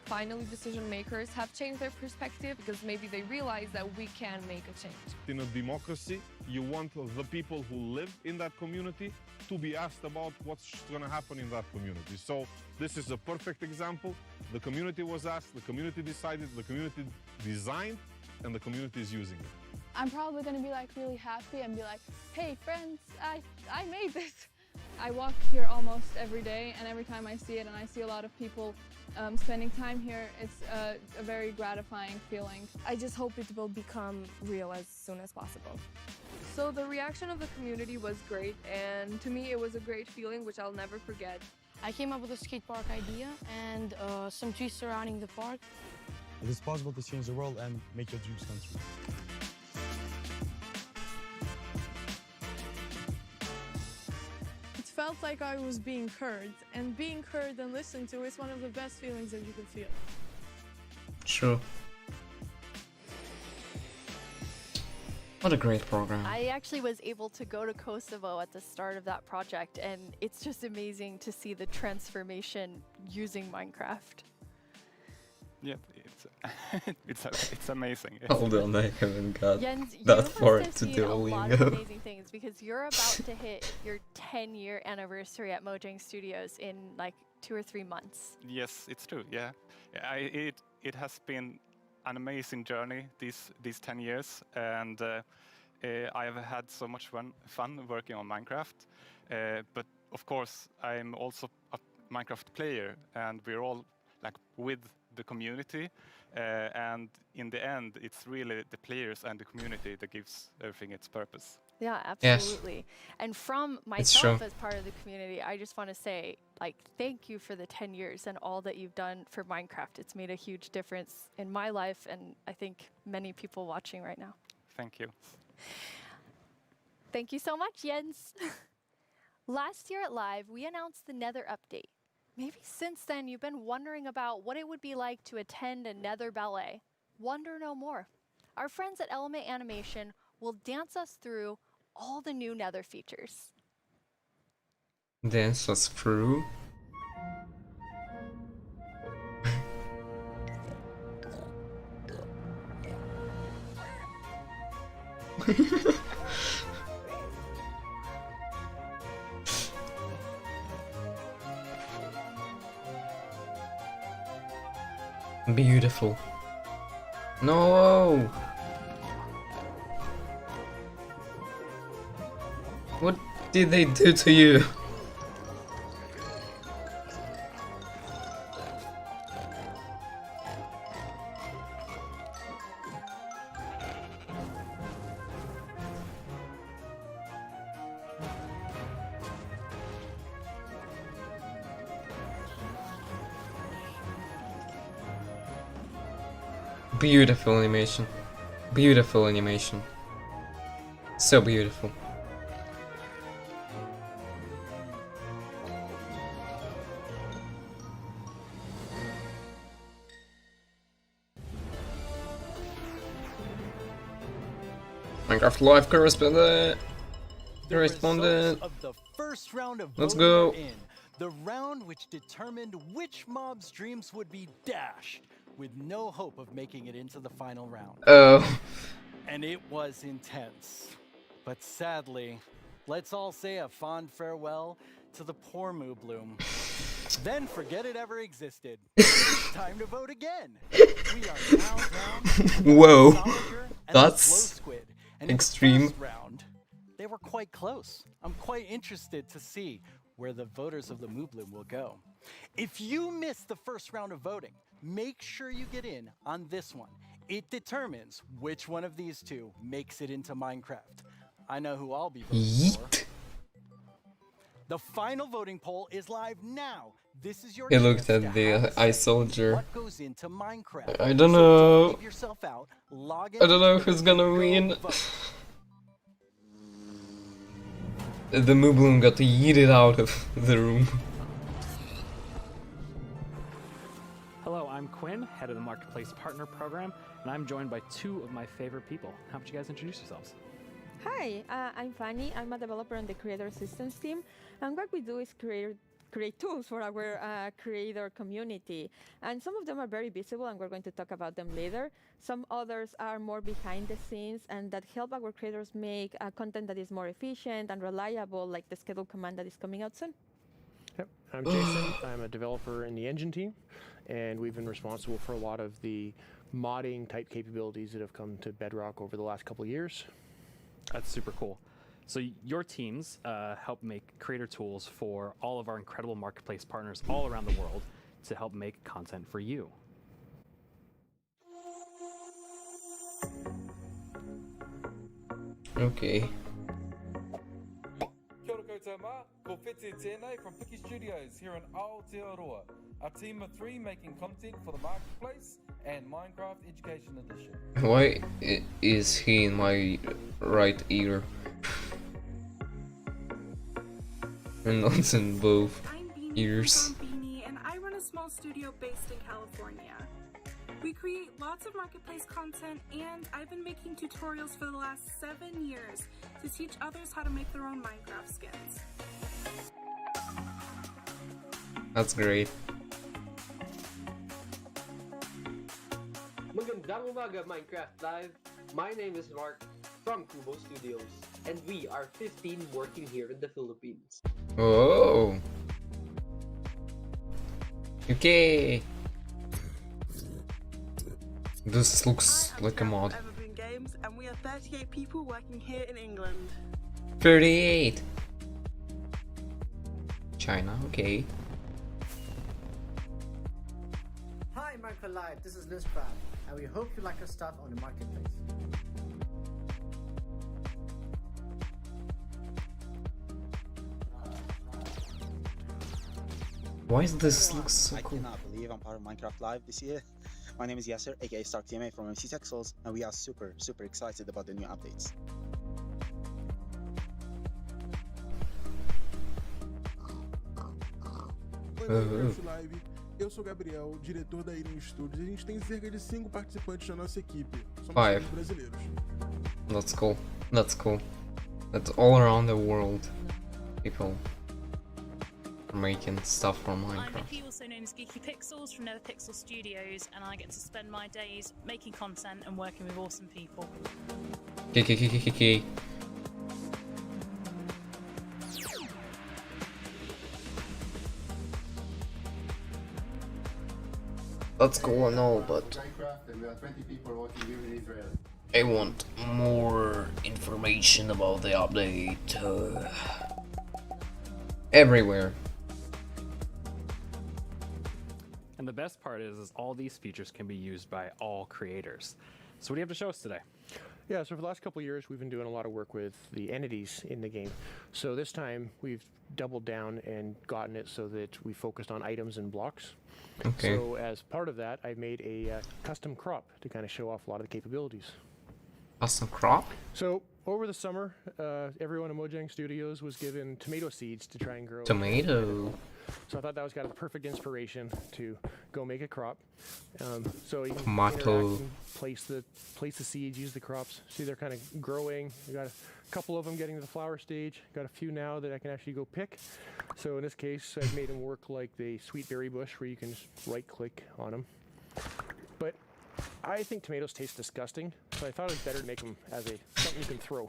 [SPEAKER 7] Finally, decision makers have changed their perspective because maybe they realize that we can make a change.
[SPEAKER 16] In a democracy, you want the people who live in that community to be asked about what's going to happen in that community. So this is a perfect example. The community was asked, the community decided, the community designed, and the community is using it.
[SPEAKER 15] I'm probably gonna be like really happy and be like, hey friends, I made this. I walk here almost every day, and every time I see it and I see a lot of people spending time here, it's a very gratifying feeling.
[SPEAKER 7] I just hope it will become real as soon as possible. So the reaction of the community was great, and to me it was a great feeling which I'll never forget.
[SPEAKER 26] I came up with a skate park idea and some trees surrounding the park.
[SPEAKER 5] It is possible to change the world and make your dreams come true.
[SPEAKER 7] It felt like I was being heard, and being heard and listened to is one of the best feelings that you can feel.
[SPEAKER 2] True. What a great program.
[SPEAKER 8] I actually was able to go to Kosovo at the start of that project, and it's just amazing to see the transformation using Minecraft.
[SPEAKER 12] Yeah, it's amazing.
[SPEAKER 2] Hold on, I haven't got
[SPEAKER 8] Jens,
[SPEAKER 2] that
[SPEAKER 8] you
[SPEAKER 2] far
[SPEAKER 8] must
[SPEAKER 2] to
[SPEAKER 8] have seen a lot of
[SPEAKER 2] Duolingo.
[SPEAKER 8] amazing things because you're about to hit your 10-year anniversary at Mojang Studios in like 2 or 3 months.
[SPEAKER 12] Yes, it's true. Yeah, it has been an amazing journey these 10 years, and I have had so much fun working on Minecraft. But of course, I'm also a Minecraft player, and we're all like with the community. And in the end, it's really the players and the community that gives everything its purpose.
[SPEAKER 8] Yeah,
[SPEAKER 2] Yes.
[SPEAKER 8] absolutely. And from
[SPEAKER 2] It's
[SPEAKER 8] myself
[SPEAKER 2] true.
[SPEAKER 8] as part of the community, I just want to say, like, thank you for the 10 years and all that you've done for Minecraft. It's made a huge difference in my life, and I think many people watching right now.
[SPEAKER 12] Thank you.
[SPEAKER 8] Thank you so much, Jens. Last year at Live, we announced the Nether update. Maybe since then you've been wondering about what it would be like to attend a Nether ballet. Wonder no more. Our friends at Element Animation will dance us through all the new Nether features.
[SPEAKER 2] Dance us through. Beautiful. No! What did they do to you? Beautiful animation. Beautiful animation. So beautiful. Minecraft Live correspondent.
[SPEAKER 25] Of the first round of
[SPEAKER 2] Let's
[SPEAKER 25] voting
[SPEAKER 2] go.
[SPEAKER 25] are in. The round which determined which mob's dreams would be dashed, with no hope of making it into the final round.
[SPEAKER 2] Oh.
[SPEAKER 25] And it was intense. But sadly, let's all say a fond farewell to the poor Moo Bloom. Then forget it ever existed. It's time to vote again. We are now down to
[SPEAKER 2] Whoa.
[SPEAKER 25] Soliger and the
[SPEAKER 2] That's
[SPEAKER 25] Slow Squid. And in the
[SPEAKER 2] extreme.
[SPEAKER 25] first round, they were quite close. I'm quite interested to see where the voters of the Moo Bloom will go. If you miss the first round of voting, make sure you get in on this one. It determines which one of these two makes it into Minecraft. I know who I'll be voting for. The final voting poll is live now. This is your
[SPEAKER 2] He looked
[SPEAKER 25] chance
[SPEAKER 2] at
[SPEAKER 25] to have
[SPEAKER 2] the
[SPEAKER 25] a say
[SPEAKER 2] ice soldier.
[SPEAKER 25] what goes into Minecraft.
[SPEAKER 2] I don't
[SPEAKER 25] So
[SPEAKER 2] know.
[SPEAKER 25] don't leave yourself out. Log
[SPEAKER 2] I don't
[SPEAKER 25] into
[SPEAKER 2] know
[SPEAKER 25] Twitter
[SPEAKER 2] who's gonna
[SPEAKER 25] and go
[SPEAKER 2] win.
[SPEAKER 25] vote.
[SPEAKER 2] The Moo Bloom got yeeted out of the room.
[SPEAKER 17] Hello, I'm Quinn, head of the Marketplace Partner Program, and I'm joined by two of my favorite people. How about you guys introduce yourselves?
[SPEAKER 19] Hi, I'm Fanny. I'm a developer on the Creator Assistance team, and what we do is create tools for our creator community. And some of them are very visible, and we're going to talk about them later. Some others are more behind the scenes, and that help our creators make content that is more efficient and reliable, like the schedule command that is coming out soon.
[SPEAKER 20] Yep. I'm Jason. I'm a developer in the engine team, and we've been responsible for a lot of the modding type capabilities that have come to Bedrock over the last couple of years.
[SPEAKER 17] That's super cool. So your teams help make creator tools for all of our incredible marketplace partners all around the world to help make content for you.
[SPEAKER 2] Okay.
[SPEAKER 22] Kia ora koutou mā, ko Whete tēnei from Piki Studios here in Aotearoa, a team of 3 making content for the Marketplace and Minecraft Education Edition.
[SPEAKER 2] Why is he in my right ear? And not in both ears.
[SPEAKER 23] I'm Beanie, and I run a small studio based in California. We create lots of marketplace content, and I've been making tutorials for the last 7 years to teach others how to make their own Minecraft skins.
[SPEAKER 2] That's great.
[SPEAKER 24] Magandang umaga, Minecraft Live. My name is Mark from Kubo Studios, and we are 15 working here in the Philippines.
[SPEAKER 2] Oh. Okay. This looks like a mod.
[SPEAKER 23] Evergreen Games, and we are 38 people working here in England.
[SPEAKER 2] 38. China, okay.
[SPEAKER 27] Hi, Minecraft Live. This is Lizcraft, and we hope you like our stuff on the marketplace.
[SPEAKER 2] Why does this look so
[SPEAKER 28] I
[SPEAKER 2] cool?
[SPEAKER 28] cannot believe I'm part of Minecraft Live this year. My name is Yasser, aka StarkTMA from MC Texels, and we are super excited about the new updates.
[SPEAKER 29] Oi, Minecraft Live. Eu sou o Gabriel, diretor da Irim Studios, e a gente tem cerca de 5 participantes na nossa equipe. Somos todos brasileiros.
[SPEAKER 2] That's cool. That's cool. That's all around the world. People are making stuff for Minecraft.
[SPEAKER 30] I'm Vicky, also known
[SPEAKER 1] is Geeky Pixels from NetherPixel Studios, and I get to spend my days making content and working with awesome people.
[SPEAKER 2] That's cool and all, but I want more information about the update everywhere.
[SPEAKER 17] And the best part is all these features can be used by all creators. So what do you have to show us today?
[SPEAKER 20] Yeah, so for the last couple of years, we've been doing a lot of work with the entities in the game. So this time, we've doubled down and gotten it so that we focused on items and blocks.
[SPEAKER 2] Okay.
[SPEAKER 20] So as part of that, I made a custom crop to kind of show off a lot of the capabilities.
[SPEAKER 2] Custom crop?
[SPEAKER 20] So over the summer, everyone at Mojang Studios was given tomato seeds to try and grow.
[SPEAKER 2] Tomato.
[SPEAKER 20] So I thought that was kind of the perfect inspiration to go make a crop. So you can
[SPEAKER 2] Tomato.
[SPEAKER 20] interact and place the seeds, use the crops. See, they're kind of growing. We got a couple of them getting to the flower stage. Got a few now that I can actually go pick. So in this case, I've made them work like the sweet berry bush, where you can just right-click on them. But I think tomatoes taste disgusting, so I thought it'd better to make them as something you can throw.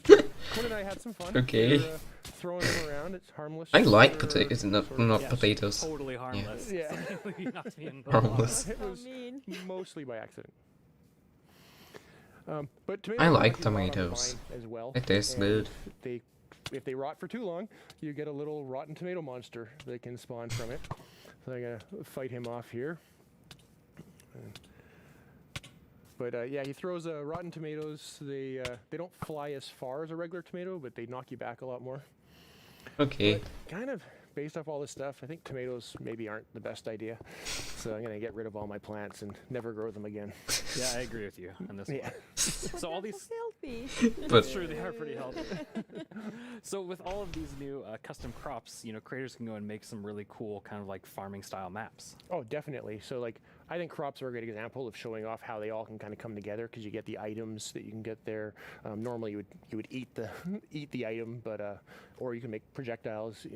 [SPEAKER 20] Quinn and I had some fun.
[SPEAKER 2] Okay.
[SPEAKER 20] We're, throwing them around. It's harmless.
[SPEAKER 2] I like potatoes, not potatoes.
[SPEAKER 17] Totally harmless.
[SPEAKER 20] Yeah.
[SPEAKER 2] Harmless.
[SPEAKER 20] It was mostly by accident. But
[SPEAKER 2] I like
[SPEAKER 20] tomatoes rot on the
[SPEAKER 2] tomatoes.
[SPEAKER 20] vine as well.
[SPEAKER 2] It tastes
[SPEAKER 20] and
[SPEAKER 2] good.
[SPEAKER 20] If they rot for too long, you get a little rotten tomato monster that can spawn from it. So I'm gonna fight him off here. But yeah, he throws rotten tomatoes. They don't fly as far as a regular tomato, but they knock you back a lot more.
[SPEAKER 2] Okay.
[SPEAKER 20] But kind of based off all this stuff, I think tomatoes maybe aren't the best idea. So I'm gonna get rid of all my plants and never grow them again.
[SPEAKER 17] Yeah, I agree with you on this one. So all these
[SPEAKER 19] healthy.
[SPEAKER 17] That's true, they are pretty healthy. So with all of these new custom crops, creators can go and make some really cool kind of like farming style maps.
[SPEAKER 20] Oh, definitely. So like, I think crops are a great example of showing off how they all can kind of come together, because you get the items that you can get there. Normally you would eat the item, but or you can make projectiles.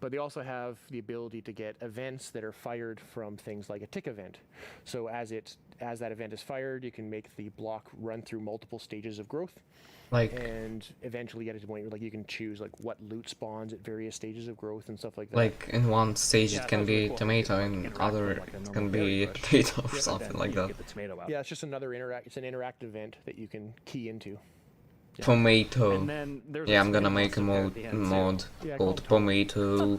[SPEAKER 20] But they also have the ability to get events that are fired from things like a tick event. So as that event is fired, you can make the block run through multiple stages of growth. And eventually get to the point where you can choose what loot spawns at various stages of growth and stuff like that.
[SPEAKER 2] Like in one stage it can be tomato, and other it can be potato or something like that.
[SPEAKER 20] Yeah, it's just it's an interactive event that you can key into.
[SPEAKER 2] Tomato.
[SPEAKER 17] And then there's
[SPEAKER 2] Yeah, I'm gonna make a mod
[SPEAKER 20] Yeah,
[SPEAKER 2] called Tomato.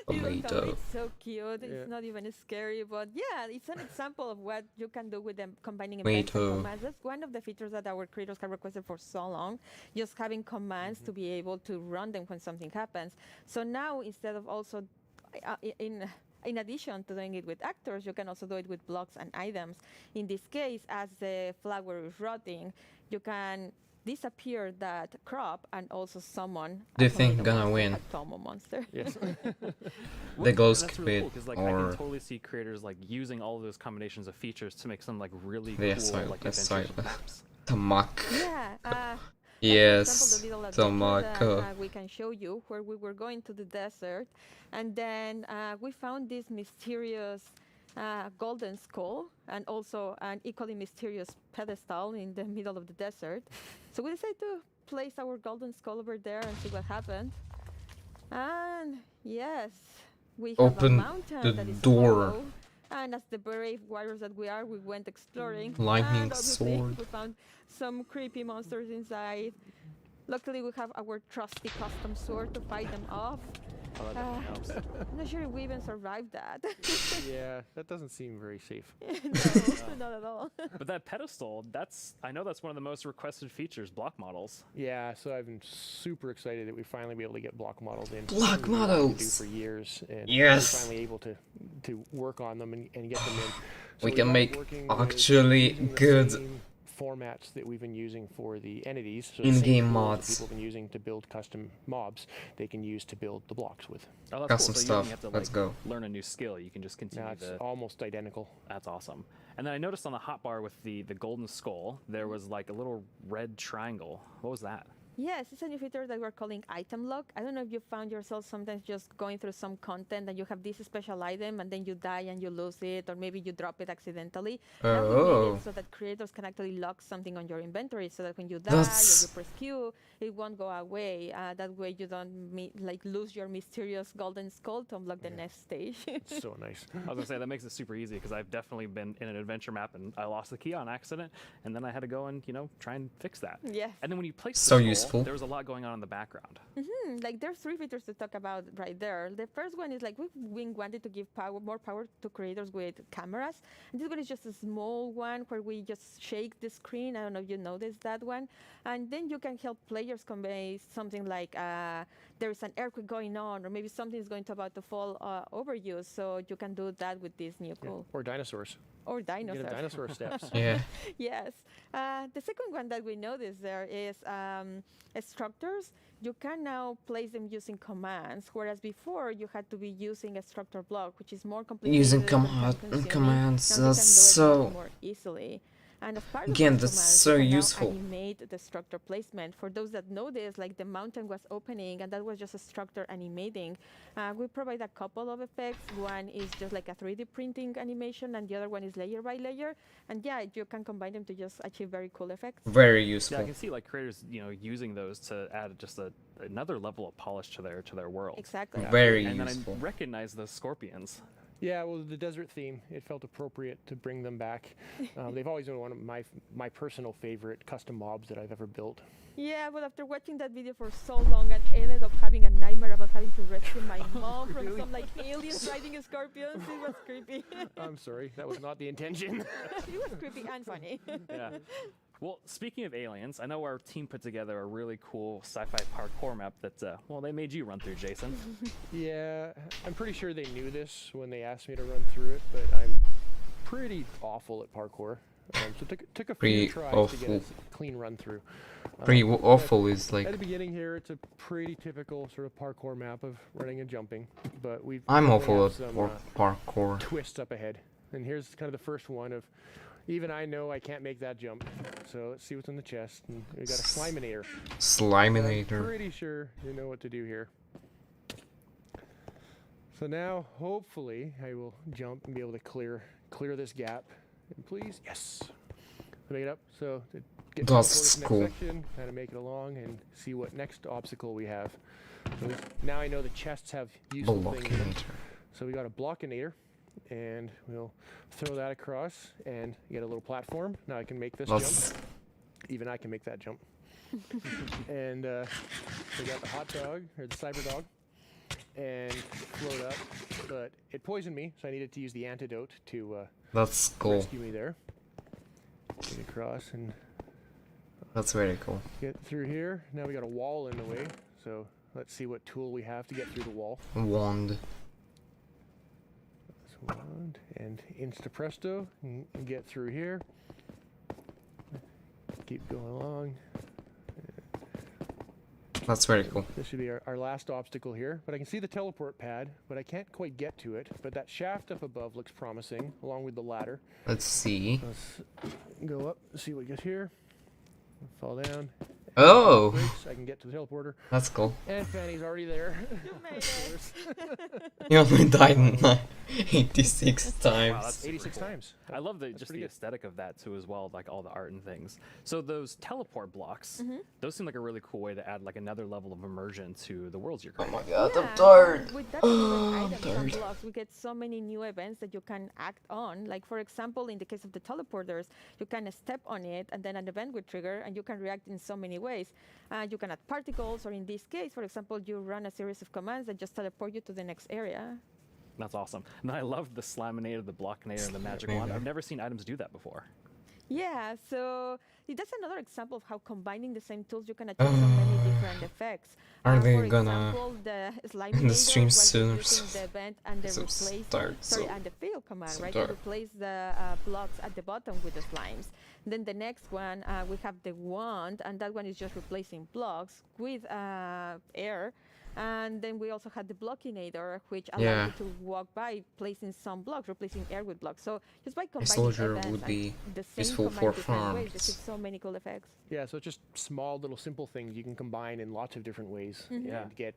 [SPEAKER 19] Tomato. It's so cute. It's not even scary, but yeah, it's an example of what you can do with them combining events and commands. That's one of the features that our creators have requested for so long, just having commands to be able to run them when something happens. So now, instead of also in addition to doing it with actors, you can also do it with blocks and items. In this case, as the flower is rotting, you can disappear that crop and also summon.
[SPEAKER 2] Do you think gonna win?
[SPEAKER 19] A Tomo monster.
[SPEAKER 20] Yes.
[SPEAKER 2] The ghost
[SPEAKER 17] that's
[SPEAKER 2] squid,
[SPEAKER 17] really cool, 'cause, I
[SPEAKER 2] or
[SPEAKER 17] can totally see creators using all of those combinations of features to make some really
[SPEAKER 2] yes,
[SPEAKER 17] cool
[SPEAKER 2] that's
[SPEAKER 17] adventure maps.
[SPEAKER 2] Tamak.
[SPEAKER 19] Yeah.
[SPEAKER 2] Yes,
[SPEAKER 19] for example, the little
[SPEAKER 2] Tamak.
[SPEAKER 19] that, we can show you where we were going to the desert, and then we found this mysterious golden skull and also an equally mysterious pedestal in the middle of the desert. So we decided to place our golden skull over there and see what happened. And yes, we have
[SPEAKER 2] Open
[SPEAKER 19] a mountain
[SPEAKER 2] the
[SPEAKER 19] that is
[SPEAKER 2] door.
[SPEAKER 19] hollow. And as the brave warriors that we are, we went exploring.
[SPEAKER 2] Lightning
[SPEAKER 19] and obviously
[SPEAKER 2] sword.
[SPEAKER 19] we found some creepy monsters inside. Luckily, we have our trusty custom sword to fight them off.
[SPEAKER 20] Oh, that helps.
[SPEAKER 19] I'm not sure if we even survived that.
[SPEAKER 20] Yeah, that doesn't seem very safe.
[SPEAKER 19] No, not at all.
[SPEAKER 17] But that pedestal, I know that's one of the most requested features, block models.
[SPEAKER 20] Yeah, so I've been super excited that we finally be able to get block models in.
[SPEAKER 2] Block
[SPEAKER 20] Something we've wanted to do
[SPEAKER 2] models!
[SPEAKER 20] for years, and
[SPEAKER 2] Yes!
[SPEAKER 20] we're finally able to work on them and get them in. So
[SPEAKER 2] We can
[SPEAKER 20] are
[SPEAKER 2] make
[SPEAKER 20] working with
[SPEAKER 2] actually
[SPEAKER 20] using the
[SPEAKER 2] good
[SPEAKER 20] same formats that we've been using for the entities. So
[SPEAKER 2] in-game
[SPEAKER 20] the same tools that
[SPEAKER 2] mods.
[SPEAKER 20] people have been using to build custom mobs, they can use to build the blocks with.
[SPEAKER 17] Oh, that's
[SPEAKER 2] Custom
[SPEAKER 17] cool. So
[SPEAKER 2] stuff.
[SPEAKER 17] You don't have to
[SPEAKER 2] Let's go.
[SPEAKER 17] learn a new skill. You can just continue
[SPEAKER 20] Now it's
[SPEAKER 17] the.
[SPEAKER 20] almost identical.
[SPEAKER 17] That's awesome. And then I noticed on the hotbar with the golden skull, there was a little red triangle. What was that?
[SPEAKER 19] Yes, it's a new feature that we're calling item lock. I don't know if you found yourself sometimes just going through some content and you have this special item and then you die and you lose it, or maybe you drop it accidentally. Now we made it so that creators can actually lock something on your inventory so that when you die or you press Q, it won't go away. That way you don't lose your mysterious golden skull to unlock the next stage.
[SPEAKER 20] So nice.
[SPEAKER 17] I was gonna say that makes it super easy because I've definitely been in an adventure map and I lost the key on accident, and then I had to go and try and fix that.
[SPEAKER 19] Yes.
[SPEAKER 17] And then when you place
[SPEAKER 2] So
[SPEAKER 17] the skull,
[SPEAKER 2] useful.
[SPEAKER 17] there was a lot going on in the background.
[SPEAKER 19] Like there's 3 features to talk about right there. The first one is like we've been wanting to give more power to creators with cameras. And this one is just a small one where we just shake the screen. I don't know if you noticed that one. And then you can help players convey something like there's an earthquake going on, or maybe something is about to fall over you. So you can do that with this new tool.
[SPEAKER 20] Or dinosaurs.
[SPEAKER 19] Or dinosaurs.
[SPEAKER 20] Get dinosaur steps.
[SPEAKER 2] Yeah.
[SPEAKER 19] Yes. The second one that we noticed there is structures. You can now place them using commands, whereas before you had to be using a structure block, which is more complicated.
[SPEAKER 2] Using commands,
[SPEAKER 19] now
[SPEAKER 2] that's so
[SPEAKER 19] more easily. And as part
[SPEAKER 2] again,
[SPEAKER 19] of
[SPEAKER 2] that's
[SPEAKER 19] commands,
[SPEAKER 2] so
[SPEAKER 19] you can now
[SPEAKER 2] useful.
[SPEAKER 19] animate the structure placement. For those that know this, like the mountain was opening, and that was just a structure animating. We provide a couple of effects. One is just like a 3D printing animation, and the other one is layer by layer. And yeah, you can combine them to just achieve very cool effects.
[SPEAKER 2] Very useful.
[SPEAKER 17] Yeah, I can see like creators, using those to add just another level of polish to their world.
[SPEAKER 19] Exactly.
[SPEAKER 17] Yeah.
[SPEAKER 2] Very
[SPEAKER 17] and
[SPEAKER 2] useful.
[SPEAKER 17] then I recognize the scorpions.
[SPEAKER 20] Yeah, well, the desert theme, it felt appropriate to bring them back. They've always been one of my personal favorite custom mobs that I've ever built.
[SPEAKER 19] Yeah, but after watching that video for so long, I ended up having a nightmare about having to rescue my mom from some aliens riding scorpions. It was creepy.
[SPEAKER 20] I'm sorry, that was not the intention.
[SPEAKER 19] It was creepy and funny.
[SPEAKER 17] Yeah. Well, speaking of aliens, I know our team put together a really cool sci-fi parkour map that, they made you run through, Jason.
[SPEAKER 20] Yeah, I'm pretty sure they knew this when they asked me to run through it, but I'm pretty awful at parkour. So it took a few tries to get a clean run through.
[SPEAKER 2] Pretty awful is like...
[SPEAKER 20] At the beginning here, it's a pretty typical sort of parkour map of running and jumping, but
[SPEAKER 2] I'm awful at
[SPEAKER 20] some,
[SPEAKER 2] parkour.
[SPEAKER 20] twists up ahead. And here's kind of the first one of... Even I know I can't make that jump. So let's see what's in the chest. And we got a Sliminator.
[SPEAKER 2] Sliminator.
[SPEAKER 20] I'm pretty sure you know what to do here. So now, hopefully, I will jump and be able to clear this gap. And please, yes. Make it up. So to get
[SPEAKER 2] that's
[SPEAKER 20] to the
[SPEAKER 2] cool.
[SPEAKER 20] next section, how to make it along and see what next obstacle we have. So now I know the chests have useful things in them. So we got a Blockinator. And we'll throw that across and get a little platform. Now I can make this jump. Even I can make that jump. And we got the hot dog, or the cyber dog, and float up. But it poisoned me, so I needed to use the antidote to
[SPEAKER 2] that's cool.
[SPEAKER 20] rescue me there. Get across and
[SPEAKER 2] that's very cool.
[SPEAKER 20] Get through here. Now we got a wall in the way, so let's see what tool we have to get through the wall.
[SPEAKER 2] Wand.
[SPEAKER 20] And insta presto, and get through here. Keep going along.
[SPEAKER 2] That's very cool.
[SPEAKER 20] This should be our last obstacle here, but I can see the teleport pad, but I can't quite get to it. But that shaft up above looks promising, along with the ladder.
[SPEAKER 2] Let's see.
[SPEAKER 20] Let's go up, see what we get here. Fall down.
[SPEAKER 2] Oh!
[SPEAKER 20] I can get to the teleporter.
[SPEAKER 2] That's cool.
[SPEAKER 20] And Fanny's already there.
[SPEAKER 19] You made it.
[SPEAKER 2] You only died 86 times.
[SPEAKER 17] Wow, that's
[SPEAKER 20] 86
[SPEAKER 17] cool.
[SPEAKER 20] times.
[SPEAKER 17] I love just the aesthetic of that too as well, like all the art and things. So those teleport blocks, those seem like a really cool way to add like another level of immersion to the worlds you're creating.
[SPEAKER 2] Oh my god, I'm tired.
[SPEAKER 19] With that items and blocks, we get so many new events that you can act on. Like for example, in the case of the teleporters, you can step on it and then an event will trigger and you can react in so many ways. You can add particles, or in this case, for example, you run a series of commands that just teleport you to the next area.
[SPEAKER 17] That's awesome. And I love the Slaminator, the Blockinator, and the Magic Wand. I've never seen items do that before.
[SPEAKER 19] Yeah, so that's another example of how combining the same tools you can achieve so many different effects.
[SPEAKER 2] Are they
[SPEAKER 19] for
[SPEAKER 2] gonna
[SPEAKER 19] example, the
[SPEAKER 2] in the stream soon?
[SPEAKER 19] The event and the and the fail command, right? To replace the blocks at the bottom with the slimes. Then the next one, we have the wand, and that one is just replacing blocks with air. And then we also had the blockinator, which allowed you to walk by placing some blocks, replacing air with blocks. So just by combining
[SPEAKER 2] soldier
[SPEAKER 19] events
[SPEAKER 2] would be
[SPEAKER 19] and the same
[SPEAKER 2] useful
[SPEAKER 19] combined
[SPEAKER 2] for
[SPEAKER 19] different ways,
[SPEAKER 2] farms.
[SPEAKER 19] just gives so many cool effects.
[SPEAKER 20] Yeah, so it's just small little simple things you can combine in lots of different ways and get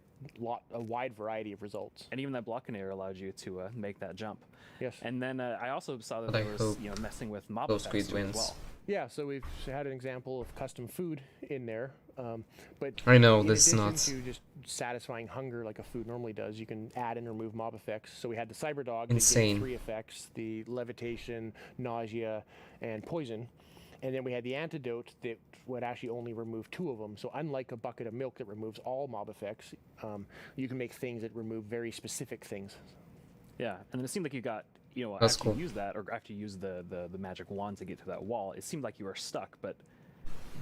[SPEAKER 20] a wide variety of results.
[SPEAKER 17] And even that blockinator allowed you to make that jump.
[SPEAKER 20] Yes.
[SPEAKER 17] And then I also saw that
[SPEAKER 2] But I
[SPEAKER 17] there was
[SPEAKER 2] hope
[SPEAKER 17] messing with mob
[SPEAKER 2] those
[SPEAKER 17] effects
[SPEAKER 2] squid
[SPEAKER 17] too as
[SPEAKER 2] wins.
[SPEAKER 17] well.
[SPEAKER 20] Yeah, so we've had an example of custom food in there, but
[SPEAKER 2] I know,
[SPEAKER 20] in
[SPEAKER 2] this is
[SPEAKER 20] addition
[SPEAKER 2] nuts.
[SPEAKER 20] to just satisfying hunger like a food normally does, you can add and remove mob effects. So we had the cyber dog
[SPEAKER 2] Insane.
[SPEAKER 20] that gave 3 effects: the levitation, nausea, and poison. And then we had the antidote that would actually only remove 2 of them. So unlike a bucket of milk that removes all mob effects, you can make things that remove very specific things.
[SPEAKER 17] Yeah, and then it seemed like you got,
[SPEAKER 2] That's
[SPEAKER 17] after
[SPEAKER 2] cool.
[SPEAKER 17] you use that, or after you use the magic wand to get to that wall, it seemed like you were stuck, but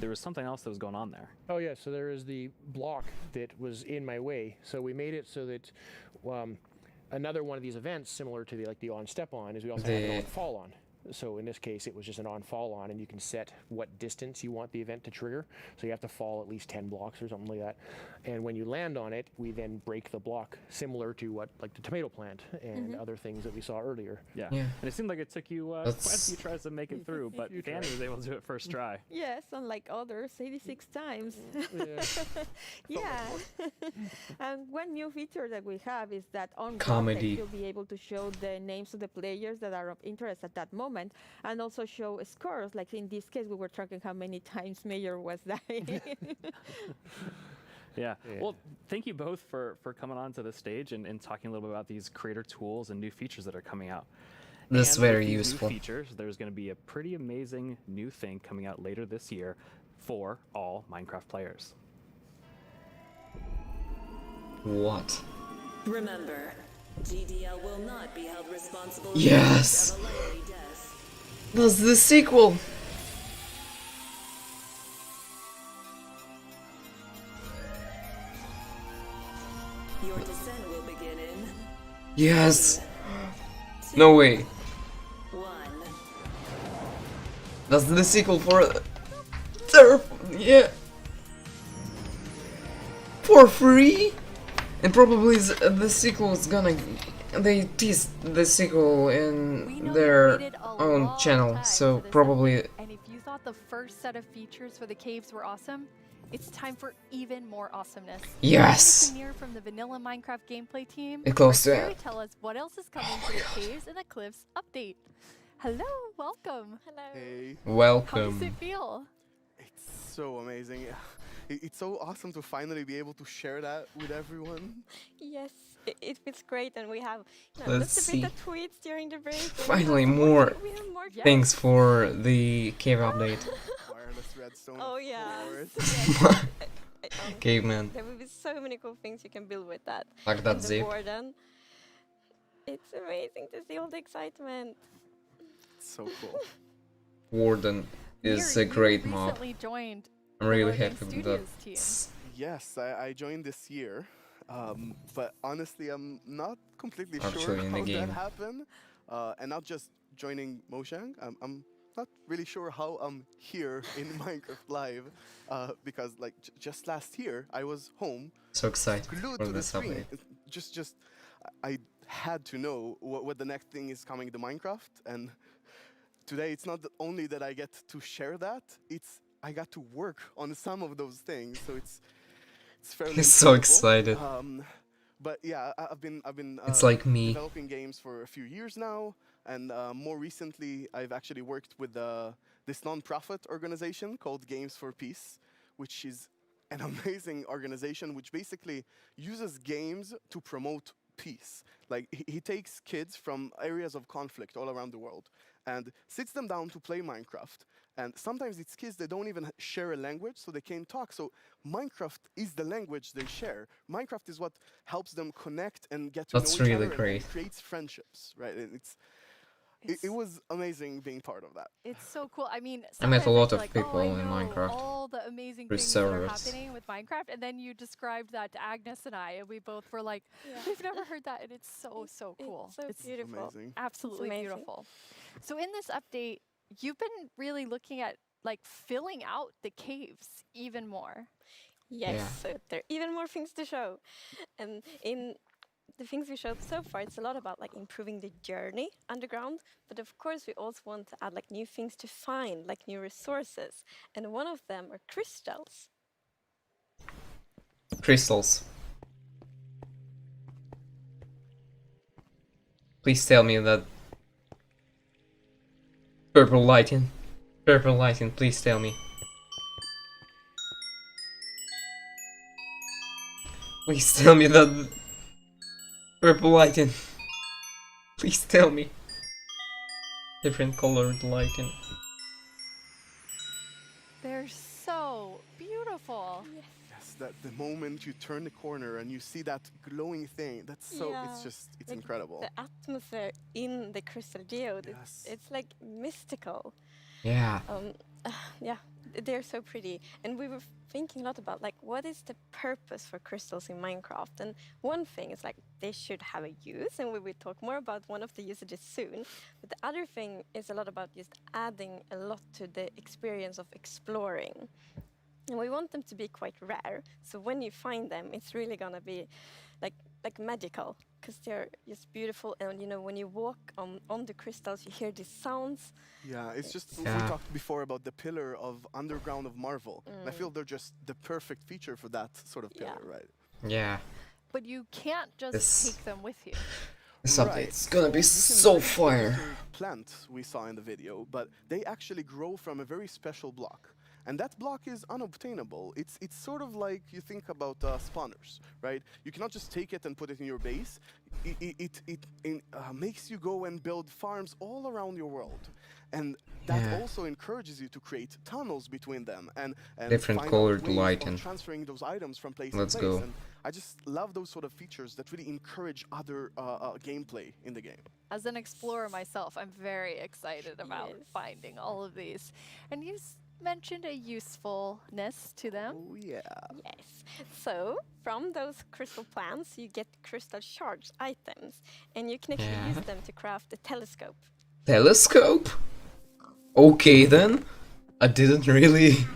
[SPEAKER 17] there was something else that was going on there.
[SPEAKER 20] Oh yeah, so there is the block that was in my way. So we made it so that another one of these events, similar to the on step on, is we also have an on fall on. So in this case, it was just an on fall on, and you can set what distance you want the event to trigger. So you have to fall at least 10 blocks or something like that. And when you land on it, we then break the block, similar to what like the tomato plant and other things that we saw earlier.
[SPEAKER 17] Yeah. And it seemed like it took you quite a
[SPEAKER 2] That's-
[SPEAKER 17] few tries to make it through, but Fanny was able to do it first try.
[SPEAKER 19] Yes, unlike others, 86 times. Yeah. And one new feature that we have is that on
[SPEAKER 2] Comedy.
[SPEAKER 19] graphics, you'll be able to show the names of the players that are of interest at that moment, and also show scores. Like in this case, we were tracking how many times Mayor was dying.
[SPEAKER 17] Yeah. Well, thank you both for coming on to the stage and talking a little bit about these creator tools and new features that are coming out.
[SPEAKER 2] This is
[SPEAKER 17] And with
[SPEAKER 2] very
[SPEAKER 17] these new
[SPEAKER 2] useful.
[SPEAKER 17] features, there's going to be a pretty amazing new thing coming out later this year for all Minecraft players.
[SPEAKER 2] What?
[SPEAKER 3] Remember, GDL will not be held responsible
[SPEAKER 2] Yes!
[SPEAKER 3] for the likely death.
[SPEAKER 2] That's the sequel!
[SPEAKER 3] Your descent will begin in
[SPEAKER 2] Yes! No way.
[SPEAKER 3] 1.
[SPEAKER 2] That's the sequel for... Yeah! For free? And probably the sequel is gonna... They teased the sequel in their own channel, so probably...
[SPEAKER 8] And if you thought the first set of features for the caves were awesome, it's time for even more awesomeness.
[SPEAKER 2] Yes!
[SPEAKER 8] Samir from the Vanilla Minecraft gameplay team.
[SPEAKER 2] It close to
[SPEAKER 8] Here
[SPEAKER 2] it.
[SPEAKER 8] to tell us what else is coming to the caves and the cliffs update. Hello, welcome. Hello.
[SPEAKER 4] Hey.
[SPEAKER 8] How does
[SPEAKER 2] Welcome.
[SPEAKER 8] it feel?
[SPEAKER 4] It's so amazing. It's so awesome to finally be able to share that with everyone.
[SPEAKER 6] Yes, it feels great, and we have
[SPEAKER 2] Let's
[SPEAKER 6] just a bit
[SPEAKER 2] see.
[SPEAKER 6] of tweets during the break. and
[SPEAKER 2] Finally,
[SPEAKER 6] we have
[SPEAKER 2] more
[SPEAKER 6] more
[SPEAKER 2] things for the cave update.
[SPEAKER 4] Wireless redstone.
[SPEAKER 6] Oh yeah.
[SPEAKER 2] Caveman.
[SPEAKER 6] There will be so many cool things you can build with that.
[SPEAKER 2] Like that
[SPEAKER 6] And the
[SPEAKER 2] zip.
[SPEAKER 6] Warden. It's amazing to see all the excitement.
[SPEAKER 4] It's so cool.
[SPEAKER 2] Warden is a great mob.
[SPEAKER 8] Recently joined
[SPEAKER 2] I'm
[SPEAKER 8] the
[SPEAKER 2] really
[SPEAKER 8] Loading
[SPEAKER 2] happy with that.
[SPEAKER 8] Studios team.
[SPEAKER 4] Yes, I joined this year, but honestly, I'm not completely
[SPEAKER 2] Actually
[SPEAKER 4] sure
[SPEAKER 2] in the
[SPEAKER 4] how
[SPEAKER 2] game.
[SPEAKER 4] that happened, and not just joining Mojang. I'm not really sure how I'm here in Minecraft Live, because like just last year I was home,
[SPEAKER 2] So excited
[SPEAKER 4] glued
[SPEAKER 2] for
[SPEAKER 4] to the
[SPEAKER 2] this
[SPEAKER 4] screen.
[SPEAKER 2] update.
[SPEAKER 4] I had to know what the next thing is coming to Minecraft, and today it's not only that I get to share that, it's I got to work on some of those things, so it's fairly
[SPEAKER 2] He's so
[SPEAKER 4] incredible.
[SPEAKER 2] excited.
[SPEAKER 4] But yeah, I've been
[SPEAKER 2] It's like me.
[SPEAKER 4] developing games for a few years now, and more recently I've actually worked with this non-profit organization called Games for Peace, which is an amazing organization which basically uses games to promote peace. Like he takes kids from areas of conflict all around the world and sits them down to play Minecraft. And sometimes it's kids that don't even share a language, so they can't talk. So Minecraft is the language they share. Minecraft is what helps them connect and get to
[SPEAKER 2] That's
[SPEAKER 4] know each
[SPEAKER 2] really
[SPEAKER 4] other
[SPEAKER 2] great.
[SPEAKER 4] and creates friendships, right? And it was amazing being part of that.
[SPEAKER 8] It's so cool. I mean,
[SPEAKER 2] I met a
[SPEAKER 8] sometimes
[SPEAKER 2] lot
[SPEAKER 8] feel
[SPEAKER 2] of
[SPEAKER 8] like,
[SPEAKER 2] people
[SPEAKER 8] oh, I
[SPEAKER 2] in
[SPEAKER 8] know
[SPEAKER 2] Minecraft
[SPEAKER 8] all the amazing
[SPEAKER 2] through
[SPEAKER 8] things that are
[SPEAKER 2] servers.
[SPEAKER 8] happening with Minecraft, and then you described that to Agnes and I, and we both were like, we've never heard that, and it's so cool.
[SPEAKER 6] It's so beautiful.
[SPEAKER 4] Amazing.
[SPEAKER 8] Absolutely
[SPEAKER 6] It's amazing.
[SPEAKER 8] beautiful. So in this update, you've been really looking at like filling out the caves even more.
[SPEAKER 6] Yes,
[SPEAKER 2] Yeah.
[SPEAKER 6] so there are even more things to show. And in the things we showed so far, it's a lot about like improving the journey underground, but of course we also want to add like new things to find, like new resources. And one of them are crystals.
[SPEAKER 2] Crystals. Please tell me that purple lighting. Purple lighting, please tell me. Please tell me that purple lighting. Please tell me. Different colored lighting.
[SPEAKER 8] They're so beautiful.
[SPEAKER 4] Yes, that the moment you turn the corner and you see that glowing thing, that's so, it's just, it's
[SPEAKER 6] like
[SPEAKER 4] incredible.
[SPEAKER 6] The atmosphere in the crystal geode, it's like mystical.
[SPEAKER 2] Yeah.
[SPEAKER 6] Yeah, they're so pretty. And we were thinking a lot about like what is the purpose for crystals in Minecraft. And one thing is like they should have a use, and we will talk more about one of the usages soon. But the other thing is a lot about just adding a lot to the experience of exploring. And we want them to be quite rare. So when you find them, it's really gonna be like magical, because they're just beautiful. And you know, when you walk on the crystals, you hear these sounds.
[SPEAKER 4] Yeah, it's just, we
[SPEAKER 2] Yeah.
[SPEAKER 4] talked before about the pillar of underground of Marvel. And I feel they're just the perfect feature for that sort of pillar, right?
[SPEAKER 2] Yeah.
[SPEAKER 8] But you can't just
[SPEAKER 2] This-
[SPEAKER 8] take them with you.
[SPEAKER 2] This
[SPEAKER 4] Right.
[SPEAKER 2] update's gonna be
[SPEAKER 4] You can
[SPEAKER 2] so
[SPEAKER 4] buy
[SPEAKER 2] fire.
[SPEAKER 4] the plants we saw in the video, but they actually grow from a very special block. And that block is unobtainable. It's sort of like you think about spawners, right? You cannot just take it and put it in your base. It makes you go and build farms all around your world. And that
[SPEAKER 2] Yeah.
[SPEAKER 4] also encourages you to create tunnels between them and
[SPEAKER 2] Different
[SPEAKER 4] find out
[SPEAKER 2] colored
[SPEAKER 4] ways
[SPEAKER 2] lighting.
[SPEAKER 4] of transferring those items from place
[SPEAKER 2] Let's
[SPEAKER 4] to place.
[SPEAKER 2] go.
[SPEAKER 4] And I just love those sort of features that really encourage other gameplay in the game.
[SPEAKER 8] As an explorer myself, I'm very excited about finding all of these. And you mentioned a usefulness to them.
[SPEAKER 4] Oh, yeah.
[SPEAKER 6] Yes. So from those crystal plants, you get crystal shards items, and you can actually
[SPEAKER 2] Yeah.
[SPEAKER 6] use them to craft a telescope.
[SPEAKER 2] Telescope? Okay then. I didn't really.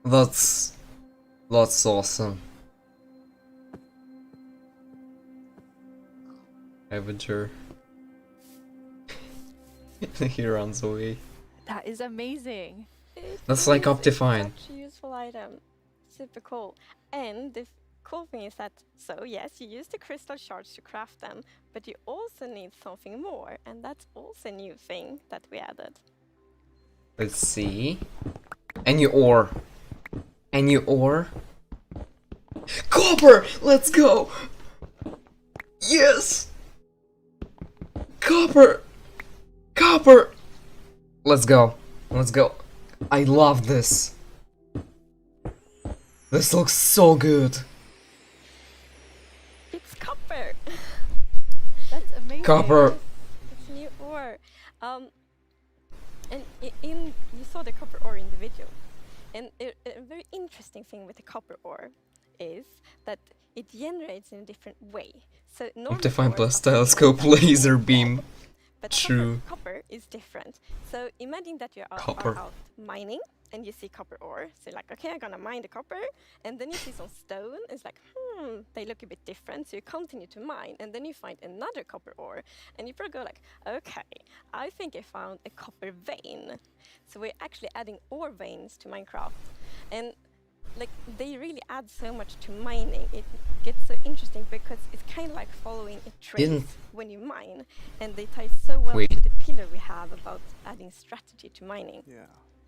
[SPEAKER 2] That's awesome. Avenger. He runs away.
[SPEAKER 8] That is amazing.
[SPEAKER 2] That's like Optifine.
[SPEAKER 6] Such a useful item. Super cool. And the cool thing is that, so yes, you use the crystal shards to craft them, but you also need something more, and that's also a new thing that we added.
[SPEAKER 2] Let's see. Any ore. Any ore. Copper! Let's go! Yes! Copper! Copper! Let's go. Let's go. I love this. This looks so good.
[SPEAKER 6] It's copper!
[SPEAKER 8] That's amazing.
[SPEAKER 2] Copper.
[SPEAKER 6] It's new ore. And you saw the copper ore in the video. And a very interesting thing with the copper ore is that it generates in a different way. So normally
[SPEAKER 2] Optifine
[SPEAKER 6] ores
[SPEAKER 2] plus
[SPEAKER 6] are
[SPEAKER 2] telescope
[SPEAKER 6] like
[SPEAKER 2] laser beam.
[SPEAKER 6] but
[SPEAKER 2] True.
[SPEAKER 6] copper is different. So imagine that you are
[SPEAKER 2] Copper.
[SPEAKER 6] out mining and you see copper ore. So you're like, okay, I'm gonna mine the copper. And then you see some stone. It's like, they look a bit different. So you continue to mine. And then you find another copper ore. And you probably go like, okay, I think I found a copper vein. So we're actually adding ore veins to Minecraft. And like they really add so much to mining. It gets so interesting because it's kind of like following a trace when you mine, and they tie so well to the pillar we have about adding strategy to mining.
[SPEAKER 4] Yeah,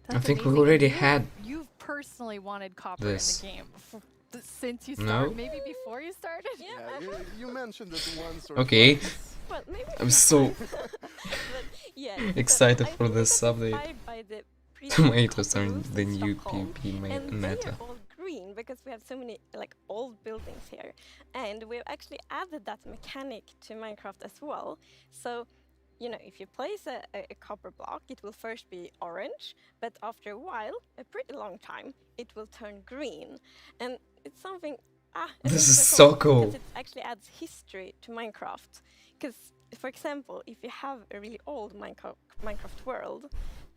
[SPEAKER 2] I think we already had.
[SPEAKER 8] You've personally wanted copper
[SPEAKER 2] this.
[SPEAKER 8] in the game since you
[SPEAKER 2] No.
[SPEAKER 8] started, maybe before you started.
[SPEAKER 4] Yeah, you mentioned it once or
[SPEAKER 2] Okay.
[SPEAKER 4] twice.
[SPEAKER 6] Well, maybe
[SPEAKER 2] I'm so excited for this update. Tomatoes are the new PvP
[SPEAKER 6] and
[SPEAKER 2] meta.
[SPEAKER 6] they are all green because we have so many like old buildings here, and we've actually added that mechanic to Minecraft as well. So, you know, if you place a copper block, it will first be orange, but after a while, a pretty long time, it will turn green, and it's something.
[SPEAKER 2] This is so cool.
[SPEAKER 6] Because it actually adds history to Minecraft. Because, for example, if you have a really old Minecraft world,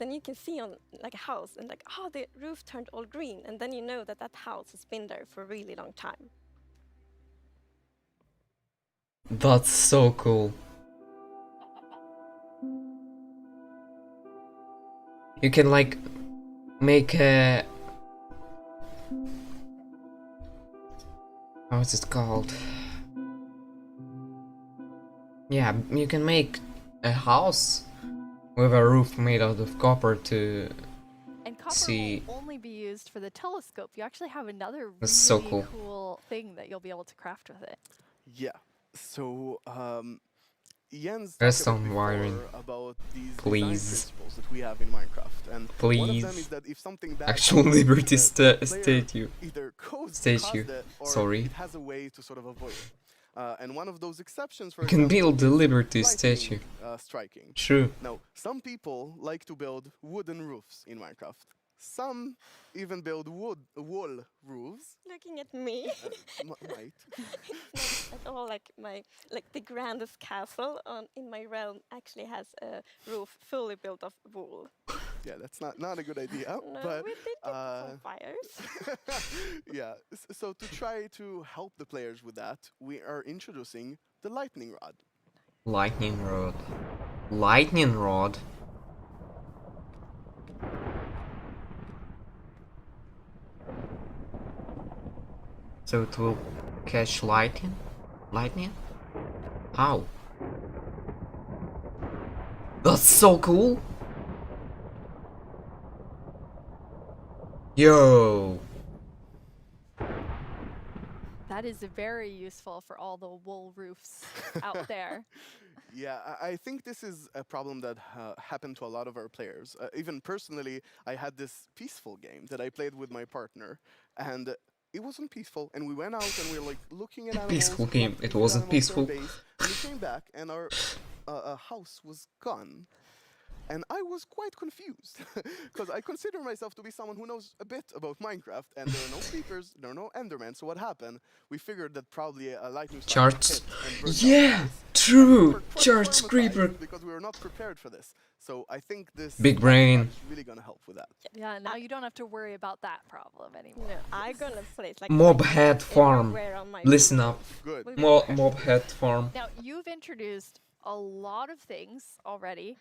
[SPEAKER 6] then you can see on like a house and like, oh, the roof turned all green, and then you know that that house has been there for a really long time.
[SPEAKER 2] That's so cool. You can like make a... How is it called? Yeah, you can make a house with a roof made out of copper to
[SPEAKER 8] And copper
[SPEAKER 2] see.
[SPEAKER 8] will only be used for the telescope. You actually have another
[SPEAKER 2] That's
[SPEAKER 8] really
[SPEAKER 2] so cool.
[SPEAKER 8] cool thing that you'll be able to craft with it.
[SPEAKER 4] Yeah. So Jens
[SPEAKER 2] Rest
[SPEAKER 4] talked
[SPEAKER 2] on
[SPEAKER 4] about
[SPEAKER 2] wiring.
[SPEAKER 4] before about these
[SPEAKER 2] Please.
[SPEAKER 4] design principles that we have in Minecraft, and one of them
[SPEAKER 2] Please.
[SPEAKER 4] is that if something bad
[SPEAKER 2] Actual
[SPEAKER 4] happens,
[SPEAKER 2] Liberty
[SPEAKER 4] the player
[SPEAKER 2] statue.
[SPEAKER 4] either caused
[SPEAKER 2] Statue.
[SPEAKER 4] it or
[SPEAKER 2] Sorry.
[SPEAKER 4] it has a way to sort of avoid it. And one of those exceptions, for
[SPEAKER 2] You can
[SPEAKER 4] example,
[SPEAKER 2] build the
[SPEAKER 4] is
[SPEAKER 2] Liberty
[SPEAKER 4] lightning,
[SPEAKER 2] statue.
[SPEAKER 4] striking.
[SPEAKER 2] True.
[SPEAKER 4] Now, some people like to build wooden roofs in Minecraft. Some even build wall roofs.
[SPEAKER 6] Looking at me.
[SPEAKER 4] Right.
[SPEAKER 6] It's not at all like the grandest castle in my realm actually has a roof fully built of wool.
[SPEAKER 4] Yeah, that's not a good idea.
[SPEAKER 6] No,
[SPEAKER 4] but
[SPEAKER 6] we did get some fires.
[SPEAKER 4] yeah. So to try to help the players with that, we are introducing the lightning rod.
[SPEAKER 2] Lightning rod. Lightning rod. So it will catch lightning? Lightning? How? That's so cool! Yo!
[SPEAKER 8] That is very useful for all the wool roofs out there.
[SPEAKER 4] Yeah, I think this is a problem that happened to a lot of our players. Even personally, I had this peaceful game that I played with my partner, and it wasn't peaceful. And we went out and we were like looking at animals.
[SPEAKER 2] Peaceful game. It
[SPEAKER 4] walking
[SPEAKER 2] wasn't
[SPEAKER 4] animals to our
[SPEAKER 2] peaceful.
[SPEAKER 4] base, and we came back, and our house was gone. And I was quite confused, because I consider myself to be someone who knows a bit about Minecraft, and there are no creepers, there are no Endermen, so what happened? We figured that probably a lightning strike
[SPEAKER 2] Charged.
[SPEAKER 4] hit and burned
[SPEAKER 2] Yeah!
[SPEAKER 4] our base.
[SPEAKER 2] True!
[SPEAKER 4] We were quite
[SPEAKER 2] Charged
[SPEAKER 4] traumatized
[SPEAKER 2] creeper!
[SPEAKER 4] because we were not prepared for this. So I think this
[SPEAKER 2] Big brain.
[SPEAKER 4] is really gonna help with that.
[SPEAKER 8] Yeah, now you don't have to worry about that problem anymore.
[SPEAKER 6] No, I'm gonna place like
[SPEAKER 2] Mob
[SPEAKER 6] lightning
[SPEAKER 2] head
[SPEAKER 6] rods
[SPEAKER 2] farm.
[SPEAKER 6] everywhere on my
[SPEAKER 2] Listen
[SPEAKER 6] roof.
[SPEAKER 2] up.
[SPEAKER 4] Good.
[SPEAKER 6] We'll be prepared.
[SPEAKER 2] Mob head farm.
[SPEAKER 8] Now, you've introduced a lot of things already,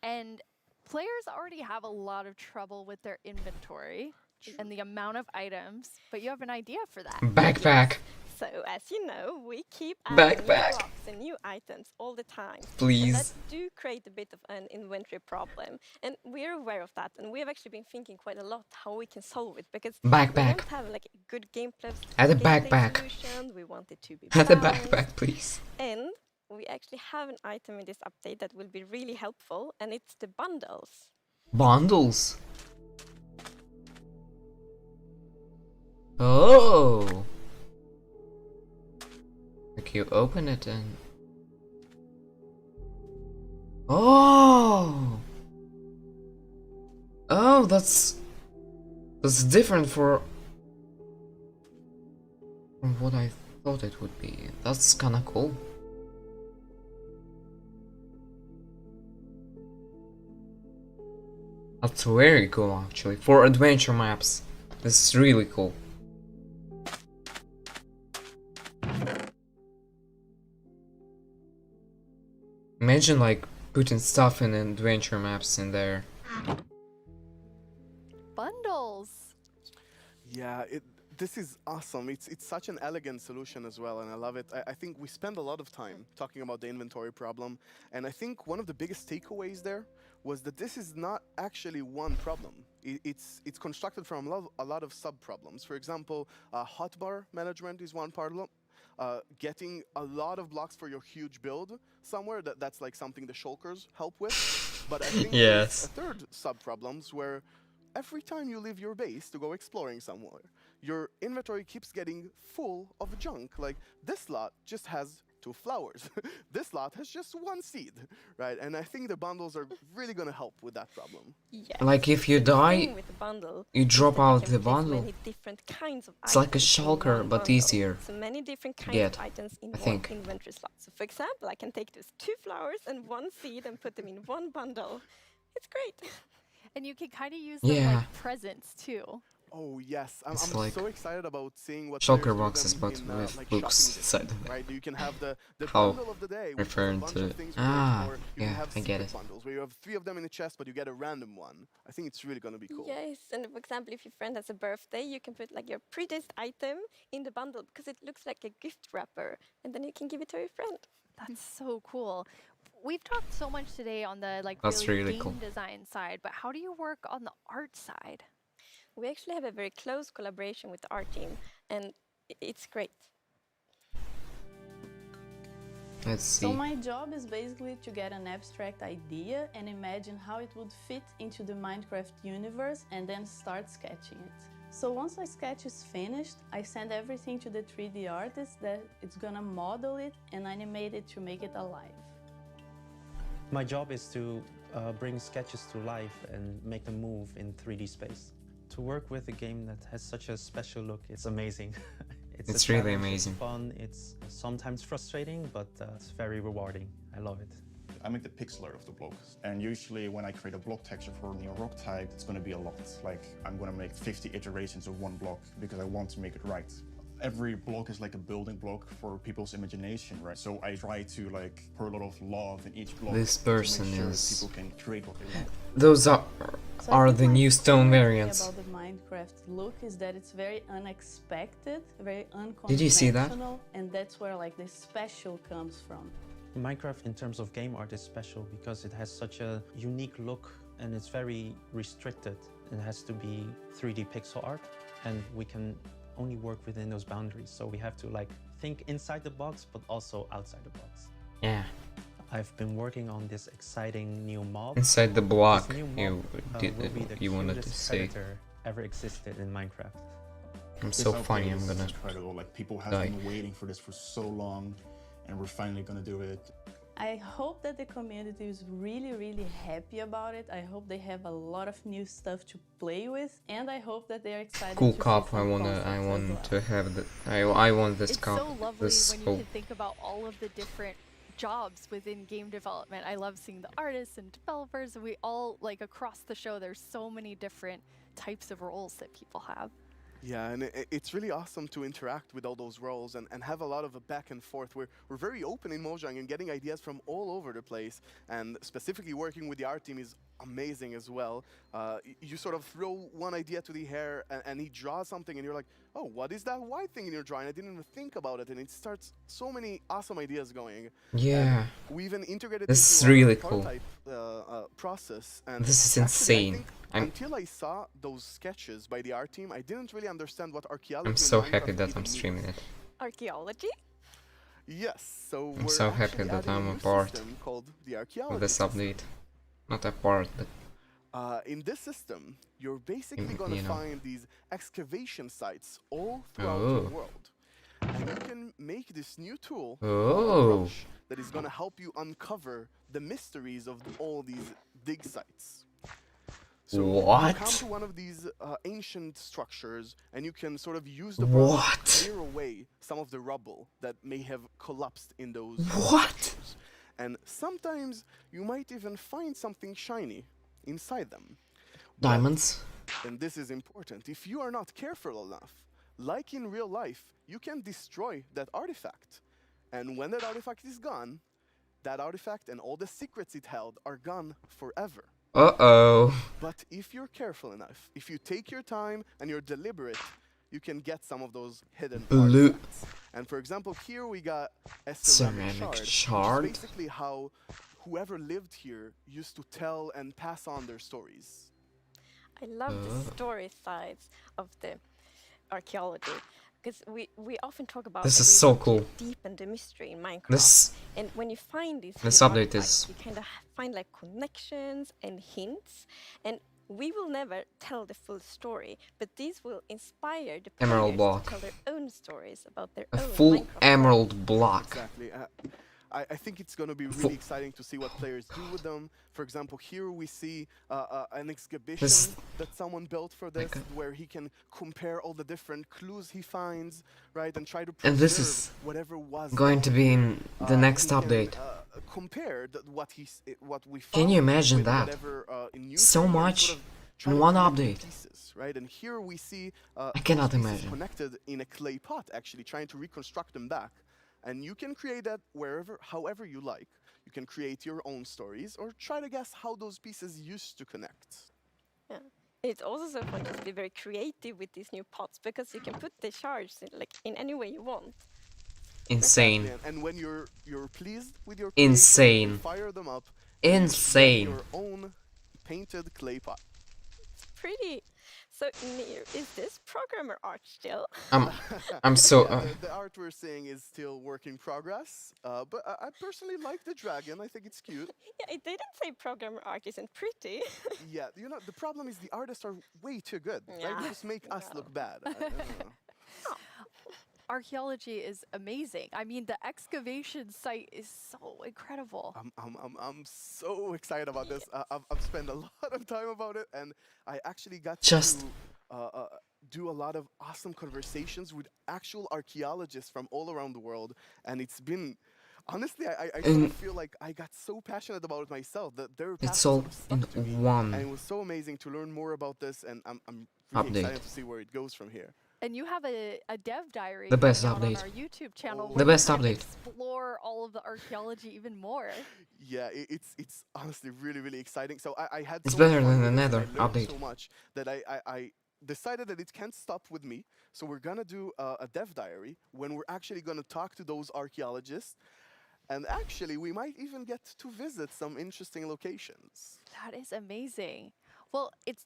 [SPEAKER 8] and players already have a lot of trouble with their inventory and the amount of items, but you have an idea for that.
[SPEAKER 2] Backpack.
[SPEAKER 6] So, as you know, we keep adding new
[SPEAKER 2] Backpack.
[SPEAKER 6] blocks and new items all the time.
[SPEAKER 2] Please.
[SPEAKER 6] And that do create a bit of an inventory problem. And we're aware of that, and we have actually been thinking quite a lot how we can solve it, because we
[SPEAKER 2] Backpack.
[SPEAKER 6] want to have like a good gameplay
[SPEAKER 2] Add a
[SPEAKER 6] gameplay
[SPEAKER 2] backpack.
[SPEAKER 6] solution. We want it to be
[SPEAKER 2] Add a
[SPEAKER 6] balanced.
[SPEAKER 2] backpack, please.
[SPEAKER 6] And we actually have an item in this update that will be really helpful, and it's the bundles.
[SPEAKER 2] Bundles. Oh. Like you open it and... Oh. Oh, that's different from what I thought it would be. That's kinda cool. That's very cool actually. For adventure maps. This is really cool. Imagine like putting stuff in adventure maps in there.
[SPEAKER 8] Bundles.
[SPEAKER 4] Yeah, this is awesome. It's such an elegant solution as well, and I love it. I think we spend a lot of time talking about the inventory problem, and I think one of the biggest takeaways there was that this is not actually one problem. It's constructed from a lot of sub-problems. For example, hotbar management is one problem. Getting a lot of blocks for your huge build somewhere, that's like something the shulkers help with. But I think
[SPEAKER 2] Yes.
[SPEAKER 4] there's a third sub-problems where every time you leave your base to go exploring somewhere, your inventory keeps getting full of junk. Like, this slot just has 2 flowers. This slot has just 1 seed, right? And I think the bundles are really gonna help with that problem.
[SPEAKER 6] Yes.
[SPEAKER 2] Like if you
[SPEAKER 6] The thing
[SPEAKER 2] die,
[SPEAKER 6] with the bundle
[SPEAKER 2] you
[SPEAKER 6] is
[SPEAKER 2] drop
[SPEAKER 6] that you
[SPEAKER 2] out
[SPEAKER 6] can
[SPEAKER 2] the
[SPEAKER 6] place
[SPEAKER 2] bundle.
[SPEAKER 6] many different kinds of
[SPEAKER 2] It's like a
[SPEAKER 6] items in
[SPEAKER 2] shulker,
[SPEAKER 6] one
[SPEAKER 2] but
[SPEAKER 6] bundle.
[SPEAKER 2] easier
[SPEAKER 6] So many different
[SPEAKER 2] to
[SPEAKER 6] kinds
[SPEAKER 2] get,
[SPEAKER 6] of items in
[SPEAKER 2] I
[SPEAKER 6] one
[SPEAKER 2] think.
[SPEAKER 6] inventory slot. So for example, I can take those 2 flowers and 1 seed and put them in one bundle. It's great.
[SPEAKER 8] And you can kind of use them like presents too.
[SPEAKER 4] Oh yes, I'm
[SPEAKER 2] like
[SPEAKER 4] so excited about seeing what
[SPEAKER 2] shulker
[SPEAKER 4] players do
[SPEAKER 2] boxes,
[SPEAKER 4] them
[SPEAKER 2] but
[SPEAKER 4] in,
[SPEAKER 2] with
[SPEAKER 4] like
[SPEAKER 2] books
[SPEAKER 4] shopping
[SPEAKER 2] inside
[SPEAKER 4] district,
[SPEAKER 2] of them.
[SPEAKER 4] right? You can have the
[SPEAKER 2] How
[SPEAKER 4] bundle of the day, which is a
[SPEAKER 2] referring
[SPEAKER 4] bunch
[SPEAKER 2] to
[SPEAKER 4] of
[SPEAKER 2] it.
[SPEAKER 4] things related, or you can
[SPEAKER 2] Yeah,
[SPEAKER 4] have
[SPEAKER 2] I get
[SPEAKER 4] secret
[SPEAKER 2] it.
[SPEAKER 4] bundles where you have 3 of them in a chest, but you get a random one. I think it's really gonna be cool.
[SPEAKER 6] Yes, and for example, if your friend has a birthday, you can put like your prettiest item in the bundle because it looks like a gift wrapper, and then you can give it to your friend.
[SPEAKER 8] That's so cool. We've talked so much today on the like
[SPEAKER 2] That's
[SPEAKER 8] really
[SPEAKER 2] really
[SPEAKER 8] game
[SPEAKER 2] cool.
[SPEAKER 8] design side, but how do you work on the art side?
[SPEAKER 6] We actually have a very close collaboration with the art team, and it's great.
[SPEAKER 2] Let's
[SPEAKER 9] So
[SPEAKER 2] see.
[SPEAKER 9] my job is basically to get an abstract idea and imagine how it would fit into the Minecraft universe and then start sketching it. So once my sketch is finished, I send everything to the 3D artist that it's gonna model it and animate it to make it alive.
[SPEAKER 10] My job is to bring sketches to life and make them move in 3D space. To work with a game that has such a special look, it's amazing.
[SPEAKER 2] It's
[SPEAKER 10] a
[SPEAKER 2] really
[SPEAKER 10] challenge,
[SPEAKER 2] amazing.
[SPEAKER 10] It's fun, it's sometimes frustrating, but it's very rewarding. I love it.
[SPEAKER 11] I make the pixel art of the block, and usually when I create a block texture for a new rock type, it's going to be a lot. Like, I'm going to make 50 iterations of one block because I want to make it right. Every block is like a building block for people's imagination, right? So I try to like pour a lot of love in each block.
[SPEAKER 2] This person
[SPEAKER 11] to make sure
[SPEAKER 2] is-
[SPEAKER 11] people can create what they want.
[SPEAKER 2] Those are
[SPEAKER 9] So I think
[SPEAKER 2] the
[SPEAKER 9] my
[SPEAKER 2] new stone
[SPEAKER 9] favorite thing
[SPEAKER 2] variants.
[SPEAKER 9] about the Minecraft look is that it's very unexpected, very unconventional.
[SPEAKER 2] Did you see that?
[SPEAKER 9] And that's where like the special comes from.
[SPEAKER 10] Minecraft in terms of game art is special because it has such a unique look and it's very restricted. It has to be 3D pixel art and we can only work within those boundaries. So we have to like think inside the box but also outside the box.
[SPEAKER 2] Yeah.
[SPEAKER 10] I've been working on this exciting new mob.
[SPEAKER 2] Inside the block,
[SPEAKER 10] This new mob,
[SPEAKER 2] you did
[SPEAKER 10] will be the
[SPEAKER 2] you wanted to
[SPEAKER 10] cutest
[SPEAKER 2] say.
[SPEAKER 10] predator ever existed in Minecraft.
[SPEAKER 2] I'm
[SPEAKER 11] This
[SPEAKER 2] so
[SPEAKER 11] update
[SPEAKER 2] funny. I'm
[SPEAKER 11] is
[SPEAKER 2] gonna
[SPEAKER 11] incredible. Like, people have
[SPEAKER 2] die.
[SPEAKER 11] been waiting for this for so long, and we're finally gonna do it.
[SPEAKER 9] I hope that the community is really, really happy about it. I hope they have a lot of new stuff to play with, and I hope that they're excited.
[SPEAKER 2] Cool
[SPEAKER 9] to
[SPEAKER 2] cup.
[SPEAKER 9] see
[SPEAKER 2] I
[SPEAKER 9] some
[SPEAKER 2] want
[SPEAKER 9] concepts as well.
[SPEAKER 2] to have the. I want this
[SPEAKER 8] It's
[SPEAKER 2] cup.
[SPEAKER 8] so lovely
[SPEAKER 2] This
[SPEAKER 8] when you
[SPEAKER 2] whole.
[SPEAKER 8] can think about all of the different jobs within game development. I love seeing the artists and developers, and we all like across the show. There's so many different types of roles that people have.
[SPEAKER 4] Yeah, and it's really awesome to interact with all those roles and have a lot of a back and forth. We're very open in Mojang and getting ideas from all over the place, and specifically working with the art team is amazing as well. You sort of throw one idea to the air and he draws something and you're like, oh, what is that white thing in your drawing? I didn't even think about it, and it starts so many awesome ideas going.
[SPEAKER 2] Yeah.
[SPEAKER 4] And we even integrated
[SPEAKER 2] This
[SPEAKER 4] into
[SPEAKER 2] is
[SPEAKER 4] our
[SPEAKER 2] really cool.
[SPEAKER 4] prototype process. And
[SPEAKER 2] This is
[SPEAKER 4] actually, I
[SPEAKER 2] insane.
[SPEAKER 4] think until I saw those sketches by the art team, I didn't really understand what archaeology.
[SPEAKER 2] I'm so
[SPEAKER 4] in
[SPEAKER 2] happy
[SPEAKER 4] Minecraft
[SPEAKER 2] that
[SPEAKER 4] even
[SPEAKER 2] I'm streaming
[SPEAKER 4] means.
[SPEAKER 2] it.
[SPEAKER 6] Archaeology?
[SPEAKER 4] Yes, so
[SPEAKER 2] I'm
[SPEAKER 4] we're
[SPEAKER 2] so happy
[SPEAKER 4] actually
[SPEAKER 2] that
[SPEAKER 4] adding
[SPEAKER 2] I'm
[SPEAKER 4] a
[SPEAKER 2] a
[SPEAKER 4] new
[SPEAKER 2] part
[SPEAKER 4] system called the
[SPEAKER 2] of
[SPEAKER 4] archaeology
[SPEAKER 2] this
[SPEAKER 4] system.
[SPEAKER 2] update. Not a part, but
[SPEAKER 4] In this system, you're basically going to
[SPEAKER 2] you know.
[SPEAKER 4] find these excavation sites all throughout
[SPEAKER 2] Oh.
[SPEAKER 4] the world. And you can make this new tool
[SPEAKER 2] Oh.
[SPEAKER 4] brush, that is going to help you uncover the mysteries of all these dig sites. So you
[SPEAKER 2] What?
[SPEAKER 4] come to one of these ancient structures, and you can sort of use the brush
[SPEAKER 2] What?
[SPEAKER 4] to clear away some of the rubble that may have collapsed in those
[SPEAKER 2] What?
[SPEAKER 4] structures. And sometimes you might even find something shiny inside them.
[SPEAKER 2] diamonds.
[SPEAKER 4] And this is important. If you are not careful enough, like in real life, you can destroy that artifact. And when that artifact is gone, that artifact and all the secrets it held are gone forever.
[SPEAKER 2] Uh-oh.
[SPEAKER 4] But if you're careful enough, if you take your time and you're deliberate, you can get some of those hidden
[SPEAKER 2] Blue.
[SPEAKER 4] artifacts. And for example, here we got a ceramic
[SPEAKER 2] Ceramic
[SPEAKER 4] shard,
[SPEAKER 2] shard?
[SPEAKER 4] which is basically how whoever lived here used to tell and pass on their stories.
[SPEAKER 6] I love the story sides of the archaeology. Because we often talk about
[SPEAKER 2] This
[SPEAKER 6] that
[SPEAKER 2] is
[SPEAKER 6] we
[SPEAKER 2] so
[SPEAKER 6] want to
[SPEAKER 2] cool.
[SPEAKER 6] deepen the mystery in Minecraft.
[SPEAKER 2] This-
[SPEAKER 6] and when you find these
[SPEAKER 2] this
[SPEAKER 6] hidden
[SPEAKER 2] update
[SPEAKER 6] artifacts,
[SPEAKER 2] is-
[SPEAKER 6] you kind of find like connections and hints. And we will never tell the full story, but these will inspire the
[SPEAKER 2] Emerald
[SPEAKER 6] players
[SPEAKER 2] block.
[SPEAKER 6] to tell their own stories about their
[SPEAKER 2] A
[SPEAKER 6] own
[SPEAKER 2] full
[SPEAKER 6] Minecraft
[SPEAKER 2] emerald block.
[SPEAKER 4] Exactly. I think it's going to be really exciting to see what players do with them. For example, here we see an exhibition that someone built for this, where he can compare all the different clues he finds, right, and try to
[SPEAKER 2] And this
[SPEAKER 4] preserve
[SPEAKER 2] is
[SPEAKER 4] whatever was
[SPEAKER 2] going to be in the next
[SPEAKER 4] he can,
[SPEAKER 2] update.
[SPEAKER 4] compared what we found.
[SPEAKER 2] Can you imagine
[SPEAKER 4] with
[SPEAKER 2] that?
[SPEAKER 4] whatever, in
[SPEAKER 2] So
[SPEAKER 4] Unity and
[SPEAKER 2] much
[SPEAKER 4] sort of try
[SPEAKER 2] in
[SPEAKER 4] to
[SPEAKER 2] one
[SPEAKER 4] connect the
[SPEAKER 2] update.
[SPEAKER 4] pieces, right? And here we see
[SPEAKER 2] I cannot
[SPEAKER 4] those pieces
[SPEAKER 2] imagine.
[SPEAKER 4] connected in a clay pot, actually trying to reconstruct them back. And you can create that however you like. You can create your own stories or try to guess how those pieces used to connect.
[SPEAKER 6] Yeah. It's also so fun to be very creative with these new pots because you can put the shards in any way you want.
[SPEAKER 2] Insane.
[SPEAKER 4] Exactly. And when you're pleased with your
[SPEAKER 2] Insane.
[SPEAKER 4] creation, you fire them up.
[SPEAKER 2] Insane.
[SPEAKER 4] You get your own painted clay pot.
[SPEAKER 6] Pretty. So, Nir, is this programmer art still?
[SPEAKER 2] I'm so.
[SPEAKER 4] Yeah, the art we're seeing is still work in progress, but I personally like the dragon. I think it's cute.
[SPEAKER 6] Yeah, it didn't say programmer art isn't pretty.
[SPEAKER 4] Yeah, you know, the problem is the artists are way too good.
[SPEAKER 6] Yeah.
[SPEAKER 4] Right? They just make us look bad. I don't know.
[SPEAKER 8] Archaeology is amazing. I mean, the excavation site is so incredible.
[SPEAKER 4] I'm so excited about this. I've spent a lot of time about it, and I actually got
[SPEAKER 2] Just-
[SPEAKER 4] to do a lot of awesome conversations with actual archaeologists from all around the world, and it's been. Honestly, I sort of feel like I got so passionate about it myself that their
[SPEAKER 2] It's
[SPEAKER 4] passion
[SPEAKER 2] all
[SPEAKER 4] sort of stuck to me,
[SPEAKER 2] in one
[SPEAKER 4] and it was so amazing to learn more about this, and I'm really
[SPEAKER 2] update.
[SPEAKER 4] excited to see where it goes from here.
[SPEAKER 8] And you have a dev diary
[SPEAKER 2] The best
[SPEAKER 8] coming out
[SPEAKER 2] update.
[SPEAKER 8] on our YouTube channel.
[SPEAKER 2] The
[SPEAKER 8] where
[SPEAKER 2] best
[SPEAKER 8] you can
[SPEAKER 2] update.
[SPEAKER 8] Explore all of the archaeology even more.
[SPEAKER 4] Yeah, it's honestly really exciting. So I had.
[SPEAKER 2] It's
[SPEAKER 4] so much
[SPEAKER 2] better
[SPEAKER 4] fun
[SPEAKER 2] than
[SPEAKER 4] with this, and
[SPEAKER 2] another
[SPEAKER 4] I learned
[SPEAKER 2] update.
[SPEAKER 4] So much that I decided that it can't stop with me. So we're gonna do a dev diary when we're actually gonna talk to those archaeologists, and actually we might even get to visit some interesting locations.
[SPEAKER 8] That is amazing. Well, it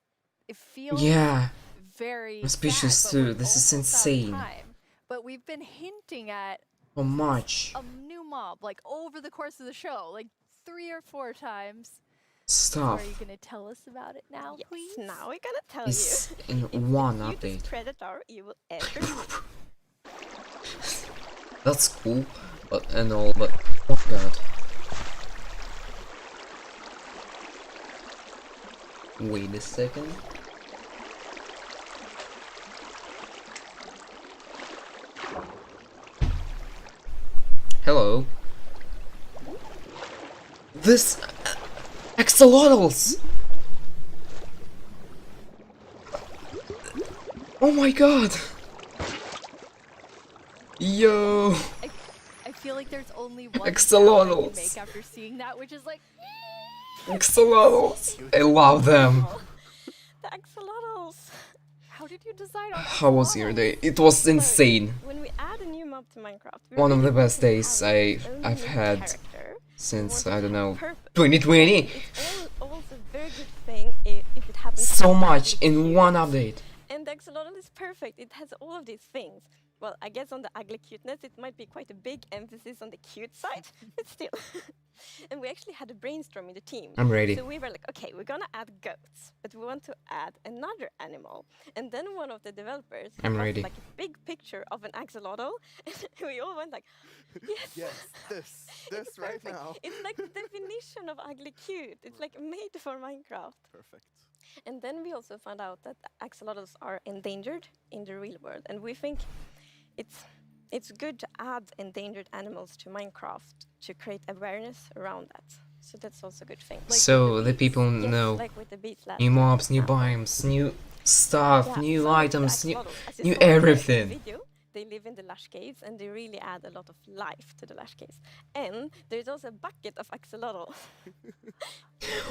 [SPEAKER 8] feels
[SPEAKER 2] Yeah.
[SPEAKER 8] very
[SPEAKER 2] I'm speechless
[SPEAKER 8] sad, but
[SPEAKER 2] too.
[SPEAKER 8] we're
[SPEAKER 2] This is
[SPEAKER 8] almost out of
[SPEAKER 2] insane.
[SPEAKER 8] time. But we've been hinting at
[SPEAKER 2] How much?
[SPEAKER 8] a new mob like over the course of the show, like 3 or 4 times.
[SPEAKER 2] Stuff.
[SPEAKER 8] Are you gonna tell us about it now,
[SPEAKER 6] Yes,
[SPEAKER 8] please?
[SPEAKER 6] now we're gonna tell
[SPEAKER 2] It's
[SPEAKER 6] you.
[SPEAKER 2] in one
[SPEAKER 6] It's the
[SPEAKER 2] update.
[SPEAKER 6] cutest predator you will ever meet.
[SPEAKER 2] That's cool, but oh god. Wait a second. Hello. This axolotls. Oh my god. Yo.
[SPEAKER 8] I feel like there's only one sound I can
[SPEAKER 2] Axolotls.
[SPEAKER 8] make after seeing that, which is like
[SPEAKER 2] Axolotls. I love them.
[SPEAKER 6] The axolotls.
[SPEAKER 8] How did you decide on
[SPEAKER 2] How was your day? It was insane.
[SPEAKER 6] When we add a new mob to Minecraft, we
[SPEAKER 2] One of
[SPEAKER 6] really
[SPEAKER 2] the
[SPEAKER 6] want
[SPEAKER 2] best
[SPEAKER 6] to have
[SPEAKER 2] days
[SPEAKER 6] its own
[SPEAKER 2] I've
[SPEAKER 6] unique
[SPEAKER 2] had
[SPEAKER 6] character.
[SPEAKER 2] since,
[SPEAKER 6] We want
[SPEAKER 2] I
[SPEAKER 6] to
[SPEAKER 2] don't
[SPEAKER 6] have
[SPEAKER 2] know,
[SPEAKER 6] purpose.
[SPEAKER 2] 2020.
[SPEAKER 6] It's also a very good thing if it happens
[SPEAKER 2] So
[SPEAKER 6] to be
[SPEAKER 2] much
[SPEAKER 6] ugly
[SPEAKER 2] in
[SPEAKER 6] cute.
[SPEAKER 2] one update.
[SPEAKER 6] And the axolotl is perfect. It has all of these things. Well, I guess on the ugly cuteness, it might be quite a big emphasis on the cute side, but still. And we actually had a brainstorm in the team.
[SPEAKER 2] I'm ready.
[SPEAKER 6] So we were like, okay, we're gonna add goats, but we want to add another animal. And then one of the developers
[SPEAKER 2] I'm
[SPEAKER 6] posted,
[SPEAKER 2] ready.
[SPEAKER 6] like a big picture of an axolotl, and we all went like, yes.
[SPEAKER 4] Yes, this
[SPEAKER 6] It's
[SPEAKER 4] right
[SPEAKER 6] perfect.
[SPEAKER 4] now.
[SPEAKER 6] It's like the definition of ugly cute. It's like made for Minecraft.
[SPEAKER 4] Perfect.
[SPEAKER 6] And then we also found out that axolotls are endangered in the real world, and we think it's good to add endangered animals to Minecraft to create awareness around that. So that's also a good thing.
[SPEAKER 2] So the people
[SPEAKER 6] Yes,
[SPEAKER 2] know
[SPEAKER 6] like with the bees last
[SPEAKER 2] new
[SPEAKER 6] time,
[SPEAKER 2] mobs,
[SPEAKER 6] for
[SPEAKER 2] new
[SPEAKER 6] example.
[SPEAKER 2] biomes, new stuff,
[SPEAKER 6] Yeah,
[SPEAKER 2] new
[SPEAKER 6] some of the
[SPEAKER 2] items, new
[SPEAKER 6] axolotls, as you
[SPEAKER 2] new
[SPEAKER 6] saw in the
[SPEAKER 2] everything.
[SPEAKER 6] video, they live in the lush caves and they really add a lot of life to the lush caves. And there's also a bucket of axolotl.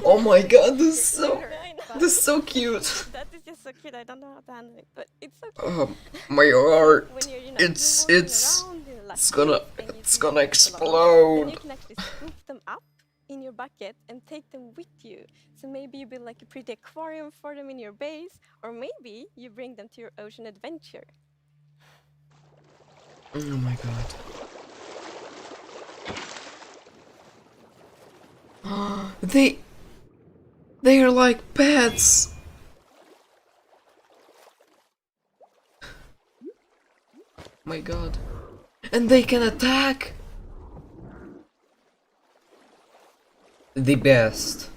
[SPEAKER 2] Oh my god, this is so
[SPEAKER 6] I know.
[SPEAKER 2] this is so cute.
[SPEAKER 6] That is just so cute. I don't know how to handle it, but it's so cute.
[SPEAKER 2] My heart.
[SPEAKER 6] When you're,
[SPEAKER 2] It's
[SPEAKER 6] you're walking around in the lush
[SPEAKER 2] it's gonna
[SPEAKER 6] caves and you
[SPEAKER 2] it's
[SPEAKER 6] see
[SPEAKER 2] gonna
[SPEAKER 6] axolotls,
[SPEAKER 2] explode.
[SPEAKER 6] then you can actually scoop them up in your bucket and take them with you. So maybe you build like a pretty aquarium for them in your base, or maybe you bring them to your ocean adventure.
[SPEAKER 2] Oh my god. They are like pets. My god. And they can attack. The best.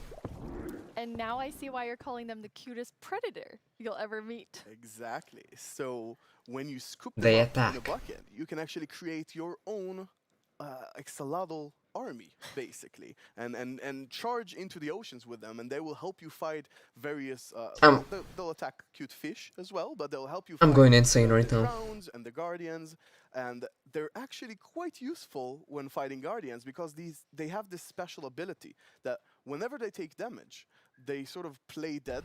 [SPEAKER 8] And now I see why you're calling them the cutest predator you'll ever meet.
[SPEAKER 4] Exactly. So when you scoop
[SPEAKER 2] They
[SPEAKER 4] them up in a
[SPEAKER 2] attack.
[SPEAKER 4] bucket, you can actually create your own axolotl army, basically, and charge into the oceans with them, and they will help you fight various. They'll attack cute fish as well, but they'll help you.
[SPEAKER 2] I'm
[SPEAKER 4] fight
[SPEAKER 2] going insane right
[SPEAKER 4] the
[SPEAKER 2] now.
[SPEAKER 4] Drowns and the guardians, and they're actually quite useful when fighting guardians because they have this special ability that whenever they take damage, they sort of play dead.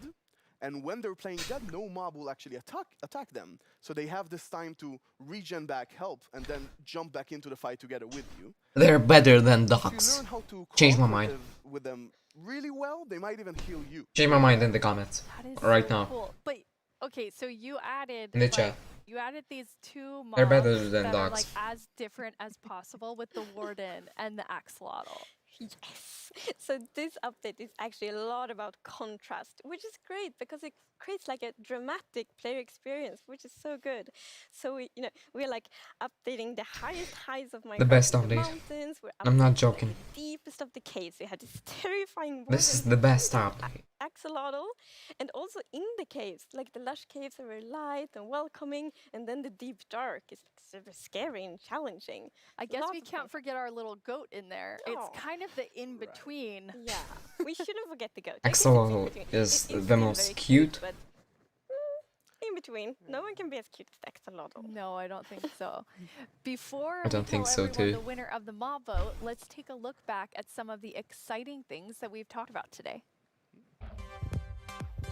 [SPEAKER 4] And when they're playing dead, no mob will actually attack them. So they have this time to regen back, help, and then jump back into the fight together with you.
[SPEAKER 2] They're better than
[SPEAKER 4] If you
[SPEAKER 2] dogs.
[SPEAKER 4] learn how to
[SPEAKER 2] Change my mind.
[SPEAKER 4] with them really well, they might even heal you.
[SPEAKER 2] Change my mind in the comments
[SPEAKER 8] That is
[SPEAKER 2] right
[SPEAKER 8] so
[SPEAKER 2] now.
[SPEAKER 8] Cool. But okay, so you added
[SPEAKER 2] In the
[SPEAKER 8] like,
[SPEAKER 2] chat.
[SPEAKER 8] you added these two mobs
[SPEAKER 2] They're better than
[SPEAKER 8] that
[SPEAKER 2] dogs.
[SPEAKER 8] are like as different as possible with the warden and the axolotl.
[SPEAKER 6] Yes. So this update is actually a lot about contrast, which is great because it creates like a dramatic player experience, which is so good. So we're like updating the highest heights of Minecraft.
[SPEAKER 2] The best
[SPEAKER 6] in the
[SPEAKER 2] update.
[SPEAKER 6] mountains. We're
[SPEAKER 2] I'm not
[SPEAKER 6] updating
[SPEAKER 2] joking.
[SPEAKER 6] The deepest of the caves. We had this terrifying.
[SPEAKER 2] This is
[SPEAKER 6] warden
[SPEAKER 2] the best update.
[SPEAKER 6] axolotl, and also in the caves, like the lush caves are very light and welcoming, and then the deep dark is super scary and challenging.
[SPEAKER 8] I guess
[SPEAKER 6] Lots
[SPEAKER 8] we
[SPEAKER 6] of
[SPEAKER 8] can't
[SPEAKER 6] fun.
[SPEAKER 8] forget our little goat in there.
[SPEAKER 6] Oh.
[SPEAKER 8] It's kind of the in-between.
[SPEAKER 6] Yeah, we shouldn't forget the goat. I think
[SPEAKER 2] Axolotl
[SPEAKER 6] it's in between.
[SPEAKER 2] is
[SPEAKER 6] It
[SPEAKER 2] the
[SPEAKER 6] still
[SPEAKER 2] most
[SPEAKER 6] very
[SPEAKER 2] cute.
[SPEAKER 6] but in between. No one can be as cute as the axolotl.
[SPEAKER 8] No, I don't think so. Before
[SPEAKER 2] I don't
[SPEAKER 8] we
[SPEAKER 2] think
[SPEAKER 8] tell
[SPEAKER 2] so,
[SPEAKER 8] everyone
[SPEAKER 2] too.
[SPEAKER 8] the winner of the mob vote, let's take a look back at some of the exciting things that we've talked about today.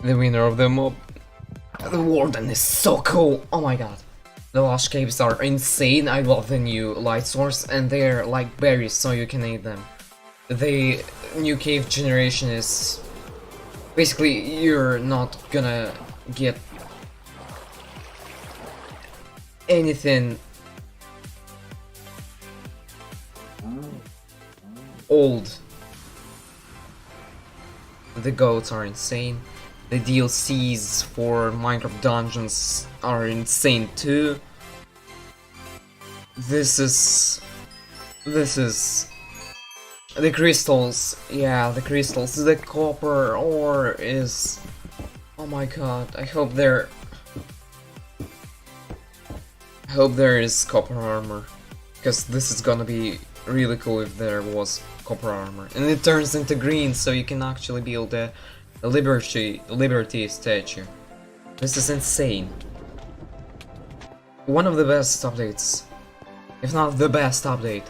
[SPEAKER 2] The winner of the mob. The warden is so cool. Oh my god. The lush caves are insane. I love the new light source, and they're like berries, so you can eat them. The new cave generation is basically you're not gonna get anything old. The goats are insane. The DLCs for Minecraft Dungeons are insane too. This is the crystals. Yeah, the crystals. The copper ore is. Oh my god! I hope there is copper armor, because this is gonna be really cool if there was copper armor, and it turns into green, so you can actually build a Liberty statue. This is insane. One of the best updates, if not the best update.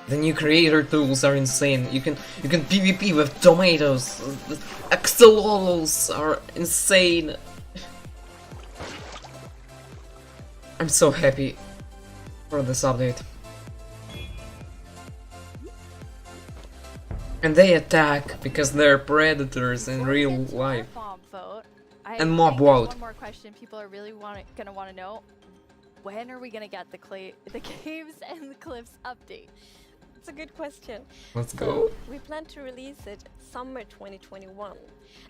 [SPEAKER 2] The new creator tools are insane. You can PvP with tomatoes. The axolotls are insane. I'm so happy for this update. And they attack because they're predators in real life.
[SPEAKER 8] Mob vote.
[SPEAKER 2] And mob
[SPEAKER 8] think there's
[SPEAKER 2] vote.
[SPEAKER 8] One more question people are really gonna want to know: when are we gonna get the caves and the cliffs update?
[SPEAKER 6] It's a good question.
[SPEAKER 2] Let's
[SPEAKER 6] So
[SPEAKER 2] go.
[SPEAKER 6] we plan to release it summer 2021.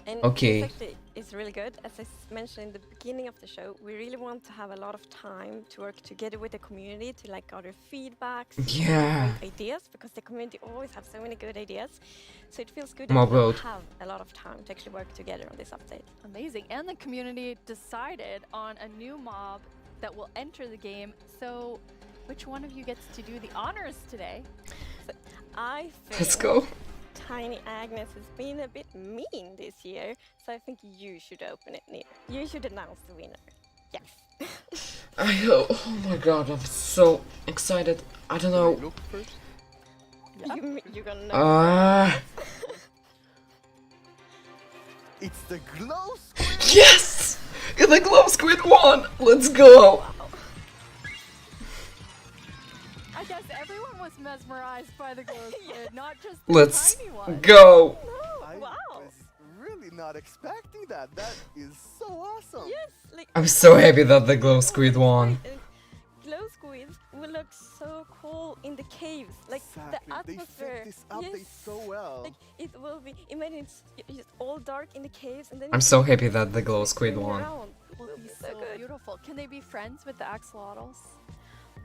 [SPEAKER 6] And
[SPEAKER 2] Okay.
[SPEAKER 6] this actually is really good. As I mentioned in the beginning of the show, we really want to have a lot of time to work together with the community to like gather feedbacks,
[SPEAKER 2] Yeah.
[SPEAKER 6] great ideas, because the community always have so many good ideas. So it feels good
[SPEAKER 2] Mob
[SPEAKER 6] that we
[SPEAKER 2] vote.
[SPEAKER 6] have a lot of time to actually work together on this update.
[SPEAKER 8] Amazing. And the community decided on a new mob that will enter the game. So which one of you gets to do the honors today?
[SPEAKER 6] So I think
[SPEAKER 2] Let's go.
[SPEAKER 6] Tiny Agnes has been a bit mean this year, so I think you should open it, Neil. You should announce the winner. Yes.
[SPEAKER 2] I hope. Oh my god, I'm so excited. I don't know.
[SPEAKER 4] Look first.
[SPEAKER 6] You're gonna know.
[SPEAKER 4] It's the glow squid.
[SPEAKER 2] Yes! The glow squid won! Let's go!
[SPEAKER 8] I guess everyone was mesmerized by the glow squid, not just the
[SPEAKER 2] Let's
[SPEAKER 8] tiny one.
[SPEAKER 2] go!
[SPEAKER 4] I was really not expecting that. That is so awesome.
[SPEAKER 6] Yes, like
[SPEAKER 2] I'm so happy that the glow squid won.
[SPEAKER 6] glow squids will look so cool in the caves, like
[SPEAKER 4] Exactly.
[SPEAKER 6] the atmosphere.
[SPEAKER 4] They fit this update
[SPEAKER 6] yes.
[SPEAKER 4] so well.
[SPEAKER 6] Like it will be. Imagine it's just all dark in the caves, and then
[SPEAKER 2] I'm so happy that the glow squid
[SPEAKER 6] turning
[SPEAKER 2] won.
[SPEAKER 6] around. It
[SPEAKER 8] Will
[SPEAKER 6] will
[SPEAKER 8] be
[SPEAKER 6] be
[SPEAKER 8] so
[SPEAKER 6] so good.
[SPEAKER 8] beautiful. Can they be friends with the axolotls?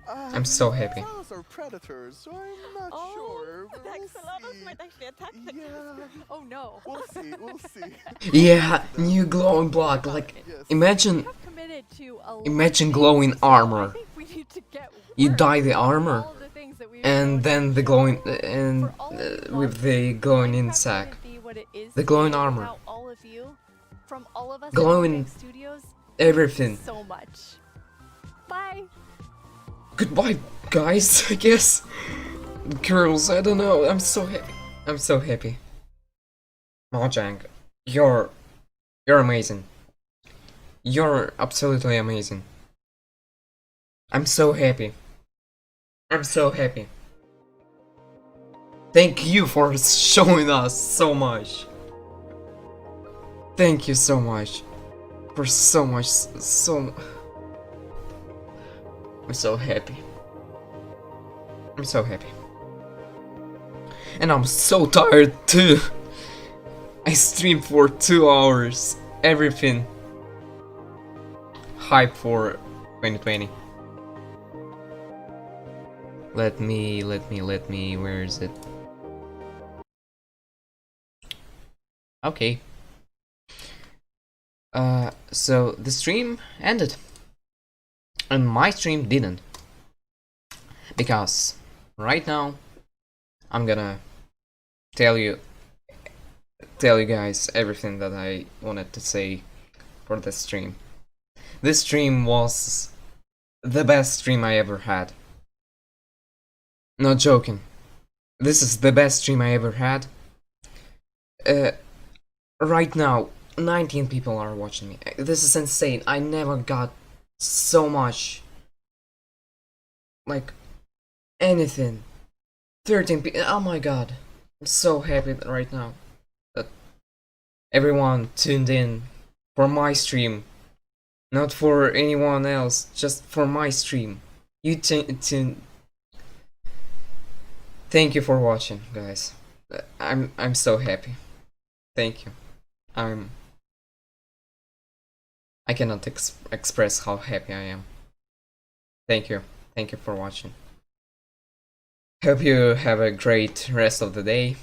[SPEAKER 2] I'm so happy.
[SPEAKER 4] Those are predators, so I'm not sure.
[SPEAKER 6] The
[SPEAKER 4] We'll
[SPEAKER 6] axolotls
[SPEAKER 4] see.
[SPEAKER 6] might actually attack the
[SPEAKER 4] Yeah.
[SPEAKER 8] Oh no.
[SPEAKER 4] We'll see. We'll see.
[SPEAKER 2] Yeah, new glowing block. Like, imagine,
[SPEAKER 8] We have committed to a lot
[SPEAKER 2] imagine
[SPEAKER 8] of
[SPEAKER 2] glowing
[SPEAKER 8] things, so I
[SPEAKER 2] armor.
[SPEAKER 8] think we need to get
[SPEAKER 2] You
[SPEAKER 8] work
[SPEAKER 2] dye the
[SPEAKER 8] on
[SPEAKER 2] armor.
[SPEAKER 8] all the things
[SPEAKER 2] and then the glowing and with the glowing in sack, the glowing armor,
[SPEAKER 8] from all of us
[SPEAKER 2] glowing
[SPEAKER 8] at Studios,
[SPEAKER 2] everything.
[SPEAKER 8] so much. Bye.
[SPEAKER 2] Goodbye, guys. I guess. Girls, I don't know. I'm so happy. I'm so happy. Mojang, you're amazing. You're absolutely amazing. I'm so happy. I'm so happy. Thank you for showing us so much. Thank you so much. For so much, I'm so happy. I'm so happy. And I'm so tired too. I streamed for 2 hours. Everything. Hype for 2020. Let me, where is it? Okay. So the stream ended. And my stream didn't. Because right now I'm gonna tell you guys everything that I wanted to say for this stream. This stream was the best stream I ever had. Not joking. This is the best stream I ever had. Right now, 19 people are watching me. This is insane. I never got so much. Like, anything. 13 people. Oh my god. I'm so happy right now that everyone tuned in for my stream. Not for anyone else, just for my stream. You Thank you for watching, guys. I'm so happy. Thank you. I cannot express how happy I am. Thank you. Thank you for watching. Hope you have a great rest of the day.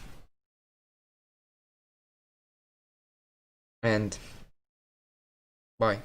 [SPEAKER 2] And bye.